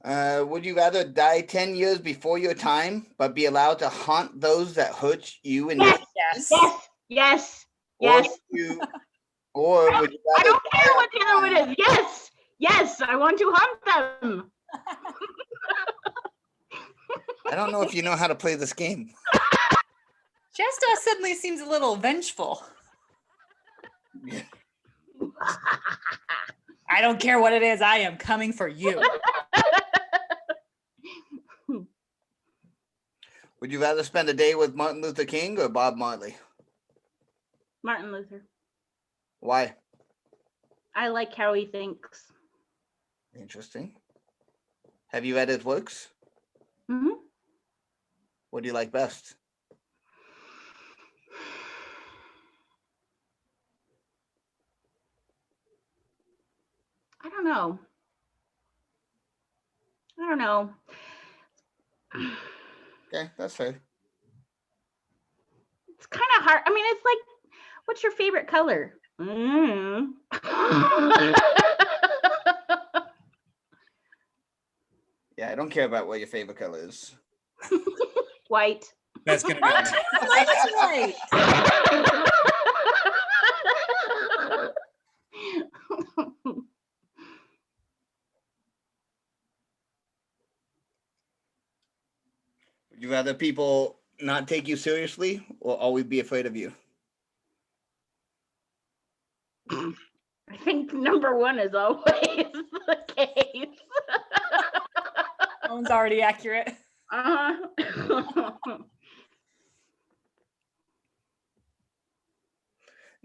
Would you rather die 10 years before your time, but be allowed to haunt those that hurt you and Yes. Yes. Yes. Or would you I rather don't care what the other one is. Yes. Yes, I want to hunt them. I don't know if you know how to play this game. Shasta suddenly seems a little vengeful. I don't care what it is. I am coming for you. Would you rather spend a day with Martin Luther King or Bob Marley? Martin Luther. Why? I like how he thinks. Interesting. Have you read his works? Mm-hmm. What do you like best? I don't know. Okay, that's fair. It's kind of hard. I mean, it's like, what's your favorite color? Mm. Yeah, I don't care about what your favorite color is. White. That's gonna be What? That's right. Would you rather people not take you seriously or always be afraid of you? I think number one is always the case. That one's already accurate.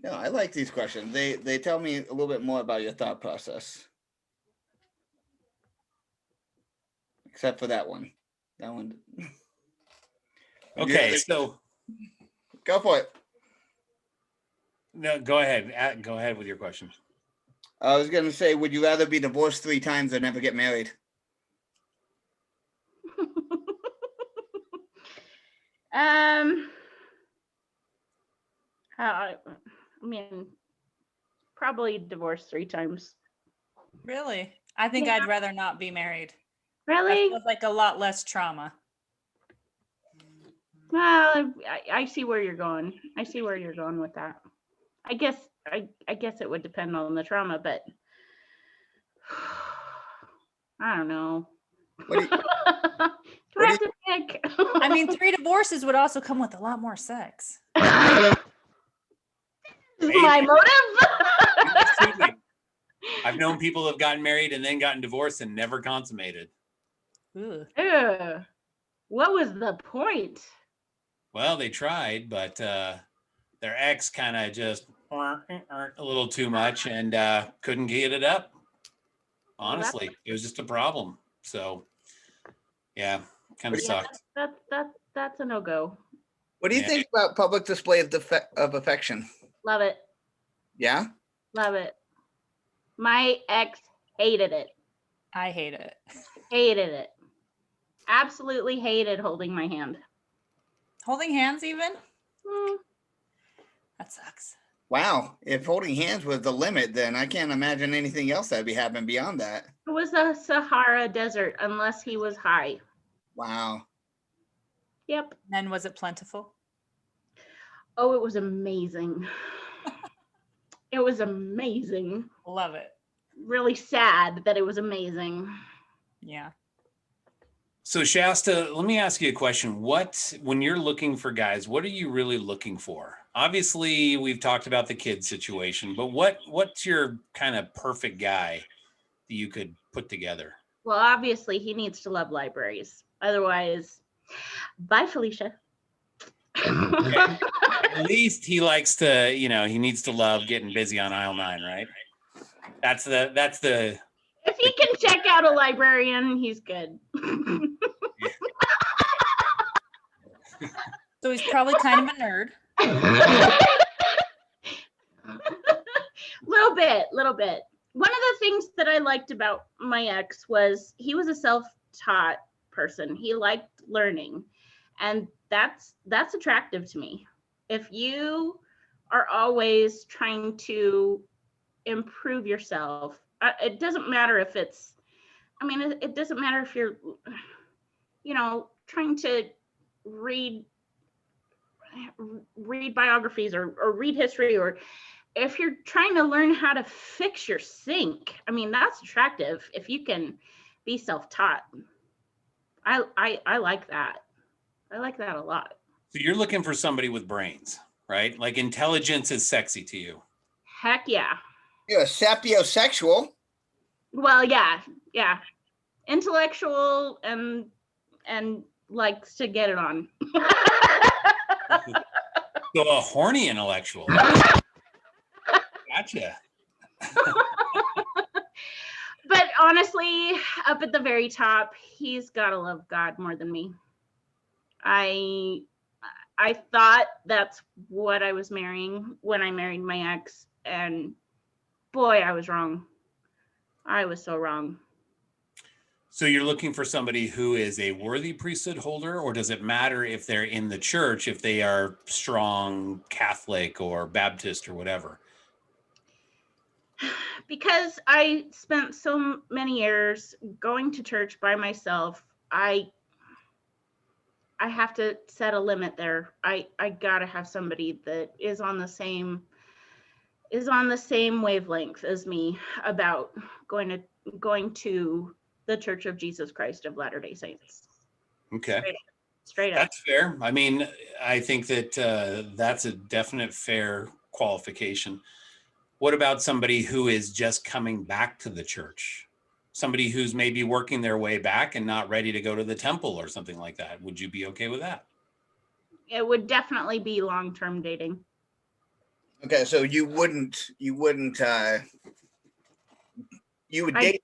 No, I like these questions. They tell me a little bit more about your thought process. Except for that one. That one. okay. Yeah, So go for it. no, go ahead. Go ahead with your question. I was gonna say, would you rather be divorced 3 times or never get married? I mean, probably divorced 3 times. Really? I think Yeah. I'd rather not be married. That Really? feels like a lot less trauma. Well, I see where you're going. I see where you're going with that. I guess it would depend on the trauma, but I don't know. What do you, Do I have to pick? I mean, 3 divorces would also come with a lot more sex. This is my motive. I've known people who have gotten married and then gotten divorced and never consummated. Ooh. Ugh. What was the point? Well, they tried, but their ex kind of just a little too much and couldn't get it up. Honestly, it was just a problem. So, yeah, kind of sucked. That's a no-go. what do you think about public display of affection? Love it. Yeah? Love it. My ex hated it. I hate it. Hated it. Absolutely hated holding my hand. Holding hands even? Hmm. That sucks. Wow. If holding hands was the limit, then I can't imagine anything else that'd be happening beyond that. It was a Sahara desert unless he was high. Wow. Yep. Then was it plentiful? Oh, it was amazing. It was amazing. Love it. Really sad that it was amazing. Yeah. So Shasta, let me ask you a question. When you're looking for guys, what are you really looking for? Obviously, we've talked about the kid situation, but what's your kind of perfect guy that you could put together? Well, obviously he needs to love libraries. Otherwise, bye, Felicia. Okay. At least he likes to, he needs to love getting busy on aisle 9, right? That's the If he can check out a librarian, he's good. So he's probably kind of a nerd. Little bit. One of the things that I liked about my ex was he was a self-taught person. He liked learning, and that's attractive to me. If you are always trying to improve yourself, it doesn't matter if it's, it doesn't matter if you're, trying to read biographies or read history or if you're trying to learn how to fix your sink, I mean, that's attractive if you can be self-taught. I like that. I like that a lot. So you're looking for somebody with brains, right? Like intelligence is sexy to you. Heck yeah. You're a sapiosexual. Well, yeah. Intellectual and likes to get it on. So a horny intellectual. Gotcha. But honestly, up at the very top, he's got to love God more than me. I thought that's what I was marrying when I married my ex, and boy, I was wrong. I was so wrong. So you're looking for somebody who is a worthy priesthood holder, or does it matter if they're in the church, if they are strong Catholic or Baptist or whatever? Because I spent so many years going to church by myself, I have to set a limit there. I gotta have somebody that is on the same wavelength as me about going to the Church of Jesus Christ of Latter-day Saints. Okay. Straight up. That's fair. I mean, I think that that's a definite fair qualification. What about somebody who is just coming back to the church? Somebody who's maybe working their way back and not ready to go to the temple or something like that. Would you be okay with that? It would definitely be long-term dating. Okay, so you would date.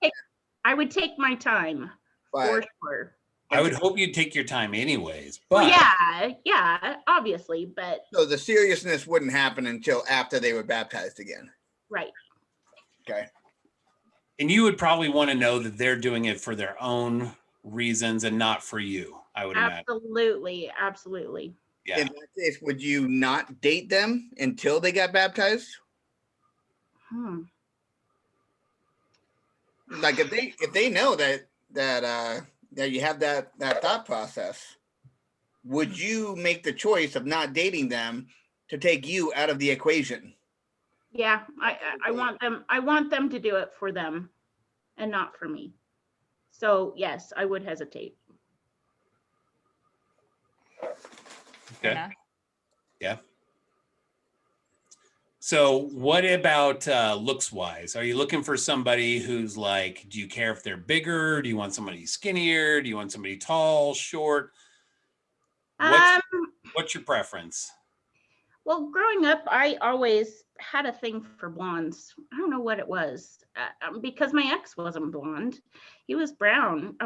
I would take my time for sure. I would hope you'd take your time anyways. But well, yeah, obviously, but so the seriousness wouldn't happen until after they were baptized again. Right. Okay. And you would probably want to know that they're doing it for their own reasons and not for you, I would imagine. Absolutely. Yeah. In that case, would you not date them until they got baptized? Like if they know that you have that thought process, would you make the choice of not dating them to take you out of the equation? Yeah, I want them to do it for them and not for me. So yes, I would hesitate. Okay. Yeah. So what about looks wise? Are you looking for somebody who's like, do you care if they're bigger? Do you want somebody skinnier? Do you want somebody tall, short? What's your preference? Well, growing up, I always had a thing for blondes. I don't know what it was, because my ex wasn't blonde. He was brown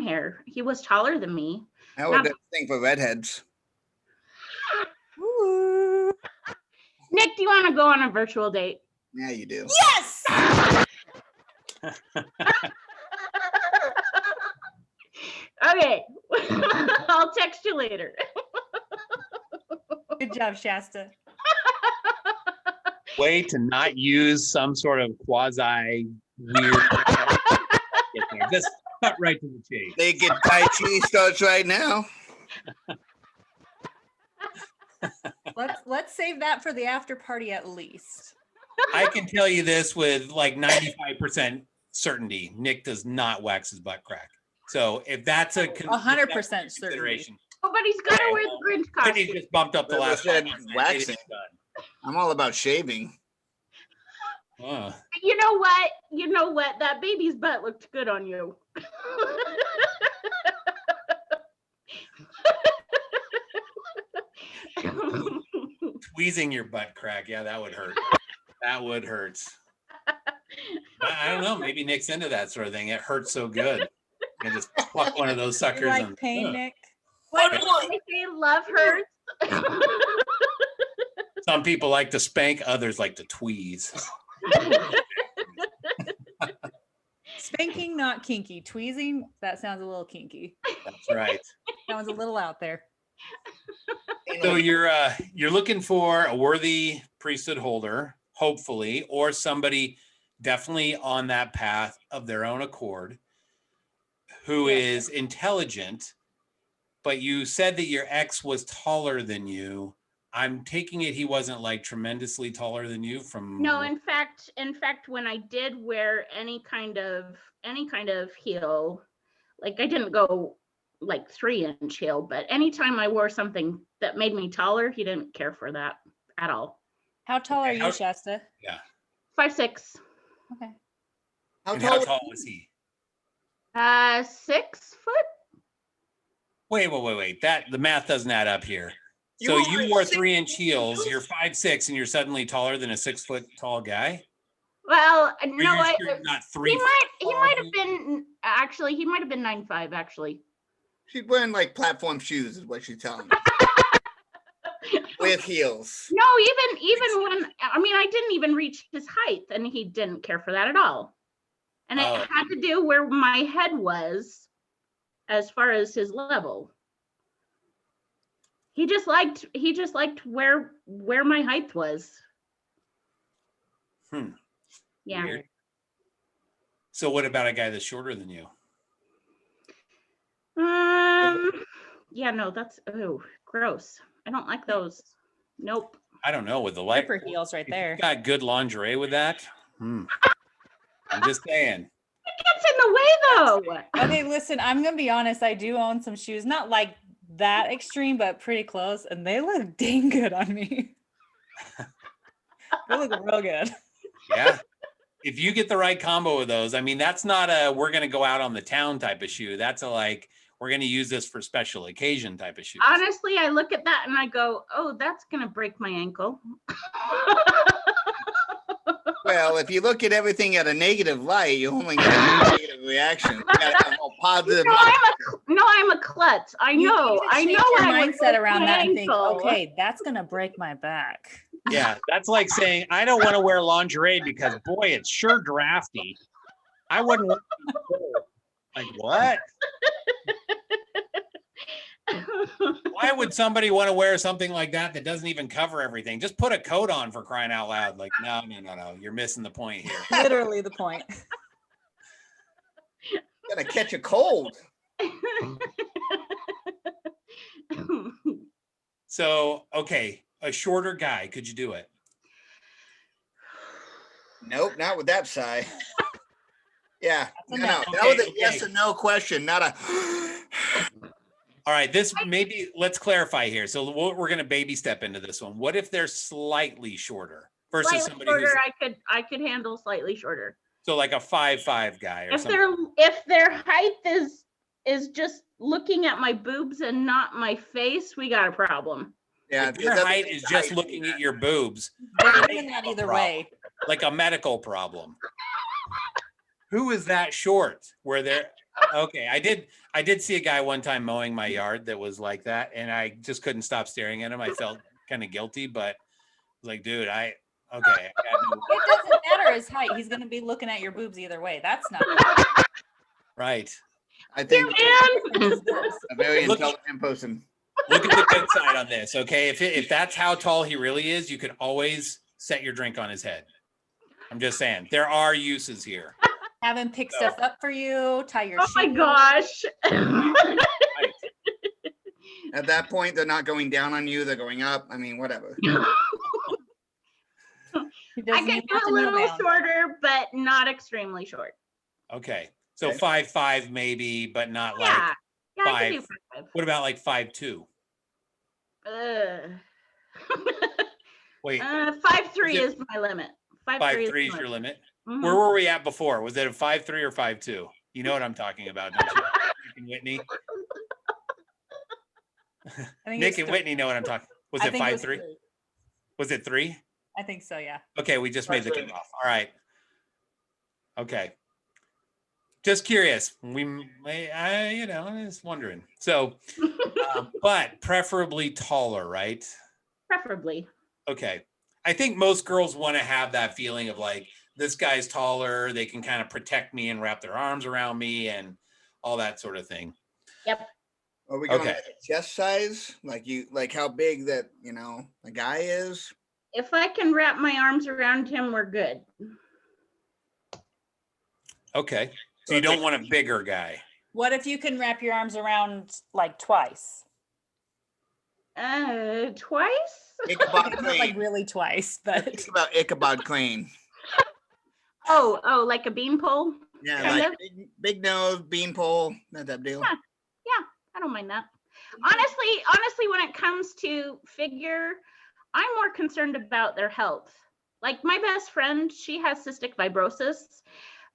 hair. He was taller than me. I would have a thing for redheads. Ooh. Nick, do you want to go on a virtual date? Yeah, you do. Yes. Okay. I'll text you later. Good job, Shasta. Way to not use some sort of quasi weird. Just cut right to the chase. They get Tai Chi starts right now. Let's save that for the after party at least. I can tell you this with like 95% certainty: Nick does not wax his butt crack. So if that's a 100% consideration, oh, but he's got to wear the Grinch costume. He just bumped up the Well, last said 5%. waxing. I'm all about shaving. You know what? That baby's butt looked good on you. Tweezing your butt crack. Yeah, that would hurt. That would hurt. I don't know. Maybe Nick's into that sort of thing. It hurts so good. You just pluck one of those suckers. You like pain, Nick? What do they say? Love hurts. Some people like to spank, others like to tweeze. Spanking, not kinky. Tweezing, that sounds a little kinky. That's right. Sounds a little out there. So you're looking for a worthy priesthood holder, hopefully, or somebody definitely on that path of their own accord, who is intelligent. But you said that your ex was taller than you. I'm taking it he wasn't like tremendously taller than you from. No, in fact, when I did wear any kind of heel, like I didn't go like 3-inch heel, but anytime I wore something that made me taller, he didn't care for that at all. How tall are Okay, you, Shasta? Yeah. 5'6". Okay. How And tall? how tall was he? 6 foot. Wait. That the math doesn't add up here. So were you wearing wore 6 3-inch heels. heels? You're 5'6", and you're suddenly taller than a 6 foot tall guy. Well, Are no, you sure you're not 3 he foot might tall? have been actually. He might have been 9'5" actually. She's wearing like platform shoes, is what she's telling me. With heels. No, even when I didn't even reach his height, and he didn't care for that at all. And it had to do where my head was, as far as his level. He just liked where my height was. Yeah. Weird. So what about a guy that's shorter than you? Yeah, no, that's gross. I don't like those. Nope. I don't know with the light Slipper heels right there. You got good lingerie with that. I'm just saying. It gets in the way though. Okay, listen, I'm gonna be honest. I do own some shoes, not like that extreme, but pretty close, and they look dang good on me. They look real good. Yeah. If you get the right combo of those, I mean, that's not a we're gonna go out on the town type of shoe. That's a like we're gonna use this for special occasion type of shoes. Honestly, I look at that and I go, "Oh, that's gonna break my ankle." Well, if you look at everything at a negative light, you only get a negative reaction. You gotta have a positive. I'm a klutz. I know. I know. Your Mindset around that and think, okay, that's gonna break my back. Yeah, that's like saying I don't want to wear lingerie because boy, it's sure drafty. I wouldn't want to be cold. Like what? Why would somebody want to wear something like that that doesn't even cover everything? Just put a coat on, for crying out loud. Like, no. You're missing the point here. Literally the point. Gonna catch a cold. So, okay, a shorter guy, could you do it? Nope, not with that sigh. Yeah, no. That Okay, was a yes or no question, not a. All right, this maybe let's clarify here. So we're going to baby step into this one. What if they're slightly shorter versus Slightly somebody shorter, who's I could handle slightly shorter. so like a 5'5" guy or If something? their height is just looking at my boobs and not my face, we got a problem. Yeah, If your height is just looking at your boobs, They're doing that either way. like a medical problem. Who is that short? Where they're okay. I did see a guy one time mowing my yard that was like that, and I just couldn't stop staring at him. I felt kind of guilty, but like, dude, okay. It doesn't matter his height. He's gonna be looking at your boobs either way. That's not right. I think Man. a very intelligent person. Look at the good side on this, okay? If that's how tall he really is, you could always set your drink on his head. I'm just saying, there are uses here. Have him pick stuff up for you, tie your Oh my gosh. At that point, they're not going down on you; they're going up. I mean, whatever. I can go a little shorter, but not extremely short. Okay, so 5'5" maybe, but not like Yeah, I can 5. do 5'5". What about like 5'2"? Wait, 5'3" is my limit. 5'3" is your limit. Mm-hmm. Where were we at before? Was it a 5'3" or 5'2"? You know what I'm talking about, don't you? Nick and Whitney. Nick and Whitney know what I'm talking. Was it 5'3"? Was it 3? I think so, yeah. Okay, we just made the kickoff. All right. Okay. Just curious. I'm just wondering. So, but preferably taller, right? Preferably. Okay. I think most girls want to have that feeling of like, this guy's taller. They can kind of protect me and wrap their arms around me and all that sort of thing. Yep. Are we going like chest size? Like how big that, the guy is? If I can wrap my arms around him, we're good. Okay. So you don't want a bigger guy. What if you can wrap your arms around like twice? Twice. Ichabod Not like Crane. really twice, but Think about Ichabod Crane. Oh, like a beanpole. Yeah, Kind like of. big nose, beanpole, that type of deal. Yeah, I don't mind that. Honestly, when it comes to figure, I'm more concerned about their health. Like my best friend, she has cystic fibrosis,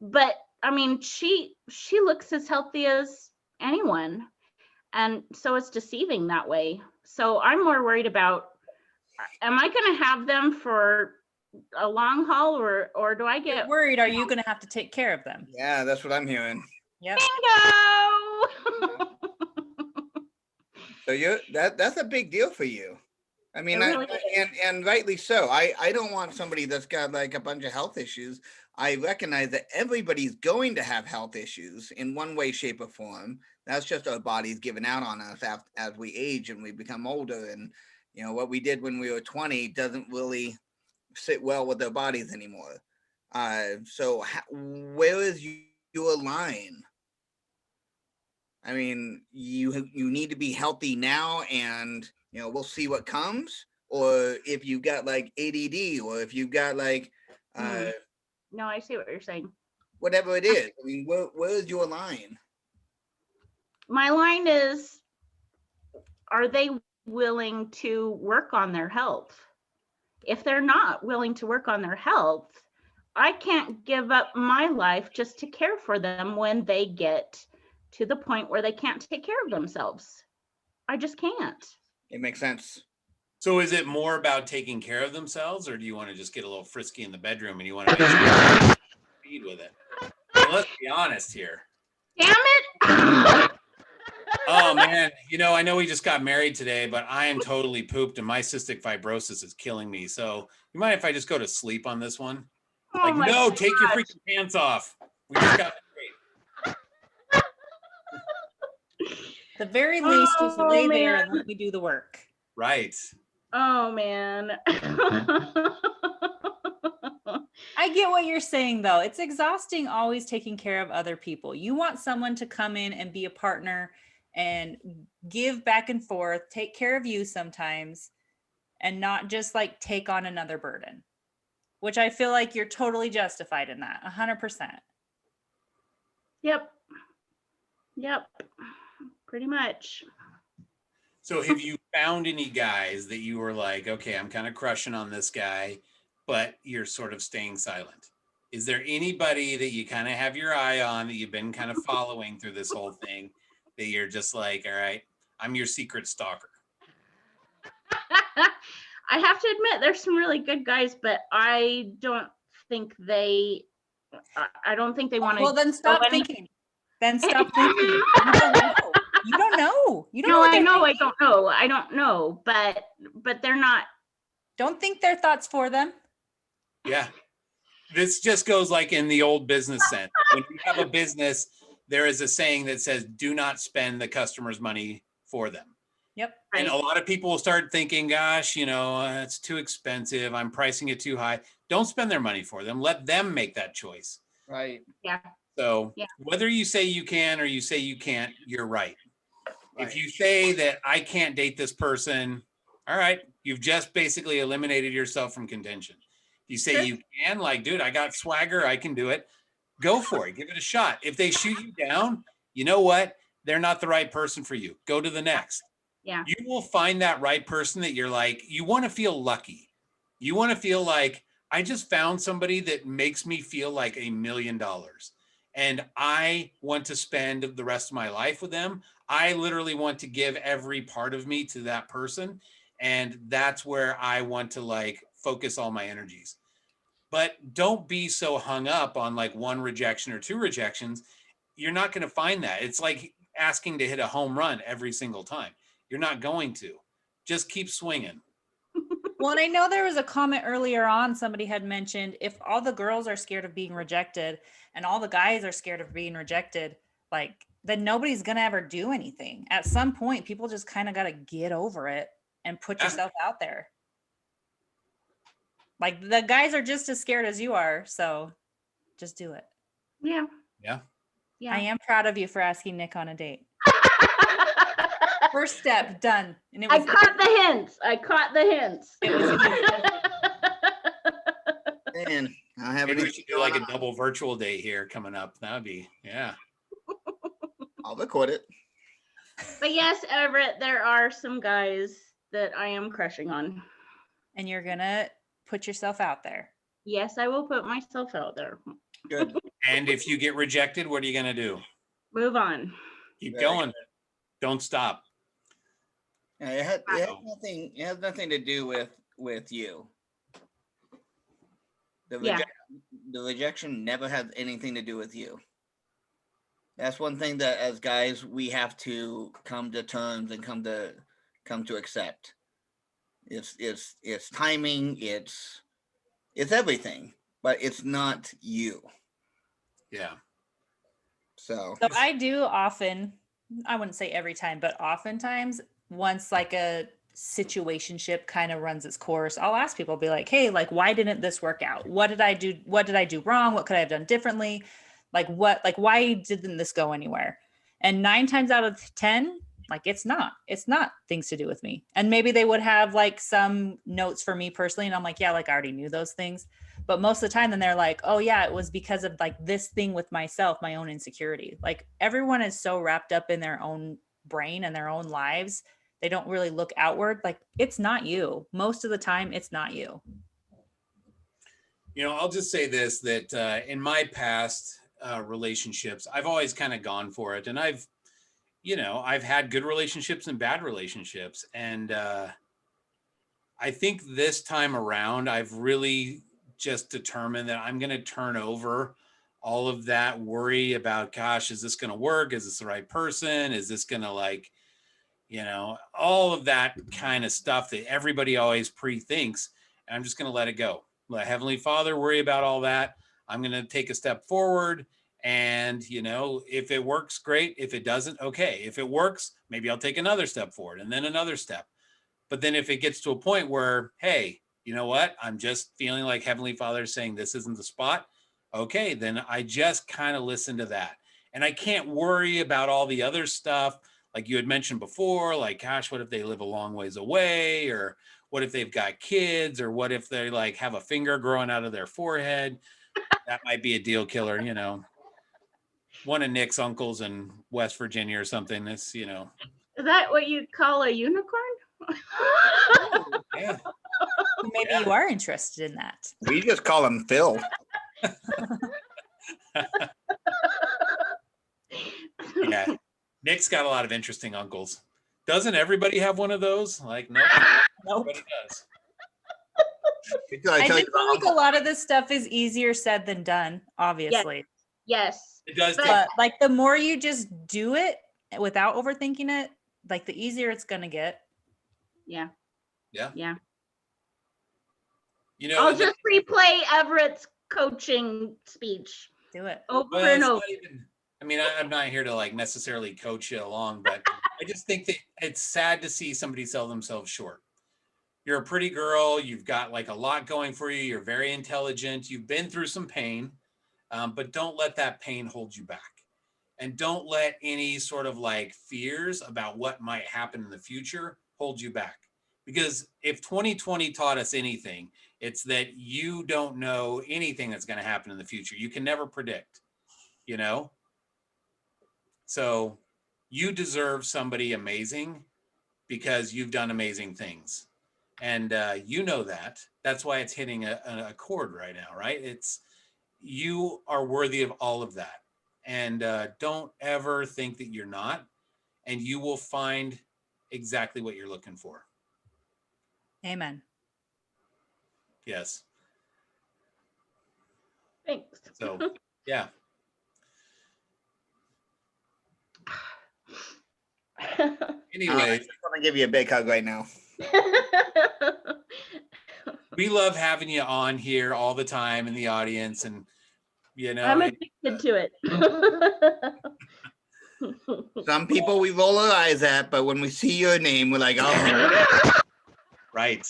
but I mean, she looks as healthy as anyone, and so it's deceiving that way. So I'm more worried about, am I going to have them for a long haul, or do I you're get worried, are you going to have to take care of them? Yeah, that's what I'm hearing. Yep. bingo? So that's a big deal for you. I mean, It really and rightly so. I don't want somebody that's got like a bunch of health issues. I recognize that everybody's going to have health issues in one way, shape, or form. That's just our bodies giving out on us as we age and we become older. And what we did when we were 20 doesn't really sit well with our bodies anymore. So where is your line? I mean, you need to be healthy now, and we'll see what comes. Or if you've got like ADD, or if you've got like no, I see what you're saying. whatever it is. I mean, where is your line? My line is, are they willing to work on their health? If they're not willing to work on their health, I can't give up my life just to care for them when they get to the point where they can't take care of themselves. I just can't. It makes sense. So is it more about taking care of themselves, or do you want to just get a little frisky in the bedroom and you want to make sure you speed with it? I mean, let's be honest here. Damn it. Oh man, I know we just got married today, but I am totally pooped and my cystic fibrosis is killing me. So you mind if I just go to sleep on this one? Oh my no, gosh. take your freaking pants off. We just got married. The very least, just Oh, lay there man. and let me do the work. Right. Oh man. I get what you're saying though. It's exhausting always taking care of other people. You want someone to come in and be a partner and give back and forth, take care of you sometimes, and not just like take on another burden, which I feel like you're totally justified in that, 100%. Yep. Pretty much. So have you found any guys that you were like, okay, I'm kind of crushing on this guy, but you're sort of staying silent? Is there anybody that you kind of have your eye on that you've been kind of following through this whole thing that you're just like, all right, I'm your secret stalker? I have to admit, there's some really good guys, but I don't think they want to. Well, then stop thinking. Then stop thinking. You don't know. You don't know. You don't know. No, I know. I don't know. But they're not. Don't think their thoughts for them. Yeah. This just goes like in the old business sense. When you have a business, there is a saying that says, do not spend the customer's money for them. Yep. And a lot of people will start thinking, gosh, it's too expensive. I'm pricing it too high. Don't spend their money for them. Let them make that choice. Right. Yeah. So whether you say you can or you say you can't, you're right. If you say that I can't date this person, all right, you've just basically eliminated yourself from contention. If you say you can, like, dude, I got swagger, I can do it. Go for it. Give it a shot. If they shoot you down, you know what? They're not the right person for you. Go to the next. Yeah. You will find that right person that you're like, you want to feel lucky. You want to feel like, I just found somebody that makes me feel like $1 million. And I want to spend the rest of my life with them. I literally want to give every part of me to that person. And that's where I want to like focus all my energies. But don't be so hung up on like one rejection or two rejections. You're not going to find that. It's like asking to hit a home run every single time. You're not going to. Just keep swinging. Well, and I know there was a comment earlier on, somebody had mentioned if all the girls are scared of being rejected and all the guys are scared of being rejected, like, then nobody's going to ever do anything. At some point, people just kind of got to get over it and put yourself out there. Like, the guys are just as scared as you are, so just do it. Yeah. Yeah. Yeah. I am proud of you for asking Nick on a date. First step done. And it I was caught the hints. it was And I have Maybe we anything should do going like a on. double virtual date here coming up. That would be, yeah. I'll record it. But yes, Everett, there are some guys that I am crushing on. and you're gonna put yourself out there. Yes, I will put myself out there. Good. And if you get rejected, what are you going to do? Move on. Keep Very going. Don't stop. Yeah, it has nothing to do with you. Yeah. The rejection never has anything to do with you. That's one thing that as guys we have to come to terms and come to accept. It's timing, it's everything, but it's not you. Yeah. So I do often, I wouldn't say every time, but oftentimes once like a situationship kind of runs its course, I'll ask people, be like, hey, like, why didn't this work out? What did I do? What did I do wrong? What could I have done differently? Why didn't this go anywhere? And 9 times out of 10, like it's not things to do with me. And maybe they would have like some notes for me personally. And I'm like, yeah, like I already knew those things. But most of the time then they're like, oh yeah, it was because of like this thing with myself, my own insecurity. Like everyone is so wrapped up in their own brain and their own lives. They don't really look outward. Like it's not you. Most of the time it's not you. You know, I'll just say this, that in my past relationships, I've always kind of gone for it. And I've had good relationships and bad relationships. And I think this time around, I've really just determined that I'm going to turn over all of that worry about, gosh, is this going to work? Is this the right person? Is this going to like, all of that kind of stuff that everybody always pre-thinks. And I'm just going to let it go. Let Heavenly Father worry about all that. I'm going to take a step forward. And, if it works, great. If it doesn't, okay. If it works, maybe I'll take another step forward and then another step. But then if it gets to a point where, hey, you know what? I'm just feeling like Heavenly Father is saying this isn't the spot. Okay, then I just kind of listen to that. And I can't worry about all the other stuff. Like you had mentioned before, like, gosh, what if they live a long ways away? Or what if they've got kids? Or what if they like have a finger growing out of their forehead? That might be a deal killer, One of Nick's uncles in West Virginia or something. It's, Is that what you call a unicorn? Yeah. Maybe you are interested in that. We just call him Phil. Yeah. Nick's got a lot of interesting uncles. Doesn't everybody have one of those? Like, no, Nope. everybody does. I just feel like a lot of this stuff is easier said than done, obviously. Yes. It does. But like the more you just do it without overthinking it, like the easier it's gonna get. Yeah. Yeah. Yeah. I'll just replay Everett's coaching speech. Do it. Over and over. I'm not here to like necessarily coach you along, but I just think that it's sad to see somebody sell themselves short. You're a pretty girl. You've got like a lot going for you. You're very intelligent. You've been through some pain, but don't let that pain hold you back. And don't let any sort of like fears about what might happen in the future hold you back. Because if 2020 taught us anything, it's that you don't know anything that's going to happen in the future. You can never predict, So you deserve somebody amazing because you've done amazing things. And you know that. That's why it's hitting a chord right now, right? You are worthy of all of that. And don't ever think that you're not. And you will find exactly what you're looking for. Amen. Yes. Thanks. So, yeah. Anyway, I'm gonna give you a big hug right now. we love having you on here all the time in the audience, and I'm addicted to it. Some people we roll our eyes at, but when we see your name, we're like, oh. Right.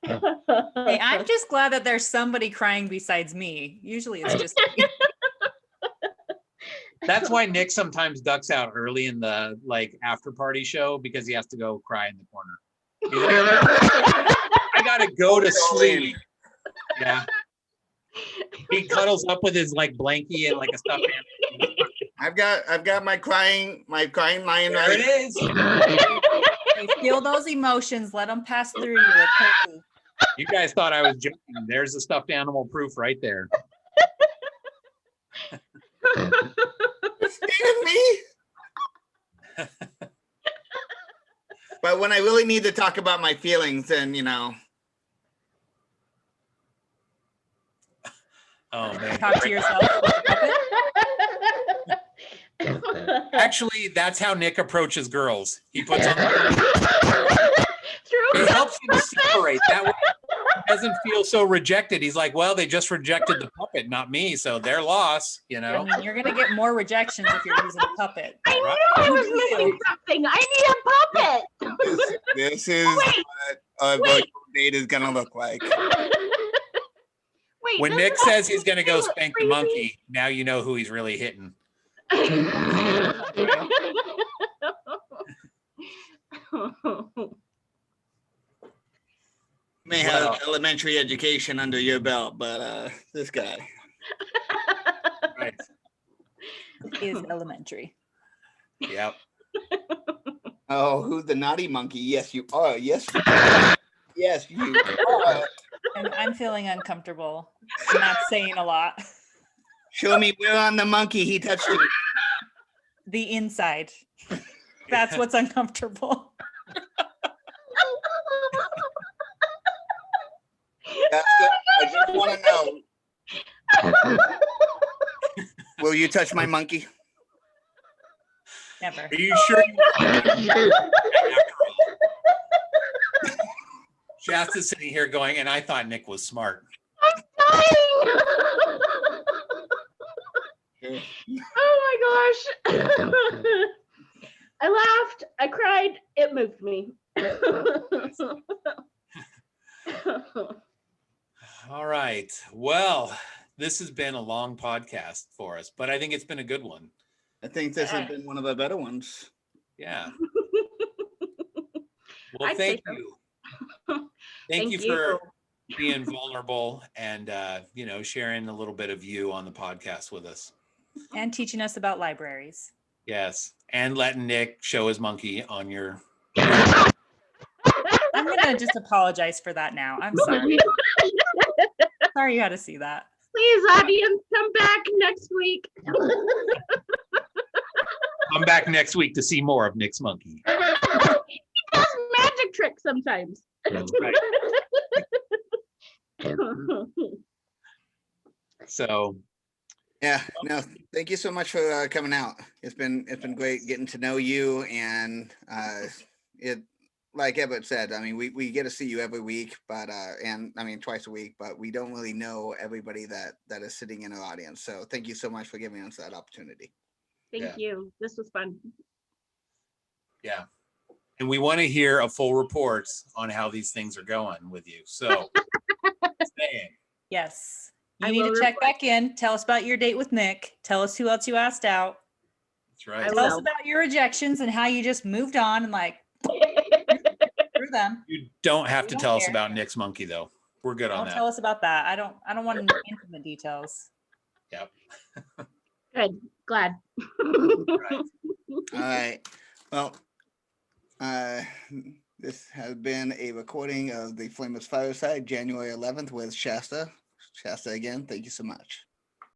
Hey, I'm just glad that there's somebody crying besides me. Usually it's just me. That's why Nick sometimes ducks out early in the like after party show because he has to go cry in the corner. He's like, I gotta go to sleep. Yeah. He cuddles up with his like blankie and like a stuffed animal. I've got my crying lion There right. it is. Hey, feel those emotions. Let them pass through you. It's healthy. You guys thought I was joking. There's the stuffed animal proof right there. Scared me. But when I really need to talk about my feelings, then Oh man. Talk to yourself. Actually, that's how Nick approaches girls. He puts on. True. It helps him separate. That way he doesn't feel so rejected. He's like, well, they just rejected the puppet, not me, so their loss, I mean, you're gonna get more rejections if you're using a puppet. I knew I was missing something. I need a puppet. this is what a wait. virtual date is gonna look like. Wait, When this Nick is says he's going to go actually spank the crazy. monkey, now you know who he's really hitting. You may have elementary education under your belt, but this guy. Right. Is elementary. Yep. Oh, who's the naughty monkey? Yes, you are. Yes, you are. Yes, you are. I'm feeling uncomfortable. I'm not saying a lot. Show me where on the monkey he touched you. The inside. That's what's uncomfortable. That's it. I just want to know. Will you touch my monkey? Never. Are you sure? Shasta's sitting here going, and I thought Nick was smart. Oh my gosh. I laughed. I cried. It moved me. All right. Well, this has been a long podcast for us, but I think it's been a good one. I think this has been one of the better ones. Yeah. Well, I'd thank say so. you. Thank you for being vulnerable and sharing a little bit of you on the podcast with us. And teaching us about libraries. Yes. And letting Nick show his monkey on your. I'm gonna just apologize for that now. I'm sorry. Sorry you had to see that. Please, audience, come back next week. Come back next week to see more of Nick's monkey. He does magic tricks sometimes. Right. So Yeah, no, thank you so much for coming out. It's been great getting to know you, and it, like Everett said, I mean, we get to see you every week, but and I mean twice a week, but we don't really know everybody that is sitting in our audience. So thank you so much for giving us that opportunity. Thank you. This was fun. Yeah. And we want to hear a full report on how these things are going with you. So Yes. You I need will to check report. back in. Tell us about your date with Nick. Tell us who else you asked out. that's right. I Tell us will. about your rejections and how you just moved on and like through them. You don't have to We don't tell us care. about Nick's monkey though. We're good on Don't that. tell us about that. I don't want intimate details. Yep. Good. Glad. Right. All right. Well, this has been a recording of the Flameless Fireside, January 11th with Shasta. Shasta, again, thank you so much.